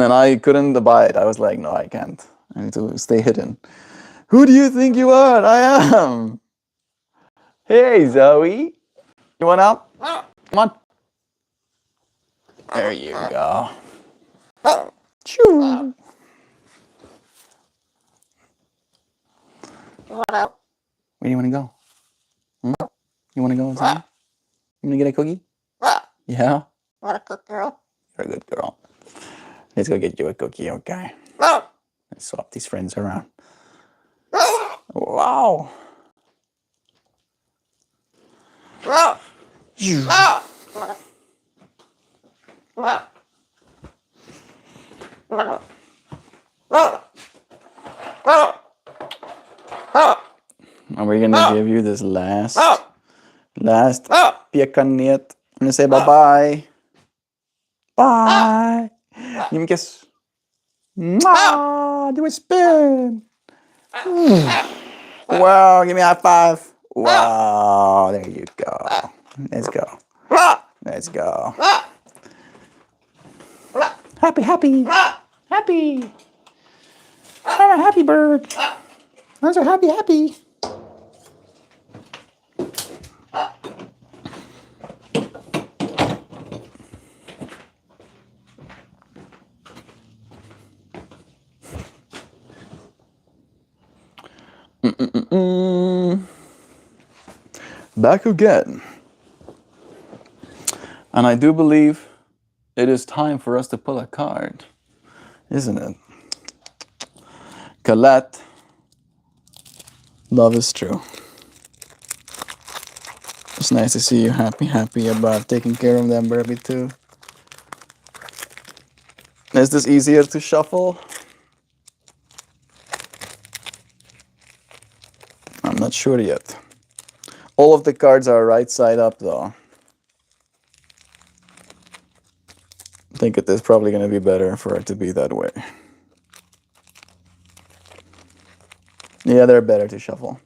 And I couldn't abide. I was like, no, I can't. I need to stay hidden. Who do you think you are? I am. Hey, Zoe. You want out? Come on. There you go. Choo. Where do you want to go? You want to go inside? You want to get a cookie? Yeah? What a good girl. You're a good girl. Let's go get you a cookie, okay? Let's swap these friends around. Wow. And we're gonna give you this last piekanjet. I'm gonna say bye-bye. Bye. Give me a kiss. Mwah! Do a spin. Wow, give me a high five. Wow, there you go. Let's go. Let's go. Happy, happy. Happy. I'm a happy bird. I'm so happy, happy. Back again. And I do believe it is time for us to pull a card, isn't it? Colette, love is true. It's nice to see you happy about taking care of them, Barbie, too. Is this easier to shuffle? I'm not sure yet. All of the cards are right side up, though. I think it is probably going to be better for it to be that way. Yeah, they're better to shuffle.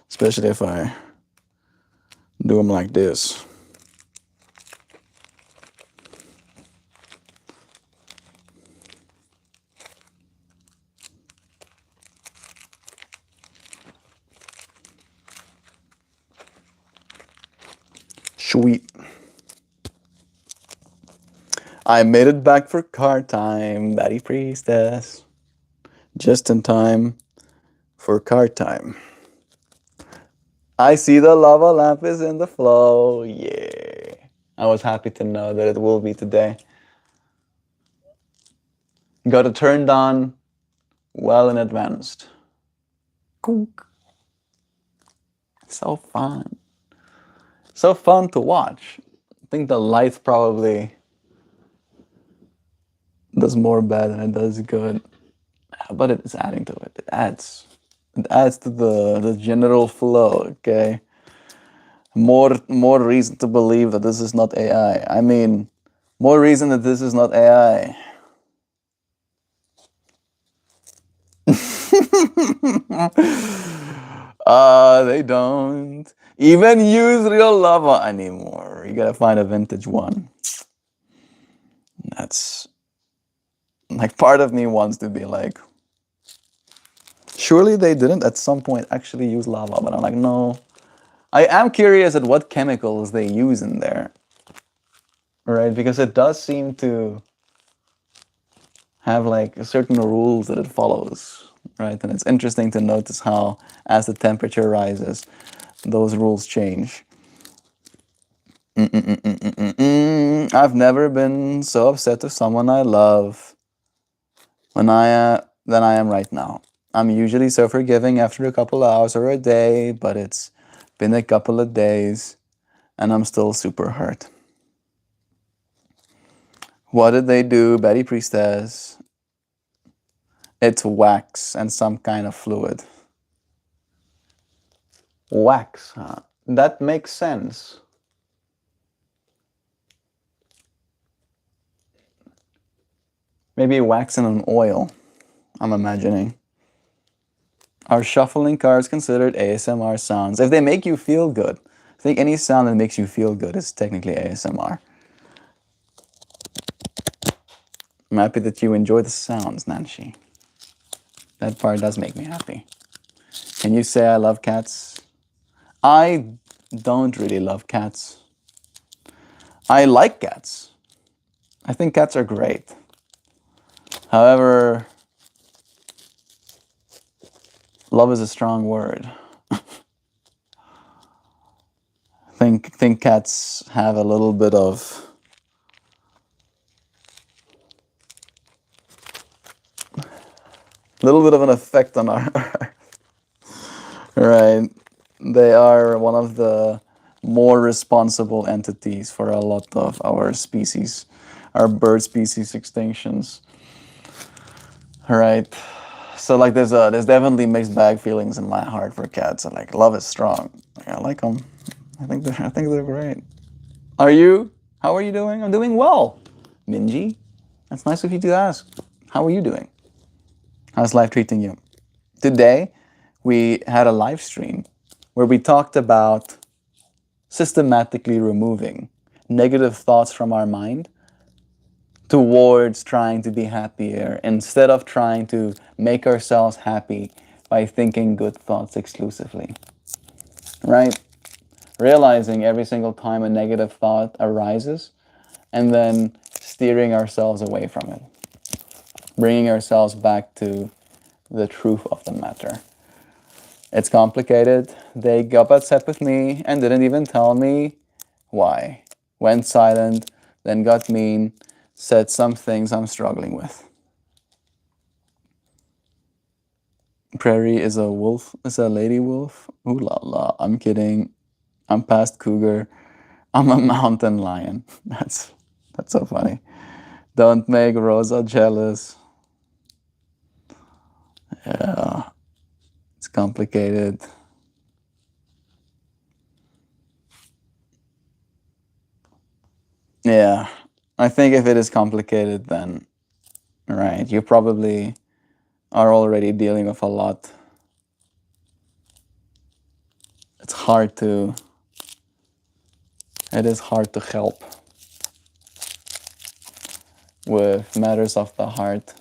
Especially if I do them like this. Sweet. I made it back for card time, Batty Priestess. Just in time for card time. I see the lava lamp is in the flow. Yeah. I was happy to know that it will be today. Got it turned on well in advance. So fun. So fun to watch. I think the light probably does more bad than it does good. But it is adding to it. It adds to the general flow, okay? More reason to believe that this is not AI. I mean, more reason that this is not AI. They don't even use real lava anymore. You gotta find a vintage one. That's like, part of me wants to be like, surely they didn't at some point actually use lava, but I'm like, no. I am curious at what chemicals they use in there, right? Because it does seem to have like certain rules that it follows, right? And it's interesting to notice how, as the temperature rises, those rules change. I've never been so upset with someone I love than I am right now. I'm usually so forgiving after a couple of hours or a day, but it's been a couple of days and I'm still super hurt. What did they do, Betty Priestess? It's wax and some kind of fluid. Wax, huh? That makes sense. Maybe wax and an oil, I'm imagining. Are shuffling cards considered ASMR sounds? If they make you feel good. I think any sound that makes you feel good is technically ASMR. I'm happy that you enjoy the sounds, Nancy. That part does make me happy. Can you say I love cats? I don't really love cats. I like cats. I think cats are great. However, love is a strong word. Think cats have a little bit of an effect on our right. They are one of the more responsible entities for a lot of our species, our bird species extinctions. Right. So like there's definitely mixed bag feelings in my heart for cats. And like love is strong. Like, I like them. I think they're great. Are you? How are you doing? I'm doing well. Minji, that's nice of you to ask. How are you doing? How's life treating you? Today, we had a live stream where we talked about systematically removing negative thoughts from our mind towards trying to be happier instead of trying to make ourselves happy by thinking good thoughts exclusively. Right? Realizing every single time a negative thought arises and then steering ourselves away from it. Bringing ourselves back to the truth of the matter. It's complicated. They got upset with me and didn't even tell me why. Went silent, then got mean, said some things I'm struggling with. Prairie is a wolf, is a lady wolf. Ooh la la, I'm kidding. I'm past cougar. I'm a mountain lion. That's so funny. Don't make Rosa jealous. Yeah, it's complicated. Yeah, I think if it is complicated, then, right, you probably are already dealing with a lot. It's hard to, it is hard to help with matters of the heart.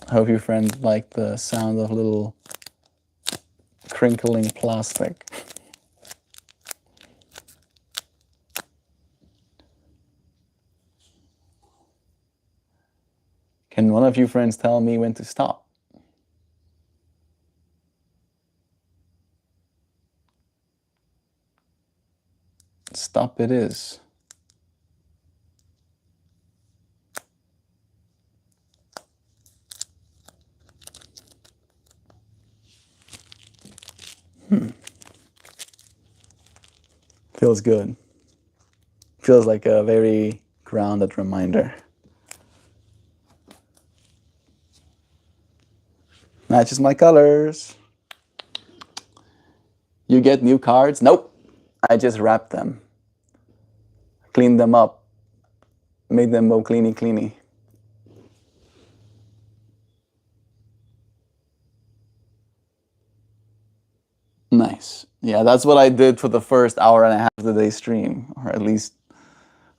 I hope your friends like the sound of little crinkling plastic. Can one of you friends tell me when to stop? Stop it is. Feels good. Feels like a very grounded reminder. Matches my colors. You get new cards? Nope. I just wrapped them. Cleaned them up. Made them go cleany cleany. Nice. Yeah, that's what I did for the first hour and a half of the day stream, or at least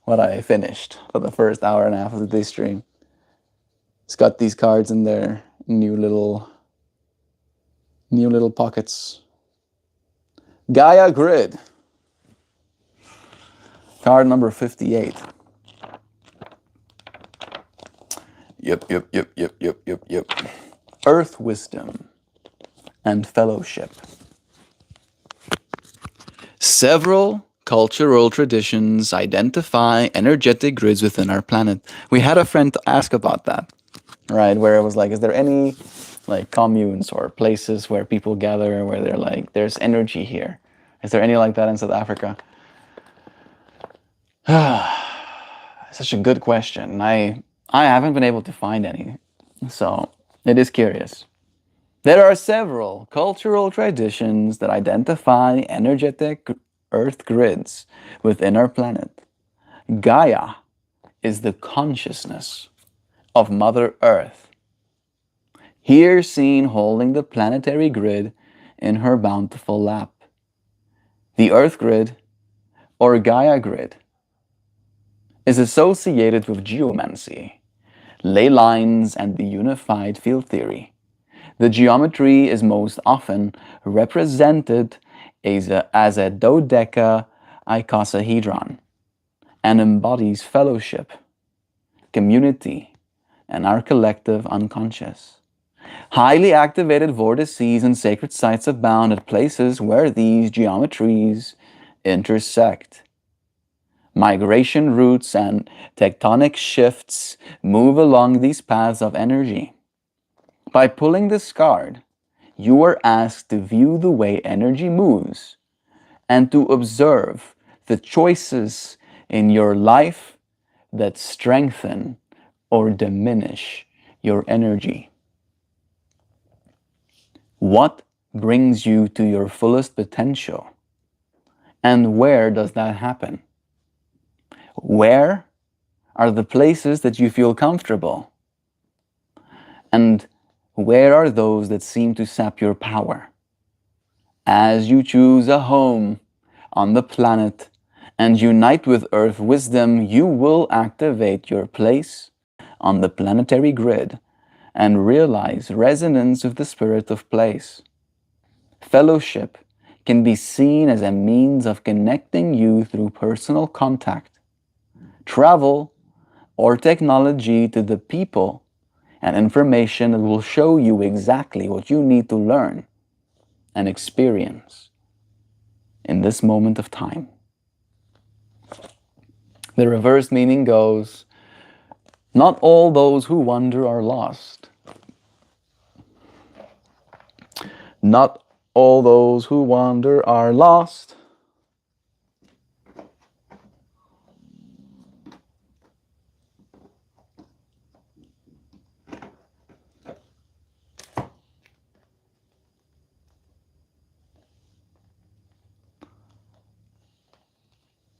what I finished for the first hour and a half of the day stream. It's got these cards in their new little pockets. Gaia Grid. Card number 58. Yep. Earth Wisdom and Fellowship. Several cultural traditions identify energetic grids within our planet. We had a friend ask about that, right? Where it was like, is there any like communes or places where people gather where they're like, there's energy here? Is there any like that in South Africa? Such a good question. I haven't been able to find any, so it is curious. There are several cultural traditions that identify energetic Earth grids within our planet. Gaia is the consciousness of Mother Earth, here seen holding the planetary grid in her bountiful lap. The Earth grid, or Gaia grid, is associated with geomancy, ley lines, and the unified field theory. The geometry is most often represented as a dodecahedron and embodies fellowship, community, and our collective unconscious. Highly activated vortices and sacred sites abound at places where these geometries intersect. Migration routes and tectonic shifts move along these paths of energy. By pulling this card, you are asked to view the way energy moves and to observe the choices in your life that strengthen or diminish your energy. What brings you to your fullest potential? And where does that happen? Where are the places that you feel comfortable? And where are those that seem to sap your power? As you choose a home on the planet and unite with Earth wisdom, you will activate your place on the planetary grid and realize resonance with the spirit of place. Fellowship can be seen as a means of connecting you through personal contact, travel, or technology to the people and information that will show you exactly what you need to learn and experience in this moment of time. The reverse meaning goes, not all those who wander are lost. Not all those who wander are lost.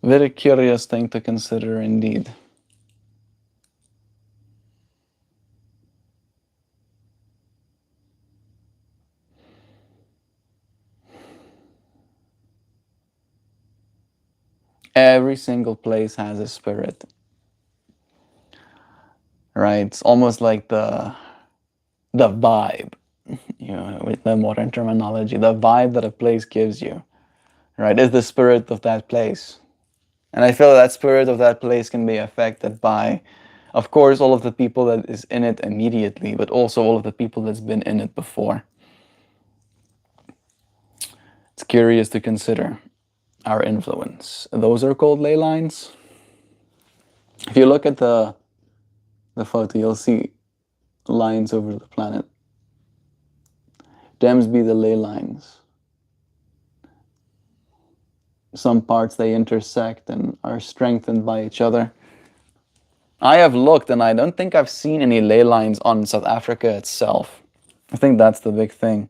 Very curious thing to consider indeed. Every single place has a spirit, right? It's almost like the vibe, with the modern terminology, the vibe that a place gives you, right, is the spirit of that place. And I feel that spirit of that place can be affected by, of course, all of the people that is in it immediately, but also all of the people that's been in it before. It's curious to consider our influence. Those are called ley lines. If you look at the photo, you'll see lines over the planet. Dems be the ley lines. Some parts they intersect and are strengthened by each other. I have looked and I don't think I've seen any ley lines on South Africa itself. I think that's the big thing.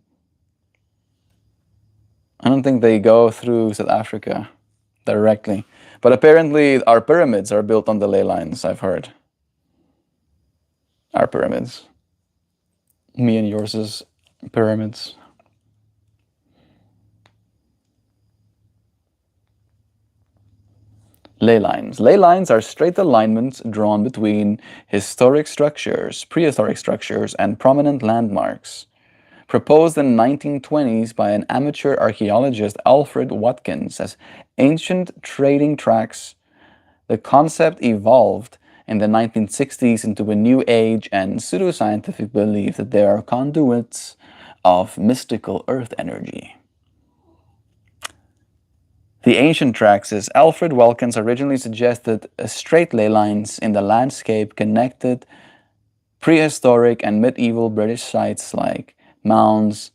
I don't think they go through South Africa directly. But apparently our pyramids are built on the ley lines, I've heard. Our pyramids. Me and yours' pyramids. Ley lines. Ley lines are straight alignments drawn between historic structures, prehistoric structures, and prominent landmarks. Proposed in the 1920s by an amateur archaeologist, Alfred Watkins, as ancient trading tracks, the concept evolved in the 1960s into a new age and pseudoscientific belief that they are conduits of mystical earth energy. The ancient tracks, as Alfred Watkins originally suggested, straight ley lines in the landscape connected prehistoric and medieval British sites like mounds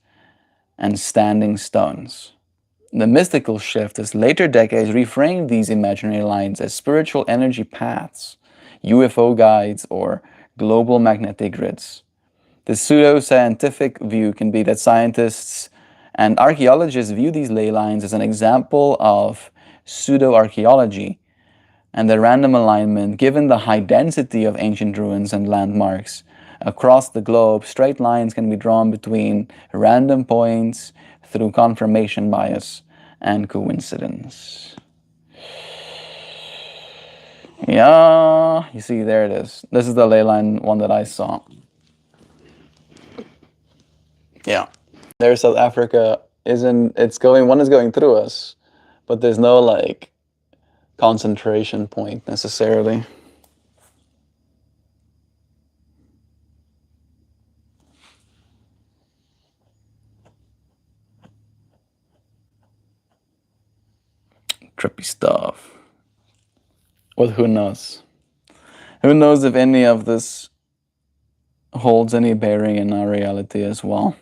and standing stones. The mystical shift as later decades reframed these imaginary lines as spiritual energy paths, UFO guides, or global magnetic grids. The pseudo-scientific view can be that scientists and archaeologists view these ley lines as an example of pseudo-archaeology and the random alignment. Given the high density of ancient ruins and landmarks across the globe, straight lines can be drawn between random points through confirmation bias and coincidence. Yeah, you see, there it is. This is the ley line one that I saw. Yeah, there's South Africa. Isn't it's going? One is going through us, but there's no like concentration point necessarily. Trippy stuff. Well, who knows? Who knows if any of this holds any bearing in our reality as well?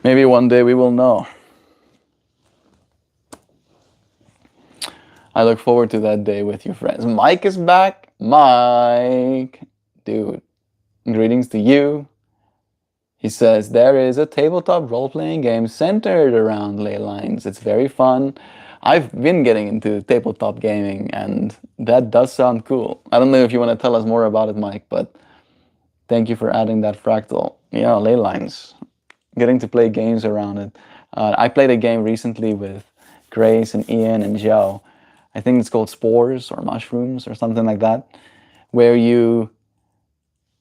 Maybe one day we will know. I look forward to that day with you friends. Mike is back. Mike, dude, greetings to you. He says, there is a tabletop role-playing game centered around ley lines. It's very fun. I've been getting into tabletop gaming, and that does sound cool. I don't know if you want to tell us more about it, Mike, but thank you for adding that fractal. Yeah, ley lines. Getting to play games around it. I played a game recently with Grace and Ian and Joe. I think it's called Spores or Mushrooms or something like that, where you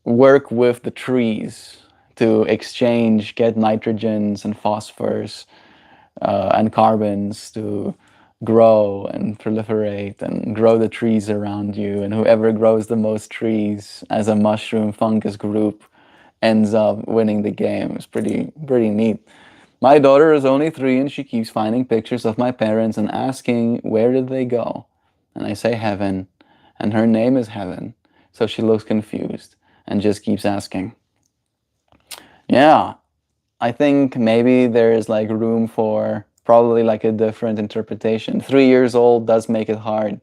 work with the trees to exchange, get nitrogens and phosphors and carbons to grow and proliferate and grow the trees around you. And whoever grows the most trees as a mushroom fungus group ends up winning the game. It's pretty neat. My daughter is only 3 and she keeps finding pictures of my parents and asking, where did they go? And I say heaven, and her name is Heaven. So she looks confused and just keeps asking. Yeah, I think maybe there is like room for probably like a different interpretation. 3 years old does make it hard.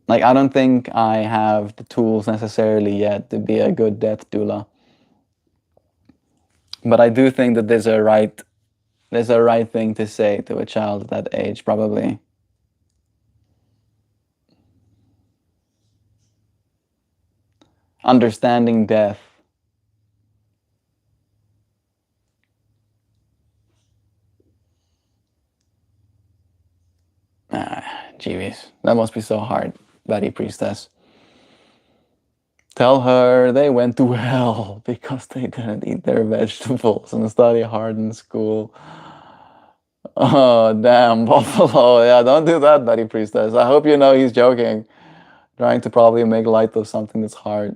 Like, I don't think I have the tools necessarily yet to be a good death doula. But I do think that there's a right thing to say to a child at that age, probably. Understanding death. Jeeves, that must be so hard, Betty Priestess. Tell her they went to hell because they didn't eat their vegetables and study hard in school. Oh, damn, Buffalo. Yeah, don't do that, Betty Priestess. I hope you know he's joking. Trying to probably make light of something that's hard.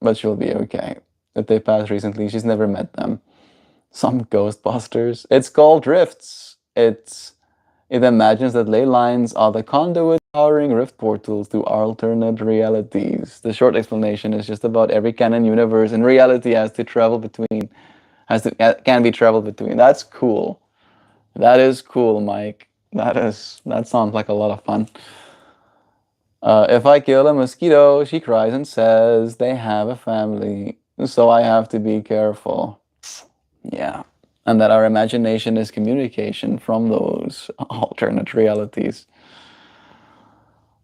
But she'll be okay. If they passed recently, she's never met them. Some Ghostbusters. It's called Rifts. It imagines that ley lines are the conduit powering rift portals to alternate realities. The short explanation is just about every canon universe and reality can be traveled between. That's cool. That is cool, Mike. That sounds like a lot of fun. If I kill a mosquito, she cries and says they have a family, so I have to be careful. Yeah. And that our imagination is communication from those alternate realities.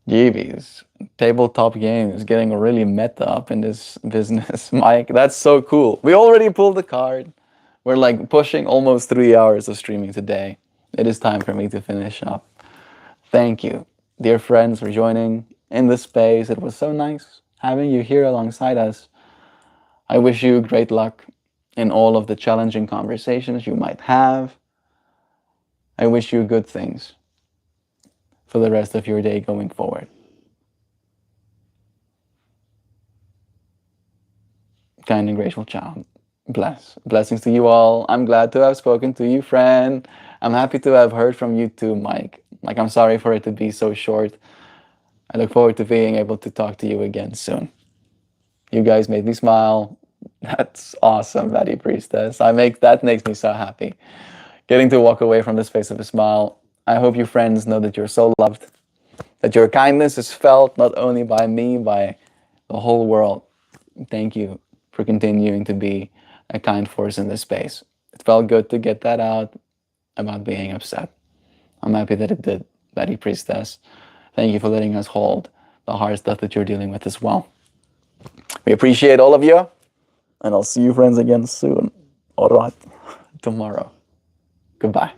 Jeebies. Tabletop games getting really meta up in this business. Mike, that's so cool. We already pulled the card. We're like pushing almost 3 hours of streaming today. It is time for me to finish up. Thank you, dear friends, for joining in this space. It was so nice having you here alongside us. I wish you great luck in all of the challenging conversations you might have. I wish you good things for the rest of your day going forward. Kind and grateful child. Blessings to you all. I'm glad to have spoken to you, friend. I'm happy to have heard from you too, Mike. Like, I'm sorry for it to be so short. I look forward to being able to talk to you again soon. You guys made me smile. That's awesome, Betty Priestess. That makes me so happy. Getting to walk away from the space of a smile. I hope you friends know that you're so loved, that your kindness is felt not only by me, by the whole world. Thank you for continuing to be a kind force in this space. It felt good to get that out about being upset. I'm happy that it did, Betty Priestess. Thank you for letting us hold the hard stuff that you're dealing with as well. We appreciate all of you, and I'll see you friends again soon. All right. Tomorrow. Goodbye.